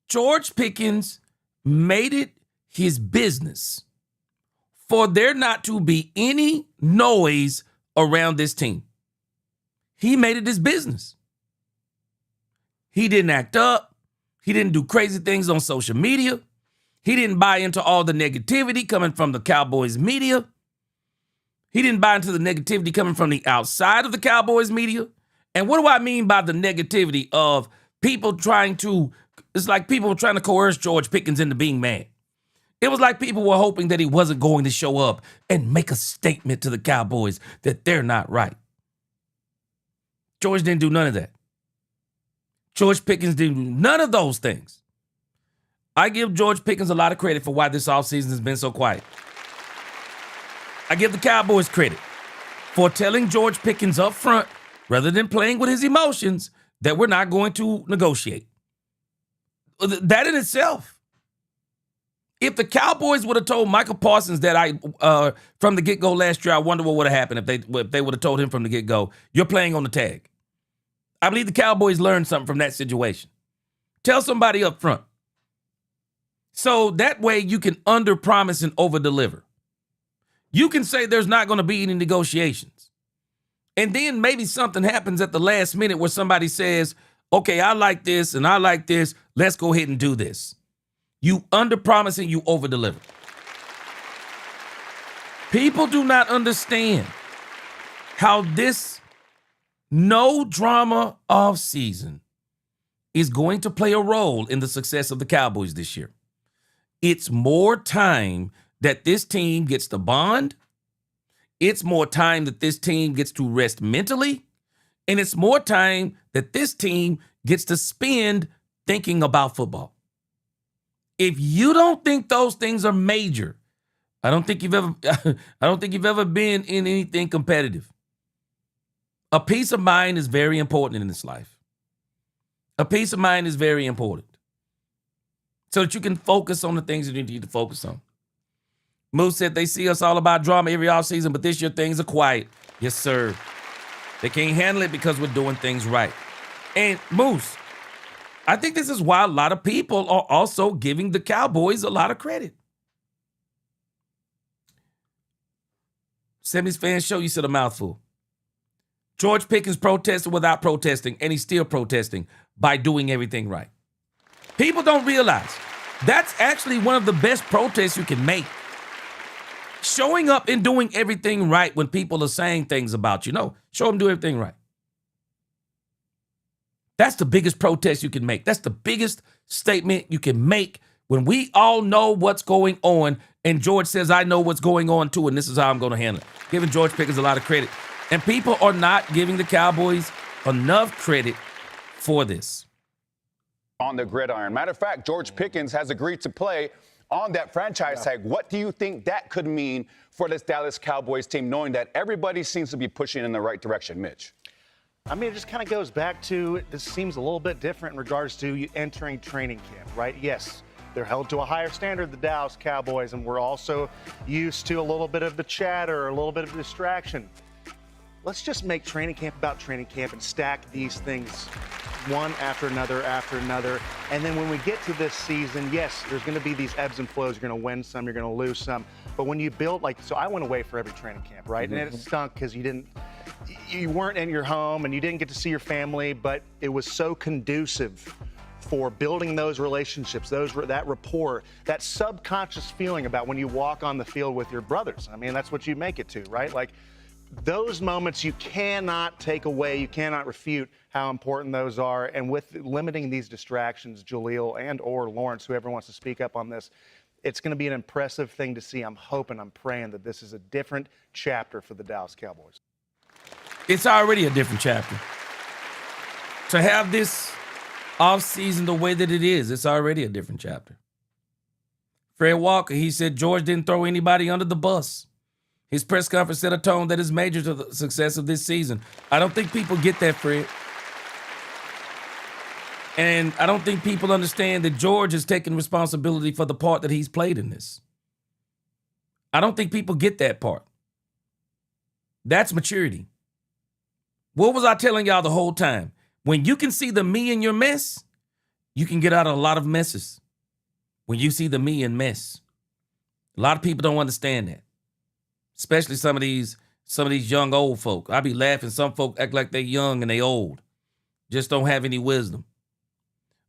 George Pickens made it his business for there not to be any noise around this team. He made it his business. He didn't act up. He didn't do crazy things on social media. He didn't buy into all the negativity coming from the Cowboys media. He didn't buy into the negativity coming from the outside of the Cowboys media. And what do I mean by the negativity of people trying to, it's like people trying to coerce George Pickens into being mad. It was like people were hoping that he wasn't going to show up and make a statement to the Cowboys that they're not right. George didn't do none of that. George Pickens didn't do none of those things. I give George Pickens a lot of credit for why this offseason has been so quiet. I give the Cowboys credit for telling George Pickens up front, rather than playing with his emotions, that we're not going to negotiate. That in itself. If the Cowboys would have told Michael Parsons that from the get-go last year, I wonder what would have happened if they would have told him from the get-go, you're playing on the tag. I believe the Cowboys learned something from that situation. Tell somebody up front. So that way you can under-promise and over-deliver. You can say there's not going to be any negotiations. And then maybe something happens at the last minute where somebody says, okay, I like this and I like this. Let's go ahead and do this. You under-promise and you over-deliver. People do not understand how this no-drama offseason is going to play a role in the success of the Cowboys this year. It's more time that this team gets to bond. It's more time that this team gets to rest mentally. And it's more time that this team gets to spend thinking about football. If you don't think those things are major, I don't think you've ever been in anything competitive. A peace of mind is very important in this life. A peace of mind is very important so that you can focus on the things that you need to focus on. Moose said they see us all about drama every offseason, but this year things are quiet. Yes, sir. They can't handle it because we're doing things right. And Moose, I think this is why a lot of people are also giving the Cowboys a lot of credit. Sammy's Fan Show, you said a mouthful. George Pickens protested without protesting, and he's still protesting by doing everything right. People don't realize that's actually one of the best protests you can make. Showing up and doing everything right when people are saying things about you. No, show them do everything right. That's the biggest protest you can make. That's the biggest statement you can make when we all know what's going on, and George says, I know what's going on too, and this is how I'm going to handle it. Giving George Pickens a lot of credit. And people are not giving the Cowboys enough credit for this. On the gridiron. Matter of fact, George Pickens has agreed to play on that franchise tag. What do you think that could mean for this Dallas Cowboys team, knowing that everybody seems to be pushing in the right direction, Mitch? I mean, it just kind of goes back to, this seems a little bit different in regards to you entering training camp, right? Yes, they're held to a higher standard, the Dallas Cowboys, and we're also used to a little bit of the chatter, a little bit of distraction. Let's just make training camp about training camp and stack these things one after another. And then when we get to this season, yes, there's going to be these ebbs and flows. You're going to win some, you're going to lose some. But when you build, so I went away for every training camp, right? And it stunk because you weren't in your home and you didn't get to see your family, but it was so conducive for building those relationships, that rapport, that subconscious feeling about when you walk on the field with your brothers. I mean, that's what you make it to, right? Like, those moments you cannot take away, you cannot refute how important those are. And with limiting these distractions, Jaleel and or Lawrence, whoever wants to speak up on this, it's going to be an impressive thing to see. I'm hoping, I'm praying that this is a different chapter for the Dallas Cowboys. It's already a different chapter. To have this offseason the way that it is, it's already a different chapter. Fred Walker, he said George didn't throw anybody under the bus. His press conference set a tone that is major to the success of this season. I don't think people get that, Fred. And I don't think people understand that George has taken responsibility for the part that he's played in this. I don't think people get that part. That's maturity. What was I telling y'all the whole time? When you can see the me in your mess, you can get out of a lot of messes. When you see the me in mess. A lot of people don't understand that. Especially some of these young old folk. I be laughing. Some folk act like they young and they old. Just don't have any wisdom.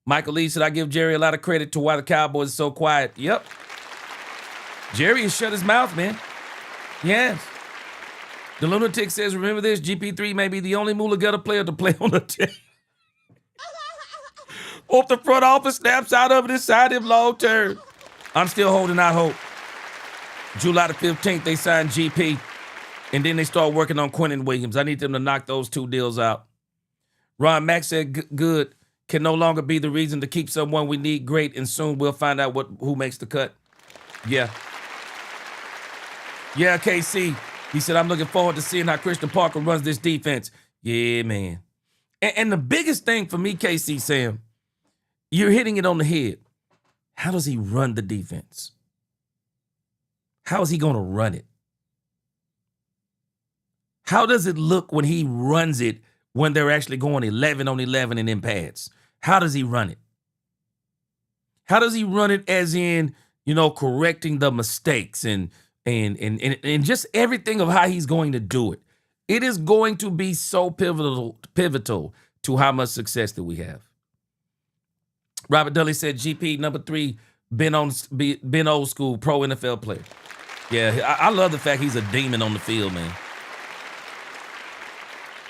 Michael Lee said, I give Jerry a lot of credit to why the Cowboys are so quiet. Yep. Jerry has shut his mouth, man. Yes. The Lunatic says, remember this, GP3 may be the only Mulagutta player to play on the team. Hope the front office snaps out of it and sign him long term. I'm still holding out hope. July the 15th, they signed GP, and then they start working on Quentin Williams. I need them to knock those two deals out. Ron Mack said, good, can no longer be the reason to keep someone we need great, and soon we'll find out who makes the cut. Yeah. Yeah, KC. He said, I'm looking forward to seeing how Christian Parker runs this defense. Yeah, man. And the biggest thing for me, KC, Sam, you're hitting it on the head. How does he run the defense? How is he going to run it? How does it look when he runs it when they're actually going 11 on 11 and in pads? How does he run it? How does he run it as in, correcting the mistakes and just everything of how he's going to do it? It is going to be so pivotal to how much success that we have. Robert Dudley said GP number 3, been old school, pro NFL player. Yeah, I love the fact he's a demon on the field, man.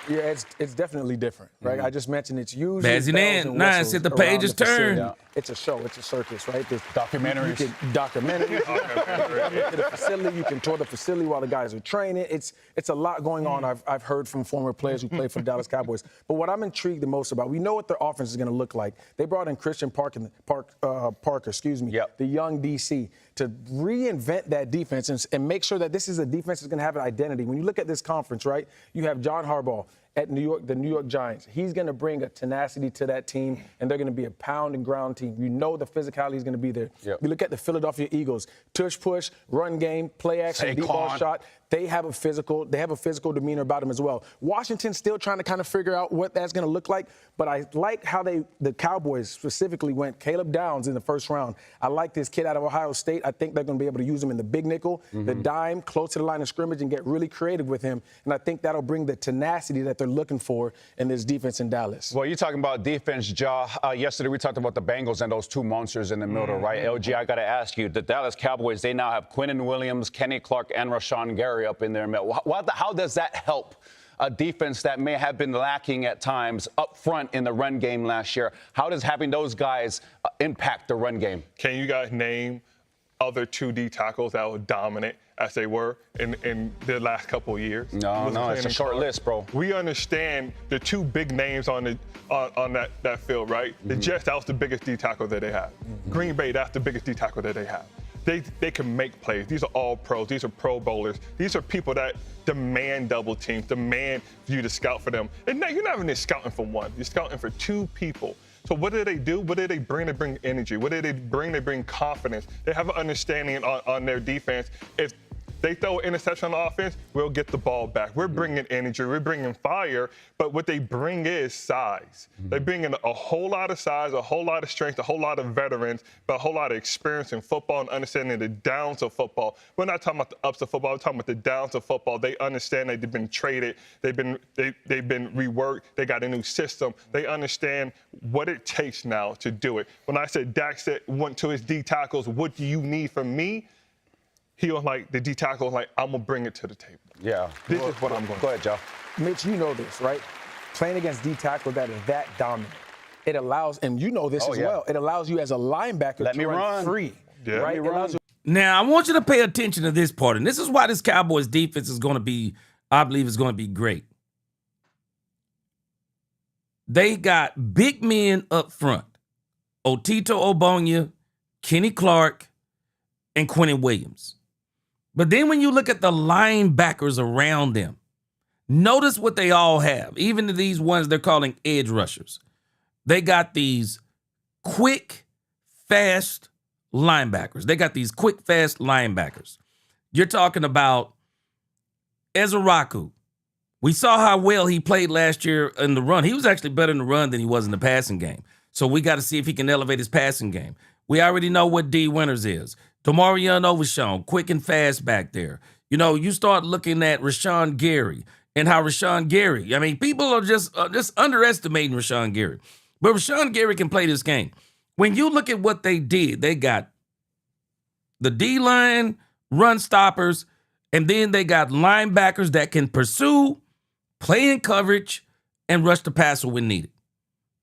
Yeah, it's definitely different, right? I just mentioned it's usually Bazzy Nine said the page is turned. Yeah. It's a show. It's a circus, right? There's documentaries. Documentaries. You can to the facility. You can tour the facility while the guys are training. It's a lot going on. I've heard from former players who played for the Dallas Cowboys. But what I'm intrigued the most about, we know what their offense is going to look like. They brought in Christian Parker, the young DC, to reinvent that defense and make sure that this is a defense that's going to have an identity. When you look at this conference, right, you have John Harbaugh at the New York Giants. He's going to bring a tenacity to that team, and they're going to be a pound and ground team. You know the physicality is going to be there. Yep. You look at the Philadelphia Eagles, tush push, run game, play action, deep ball shot. they have a physical demeanor about them as well. Washington's still trying to kind of figure out what that's going to look like, but I like how the Cowboys specifically went Caleb Downs in the first round. I like this kid out of Ohio State. I think they're going to be able to use him in the big nickel, the dime, close to the line of scrimmage, and get really creative with him. And I think that'll bring the tenacity that they're looking for in this defense in Dallas. Well, you're talking about defense, Ja. Yesterday we talked about the Bengals and those two monsters in the middle, right? LG, I got to ask you, the Dallas Cowboys, they now have Quinnen Williams, Kenny Clark, and Rashawn Gary up in there. How does that help a defense that may have been lacking at times up front in the run game last year? How does having those guys impact the run game? Can you guys name other 2D tackles that were dominant as they were in the last couple of years? No, it's a short list, bro. We understand the two big names on that field, right? The Jets, that was the biggest D tackle that they have. Green Bay, that's the biggest D tackle that they have. They can make plays. These are all pros. These are pro bowlers. These are people that demand double teams, demand you to scout for them. And now you're not even just scouting for one. You're scouting for two people. So what do they do? What do they bring? They bring energy. What do they bring? They bring confidence. They have an understanding on their defense. If they throw an interception on offense, we'll get the ball back. We're bringing energy. We're bringing fire. But what they bring is size. They bring in a whole lot of size, a whole lot of strength, a whole lot of veterans, but a whole lot of experience in football and understanding the downs of football. We're not talking about the ups of football. We're talking about the downs of football. They understand that they've been traded. They've been reworked. They got a new system. They understand what it takes now to do it. When I said Dak went to his D tackles, what do you need from me? He was like, the D tackle was like, I'm going to bring it to the table. Yeah. This is what I'm going to do. Go ahead, Joe. Mitch, you know this, right? Playing against D tackle that is that dominant, it allows, and you know this as well, it allows you as a linebacker to run free. Yeah. Right? Now, I want you to pay attention to this part, and this is why this Cowboys defense is going to be, I believe, is going to be great. They got big men up front. Otito Ogbonnia, Kenny Clark, and Quinnen Williams. But then when you look at the linebackers around them, notice what they all have. Even these ones they're calling edge rushers. They got these quick, fast linebackers. You're talking about Ezraku. We saw how well he played last year in the run. He was actually better in the run than he was in the passing game. So we got to see if he can elevate his passing game. We already know what D Winters is. Demarion Overshown, quick and fast back there. You know, you start looking at Rashawn Gary and how Rashawn Gary, I mean, people are just underestimating Rashawn Gary. But Rashawn Gary can play this game. When you look at what they did, they got the D line, run stoppers, and then they got linebackers that can pursue, play in coverage, and rush the passer when needed.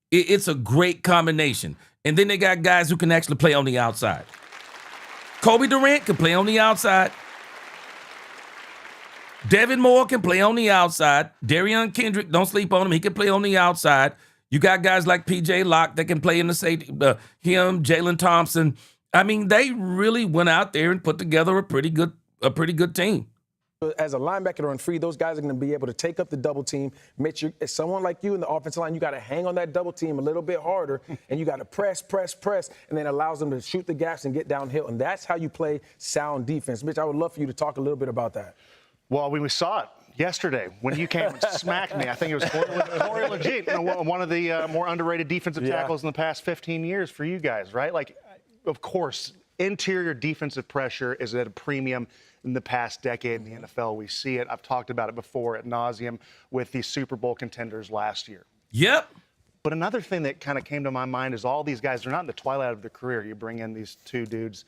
It's a great combination. And then they got guys who can actually play on the outside. Kobe Durant can play on the outside. Devin Moore can play on the outside. Darian Kendrick, don't sleep on him. He can play on the outside. You got guys like P.J. Locke that can play in the safety. Him, Jalen Thompson. I mean, they really went out there and put together a pretty good team. As a linebacker on free, those guys are going to be able to take up the double team. Mitch, someone like you in the offensive line, you got to hang on that double team a little bit harder, and you got to press, and then allows them to shoot the gaps and get downhill. And that's how you play sound defense. Mitch, I would love for you to talk a little bit about that. Well, we saw it yesterday when you came and smacked me. I think it was Corey Legit, one of the more underrated defensive tackles in the past 15 years for you guys, right? Like, of course, interior defensive pressure is at a premium in the past decade in the NFL. We see it. I've talked about it before ad nauseum with the Super Bowl contenders last year. Yep. But another thing that kind of came to my mind is all these guys, they're not in the twilight of their career. You bring in these two dudes,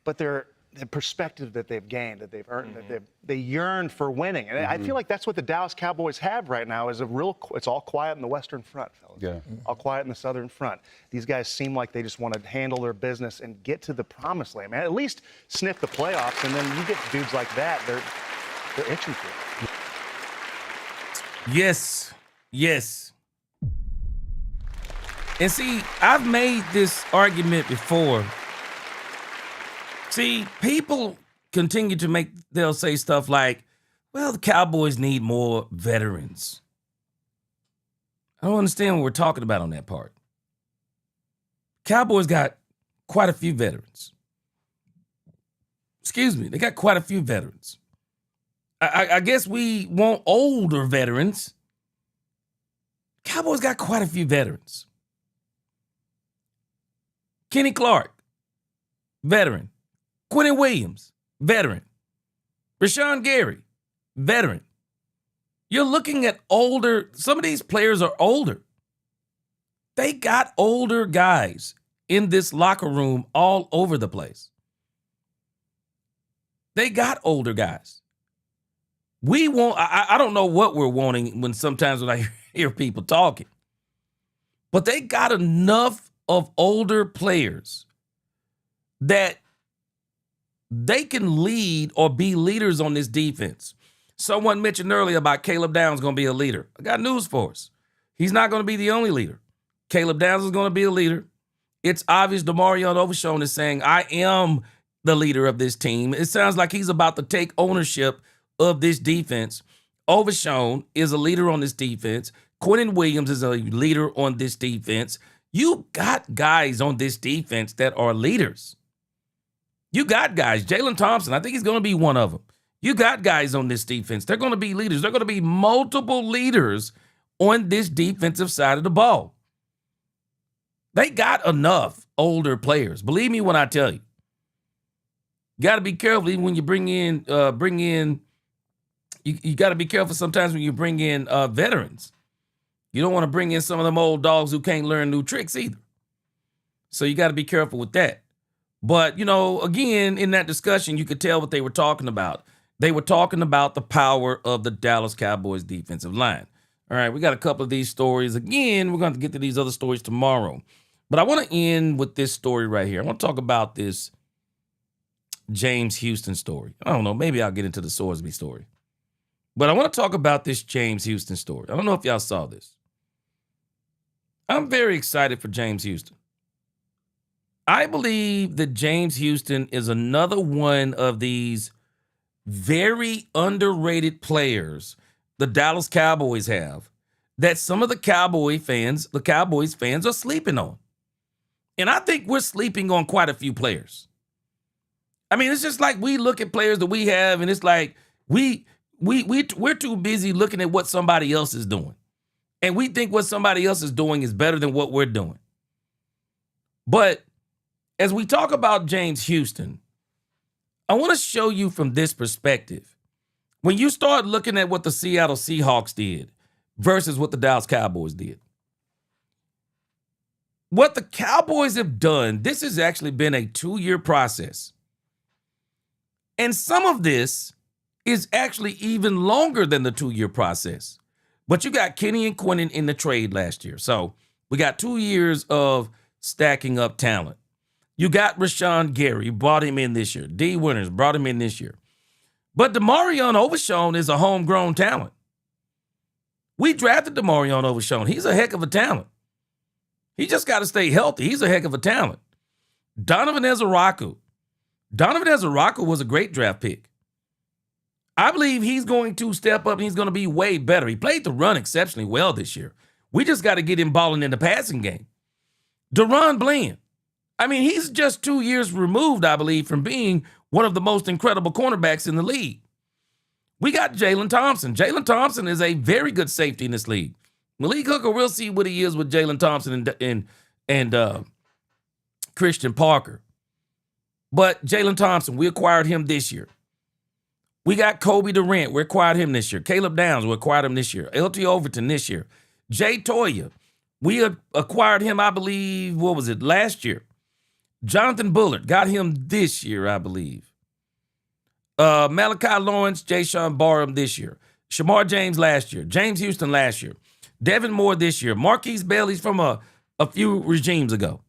but they're the perspective that they've gained, that they've earned, that they yearn for winning. And I feel like that's what the Dallas Cowboys have right now is it's all quiet in the Western front, fellas. Yeah. All quiet in the Southern front. These guys seem like they just want to handle their business and get to the promised land, man. At least sniff the playoffs, and then you get dudes like that, they're itching for it. Yes. And see, I've made this argument before. See, people continue to they'll say stuff like, well, the Cowboys need more veterans. I don't understand what we're talking about on that part. Cowboys got quite a few veterans. Excuse me, they got quite a few veterans. I guess we want older veterans. Cowboys got quite a few veterans. Kenny Clark, veteran. Quentin Williams, veteran. Rashawn Gary, veteran. You're looking at older, some of these players are older. They got older guys in this locker room all over the place. They got older guys. We want, I don't know what we're wanting when I hear people talking, but they got enough of older players that they can lead or be leaders on this defense. Someone mentioned earlier about Caleb Downs going to be a leader. I got news for us. He's not going to be the only leader. Caleb Downs is going to be a leader. It's obvious Demarion Overshown is saying, I am the leader of this team. It sounds like he's about to take ownership of this defense. Overshown is a leader on this defense. Quentin Williams is a leader on this defense. You got guys on this defense that are leaders. You got guys. Jalen Thompson, I think he's going to be one of them. You got guys on this defense. They're going to be leaders. They're going to be multiple leaders on this defensive side of the ball. They got enough older players. Believe me when I tell you. You got to be careful even when you bring in, you got to be careful sometimes when you bring in veterans. You don't want to bring in some of them old dogs who can't learn new tricks either. So you got to be careful with that. But, again, in that discussion, you could tell what they were talking about. They were talking about the power of the Dallas Cowboys defensive line. All right, we got a couple of these stories. Again, we're going to get to these other stories tomorrow. But I want to end with this story right here. I want to talk about this James Houston story. I don't know, maybe I'll get into the Sorsby story. But I want to talk about this James Houston story. I don't know if y'all saw this. I'm very excited for James Houston. I believe that James Houston is another one of these very underrated players the Dallas Cowboys have that some of the Cowboys fans are sleeping on. And I think we're sleeping on quite a few players. I mean, it's just like we look at players that we have, and it's like we're too busy looking at what somebody else is doing. And we think what somebody else is doing is better than what we're doing. But as we talk about James Houston, I want to show you from this perspective. When you start looking at what the Seattle Seahawks did versus what the Dallas Cowboys did. What the Cowboys have done, this has actually been a 2-year process. And some of this is actually even longer than the 2-year process. But you got Kenny and Quentin in the trade last year. So we got 2 years of stacking up talent. You got Rashawn Gary, brought him in this year. D Winters brought him in this year. But Demarion Overshown is a homegrown talent. We drafted Demarion Overshown. He's a heck of a talent. He just got to stay healthy. He's a heck of a talent. Donovan Ezeraku was a great draft pick. I believe he's going to step up and he's going to be way better. He played the run exceptionally well this year. We just got to get him balling in the passing game. Deron Bland. I mean, he's just 2 years removed, I believe, from being one of the most incredible cornerbacks in the league. We got Jalen Thompson. Jalen Thompson is a very good safety in this league. Malik Hooker, we'll see what he is with Jalen Thompson and Christian Parker. But Jalen Thompson, we acquired him this year. We got Kobe Durant. We acquired him this year. Caleb Downs, we acquired him this year. LT Overton this year. Jay Toya, we acquired him, I believe, last year. Jonathan Bullard, got him this year, I believe. Malachi Lawrence, Jayshon Barham this year. Shamar James last year. James Houston last year. Devin Moore this year. Marquise Bailey's from a few regimes ago.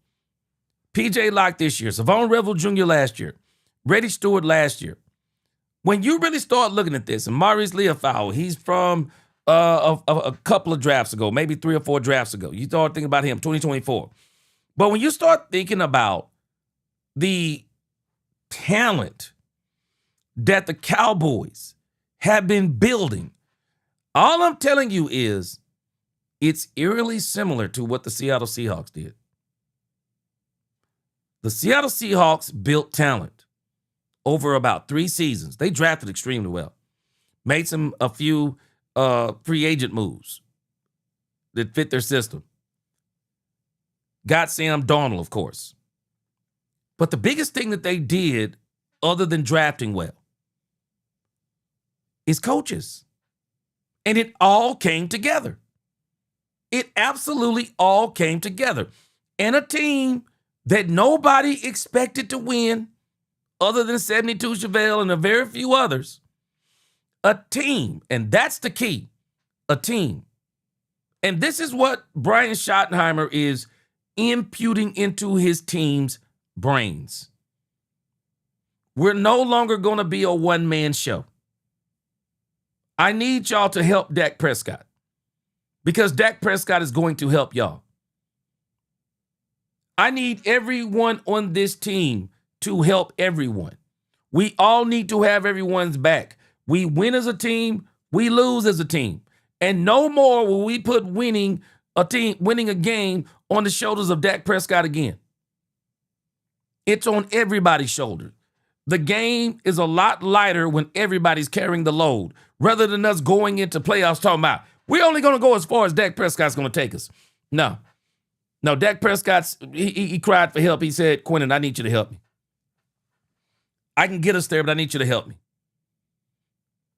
PJ Locke this year. Savon Revel Jr. last year. Reddy Stewart last year. When you really start looking at this, and Maurice Leofau, he's from a couple of drafts ago, maybe 3 or 4 drafts ago. You start thinking about him, 2024. But when you start thinking about the talent that the Cowboys have been building, all I'm telling you is it's eerily similar to what the Seattle Seahawks did. The Seattle Seahawks built talent over about 3 seasons. They drafted extremely well. Made a few free agent moves that fit their system. Got Sam Darnold, of course. But the biggest thing that they did, other than drafting well, is coaches. And it all came together. It absolutely all came together. And a team that nobody expected to win, other than 72 Chevelle and a very few others. A team, and that's the key, a team. And this is what Brian Schottenheimer is imputing into his team's brains. We're no longer going to be a one-man show. I need y'all to help Dak Prescott because Dak Prescott is going to help y'all. I need everyone on this team to help everyone. We all need to have everyone's back. We win as a team, we lose as a team. And no more will we put winning a game on the shoulders of Dak Prescott again. It's on everybody's shoulders. The game is a lot lighter when everybody's carrying the load, rather than us going into playoffs talking about, we're only going to go as far as Dak Prescott's going to take us. No, Dak Prescott's, he cried for help. He said, Quentin, I need you to help me. I can get us there, but I need you to help me.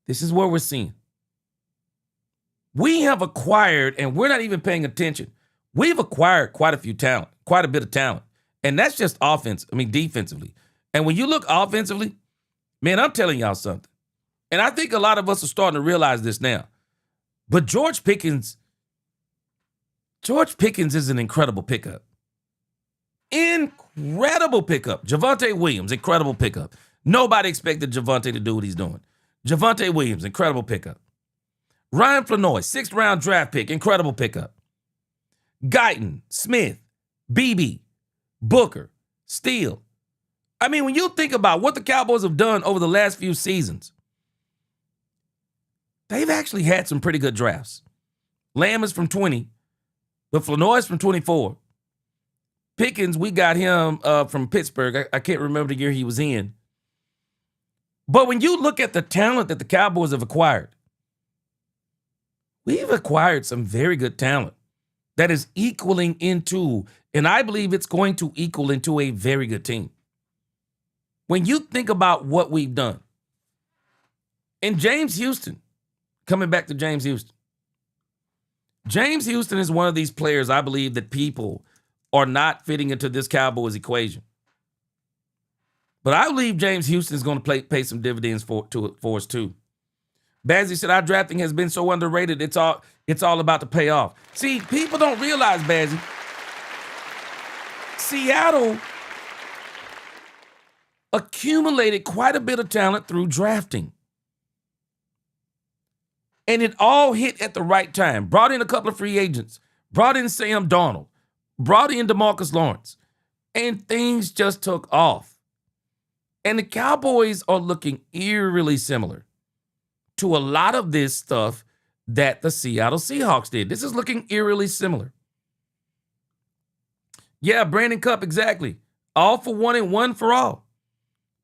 This is what we're seeing. We have acquired, and we're not even paying attention. We've acquired quite a bit of talent. And that's just defensively. And when you look offensively, man, I'm telling y'all something. And I think a lot of us are starting to realize this now. But George Pickens is an incredible pickup. Incredible pickup. Javonte Williams, incredible pickup. Nobody expected Javonte to do what he's doing. Javonte Williams, incredible pickup. Ryan Flanoy, 6th round draft pick, incredible pickup. Guyton, Smith, BB, Booker, Steele. I mean, when you think about what the Cowboys have done over the last few seasons, they've actually had some pretty good drafts. Lamb is from 20, but Flanoy is from 24. Pickens, we got him from Pittsburgh. I can't remember the year he was in. But when you look at the talent that the Cowboys have acquired, we've acquired some very good talent that is equaling into, and I believe it's going to equal into a very good team. When you think about what we've done, and James Houston, coming back to James Houston is one of these players I believe that people are not fitting into this Cowboys equation. But I believe James Houston is going to pay some dividends for us too. Bazzi said, our drafting has been so underrated, it's all about to pay off. See, people don't realize, Bazzi, Seattle accumulated quite a bit of talent through drafting. And it all hit at the right time. Brought in a couple of free agents. Brought in Sam Darnold. Brought in DeMarcus Lawrence. And things just took off. And the Cowboys are looking eerily similar to a lot of this stuff that the Seattle Seahawks did. This is looking eerily similar. Yeah, Brandon Cupp, exactly. All for one and one for all.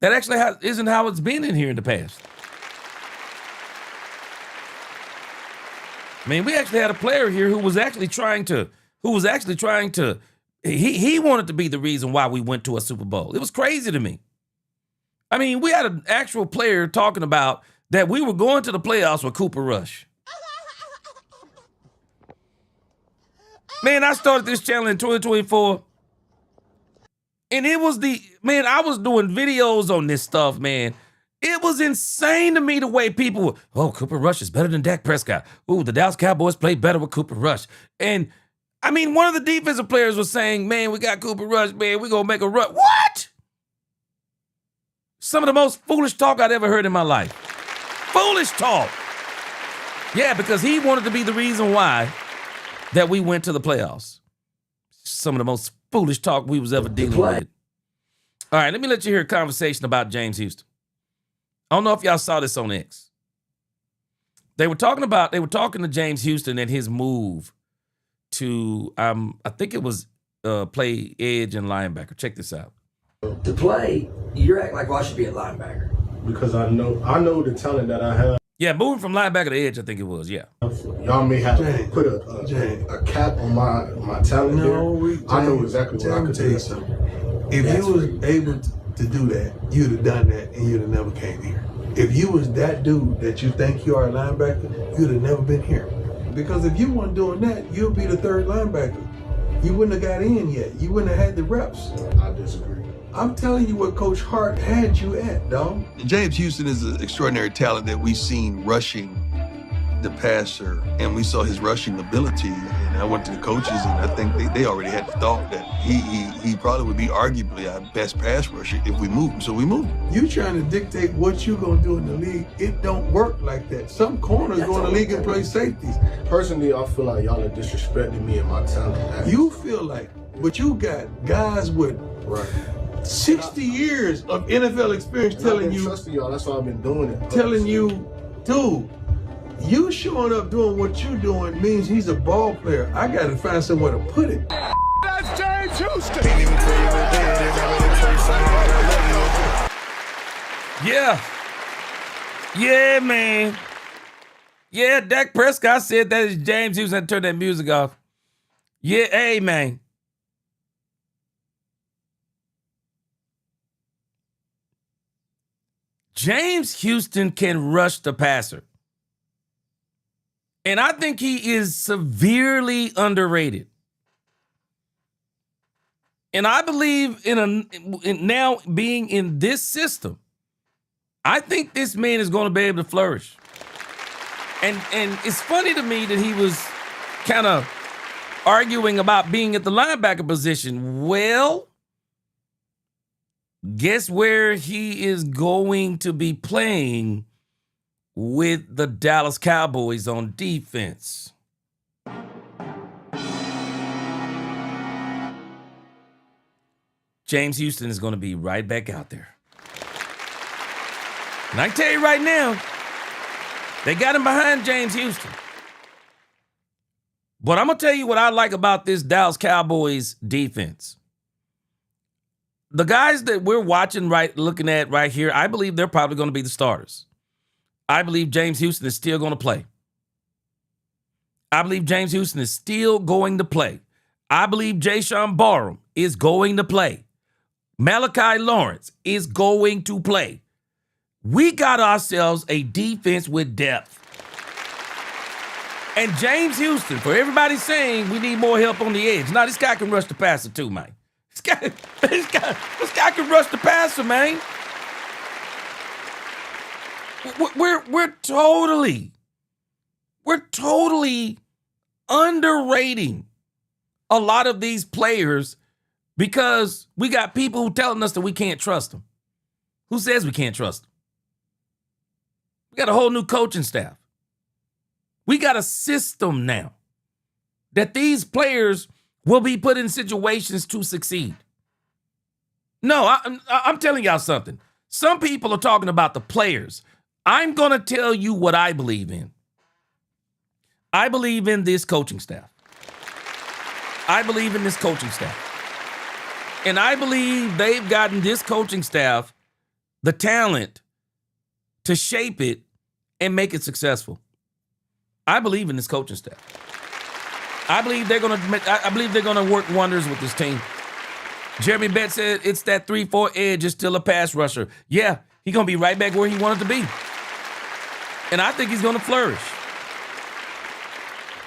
That actually isn't how it's been in here in the past. I mean, we actually had a player here who was actually trying to, he wanted to be the reason why we went to a Super Bowl. It was crazy to me. I mean, we had an actual player talking about that we were going to the playoffs with Cooper Rush. Man, I started this channel in 2024. And it was I was doing videos on this stuff, man. It was insane to me the way people were, Cooper Rush is better than Dak Prescott. Ooh, the Dallas Cowboys played better with Cooper Rush. And, I mean, one of the defensive players was saying, man, we got Cooper Rush, man, we're going to make a run. What? Some of the most foolish talk I'd ever heard in my life. Foolish talk. Yeah, because he wanted to be the reason why that we went to the playoffs. Some of the most foolish talk we was ever dealing with. All right, let me let you hear a conversation about James Houston. I don't know if y'all saw this on X. They were talking to James Houston and his move to, I think it was play edge and linebacker. Check this out. To play, you're acting like, well, I should be a linebacker. Because I know the talent that I have. Yeah, moving from linebacker to edge, I think it was. Yeah. Y'all may have to put a cap on my talent there. I know exactly what I could tell you something. If you was able to do that, you'd have done that and you'd have never came here. If you was that dude that you think you are a linebacker, you'd have never been here. Because if you weren't doing that, you'd be the third linebacker. You wouldn't have got in yet. You wouldn't have had the reps. I disagree. I'm telling you what Coach Hart had you at, dog. James Houston is an extraordinary talent that we've seen rushing the passer, and we saw his rushing ability. And I went to the coaches, and I think they already had the thought that he probably would be arguably our best pass rusher if we moved him. So we moved him. You trying to dictate what you gonna do in the league? It don't work like that. Some corners go in the league and play safeties. Personally, I feel like y'all are disrespecting me and my talent. You feel like, but you got guys with 60 years of NFL experience telling you. Trusting y'all. That's why I've been doing it. Telling you, dude. You showing up doing what you doing means he's a ball player. I got to find somewhere to put it. That's James Houston. Yeah. Yeah, man. Yeah, Dak Prescott said that is James Houston had to turn that music off. Yeah, hey, man. James Houston can rush the passer. And I think he is severely underrated. And I believe in now being in this system, I think this man is going to be able to flourish. And it's funny to me that he was kind of arguing about being at the linebacker position. Well, guess where he is going to be playing with the Dallas Cowboys on defense? James Houston is going to be right back out there. And I can tell you right now, they got him behind James Houston. But I'm going to tell you what I like about this Dallas Cowboys defense. The guys that we're looking at right here, I believe they're probably going to be the starters. I believe James Houston is still going to play. I believe James Houston is still going to play. I believe Jayshon Barham is going to play. Malachi Lawrence is going to play. We got ourselves a defense with depth. And James Houston, for everybody saying we need more help on the edge. Now, this guy can rush the passer too, man. This guy can rush the passer, man. We're totally underrating a lot of these players because we got people who telling us that we can't trust them. Who says we can't trust them? We got a whole new coaching staff. We got a system now that these players will be put in situations to succeed. No, I'm telling y'all something. Some people are talking about the players. I'm going to tell you what I believe in. I believe in this coaching staff. I believe in this coaching staff. And I believe they've gotten this coaching staff the talent to shape it and make it successful. I believe in this coaching staff. I believe they're going to work wonders with this team. Jeremy Betts said it's that 3-4 edge is still a pass rusher. Yeah, he's going to be right back where he wanted to be. And I think he's going to flourish.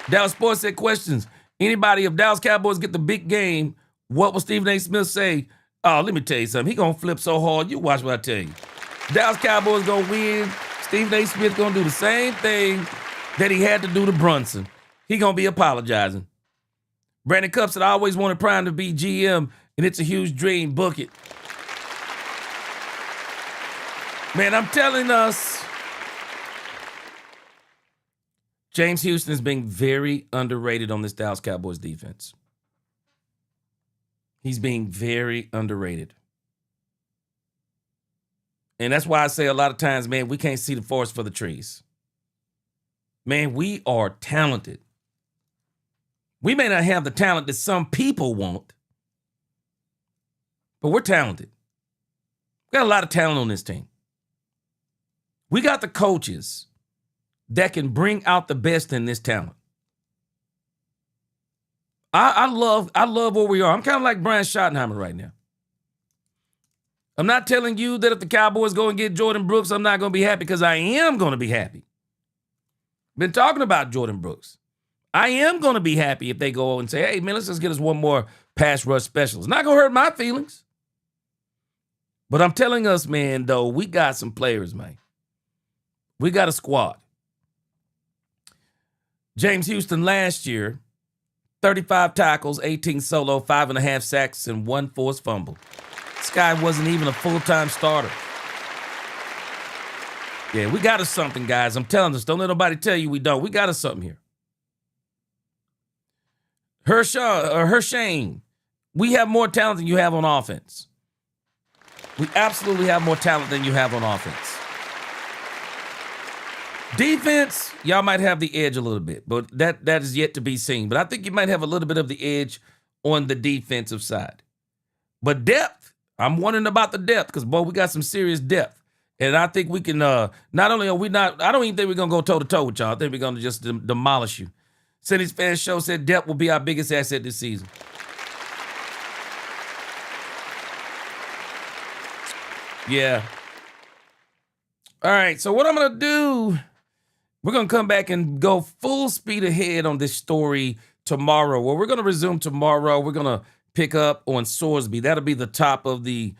Dallas Sports said questions. Anybody, if Dallas Cowboys get the big game, what will Stephen A. Smith say? Oh, let me tell you something. He going to flip so hard. You watch what I tell you. Dallas Cowboys going to win. Stephen A. Smith going to do the same thing that he had to do to Brunson. He going to be apologizing. Brandon Cupp said, I always wanted Prime to be GM, and it's a huge dream. Book it. Man, I'm telling us, James Houston is being very underrated on this Dallas Cowboys defense. He's being very underrated. And that's why I say a lot of times, man, we can't see the forest for the trees. Man, we are talented. We may not have the talent that some people want, but we're talented. We got a lot of talent on this team. We got the coaches that can bring out the best in this talent. I love where we are. I'm kind of like Brian Schottenheimer right now. I'm not telling you that if the Cowboys go and get Jordan Brooks, I'm not going to be happy, because I am going to be happy. Been talking about Jordan Brooks. I am going to be happy if they go and say, hey, man, let's just get us one more pass rush specialist. Not going to hurt my feelings. But I'm telling us, man, though, we got some players, man. We got a squad. James Houston last year, 35 tackles, 18 solo, 5.5 sacks, and 1 forced fumble. This guy wasn't even a full-time starter. Yeah, we got us something, guys. I'm telling us. Don't let nobody tell you we don't. We got us something here. Hershane, we have more talent than you have on offense. We absolutely have more talent than you have on offense. Defense, y'all might have the edge a little bit, but that is yet to be seen. But I think you might have a little bit of the edge on the defensive side. But depth, I'm wondering about the depth, because, boy, we got some serious depth. And I think we can, not only are we not, I don't even think we're going to go toe-to-toe with y'all. I think we're going to just demolish you. City's Fan Show said depth will be our biggest asset this season. Yeah. All right, so what I'm going to do, we're going to come back and go full speed ahead on this story tomorrow. Well, we're going to resume tomorrow. We're going to pick up on Sorsby. That'll be the top of the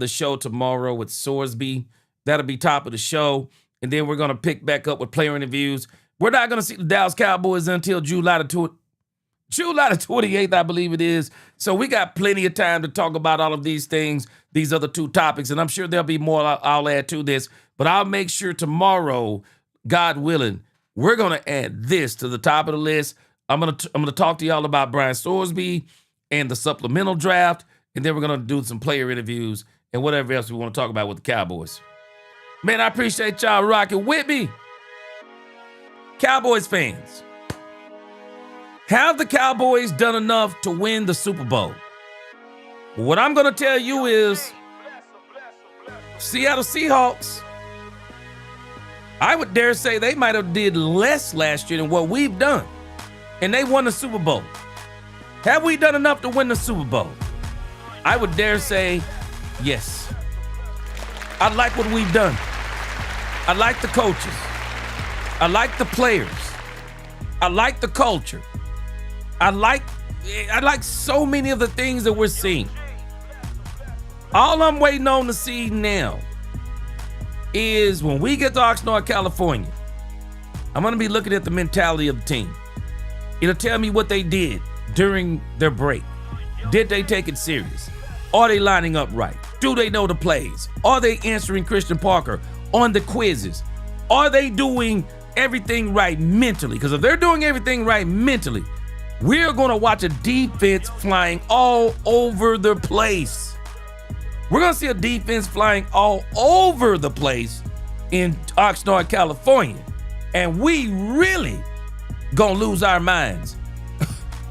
show tomorrow with Sorsby. That'll be top of the show. And then we're going to pick back up with player interviews. We're not going to see the Dallas Cowboys until July the 28th, I believe it is. So we got plenty of time to talk about all of these things, these other two topics. And I'm sure there'll be more I'll add to this. But I'll make sure tomorrow, God willing, we're going to add this to the top of the list. I'm going to talk to y'all about Brian Sorsby and the supplemental draft. And then we're going to do some player interviews and whatever else we want to talk about with the Cowboys. Man, I appreciate y'all rocking with me. Cowboys fans, have the Cowboys done enough to win the Super Bowl? What I'm going to tell you is Seattle Seahawks, I would dare say they might have did less last year than what we've done, and they won the Super Bowl. Have we done enough to win the Super Bowl? I would dare say yes. I like what we've done. I like the coaches. I like the players. I like the culture. I like so many of the things that we're seeing. All I'm waiting on to see now is when we get to Oxnard, California, I'm going to be looking at the mentality of the team. It'll tell me what they did during their break. Did they take it serious? Are they lining up right? Do they know the plays? Are they answering Christian Parker on the quizzes? Are they doing everything right mentally? Because if they're doing everything right mentally, we're going to watch a defense flying all over the place. We're going to see a defense flying all over the place in Oxnard, California. And we really going to lose our minds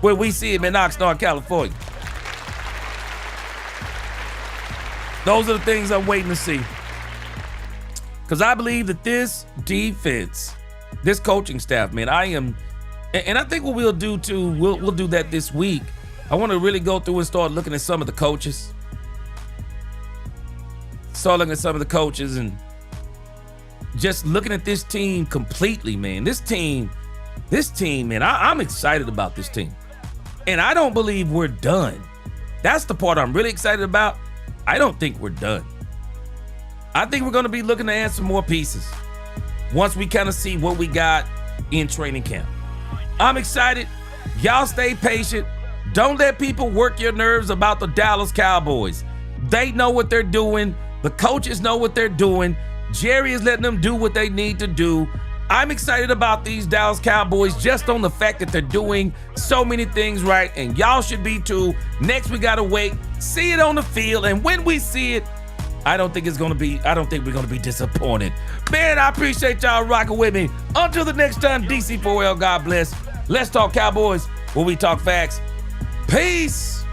when we see him in Oxnard, California. Those are the things I'm waiting to see. Because I believe that this defense, this coaching staff, man, and I think what we'll do too, we'll do that this week. I want to really go through and start looking at some of the coaches. Start looking at some of the coaches and just looking at this team completely, man. This team, man, I'm excited about this team. And I don't believe we're done. That's the part I'm really excited about. I don't think we're done. I think we're going to be looking to add some more pieces once we kind of see what we got in training camp. I'm excited. Y'all stay patient. Don't let people work your nerves about the Dallas Cowboys. They know what they're doing. The coaches know what they're doing. Jerry is letting them do what they need to do. I'm excited about these Dallas Cowboys just on the fact that they're doing so many things right, and y'all should be too. Next, we got to wait, see it on the field, and when we see it, I don't think we're going to be disappointed. Man, I appreciate y'all rocking with me. Until the next time, DC4L, God bless. Let's talk Cowboys where we talk facts. Peace.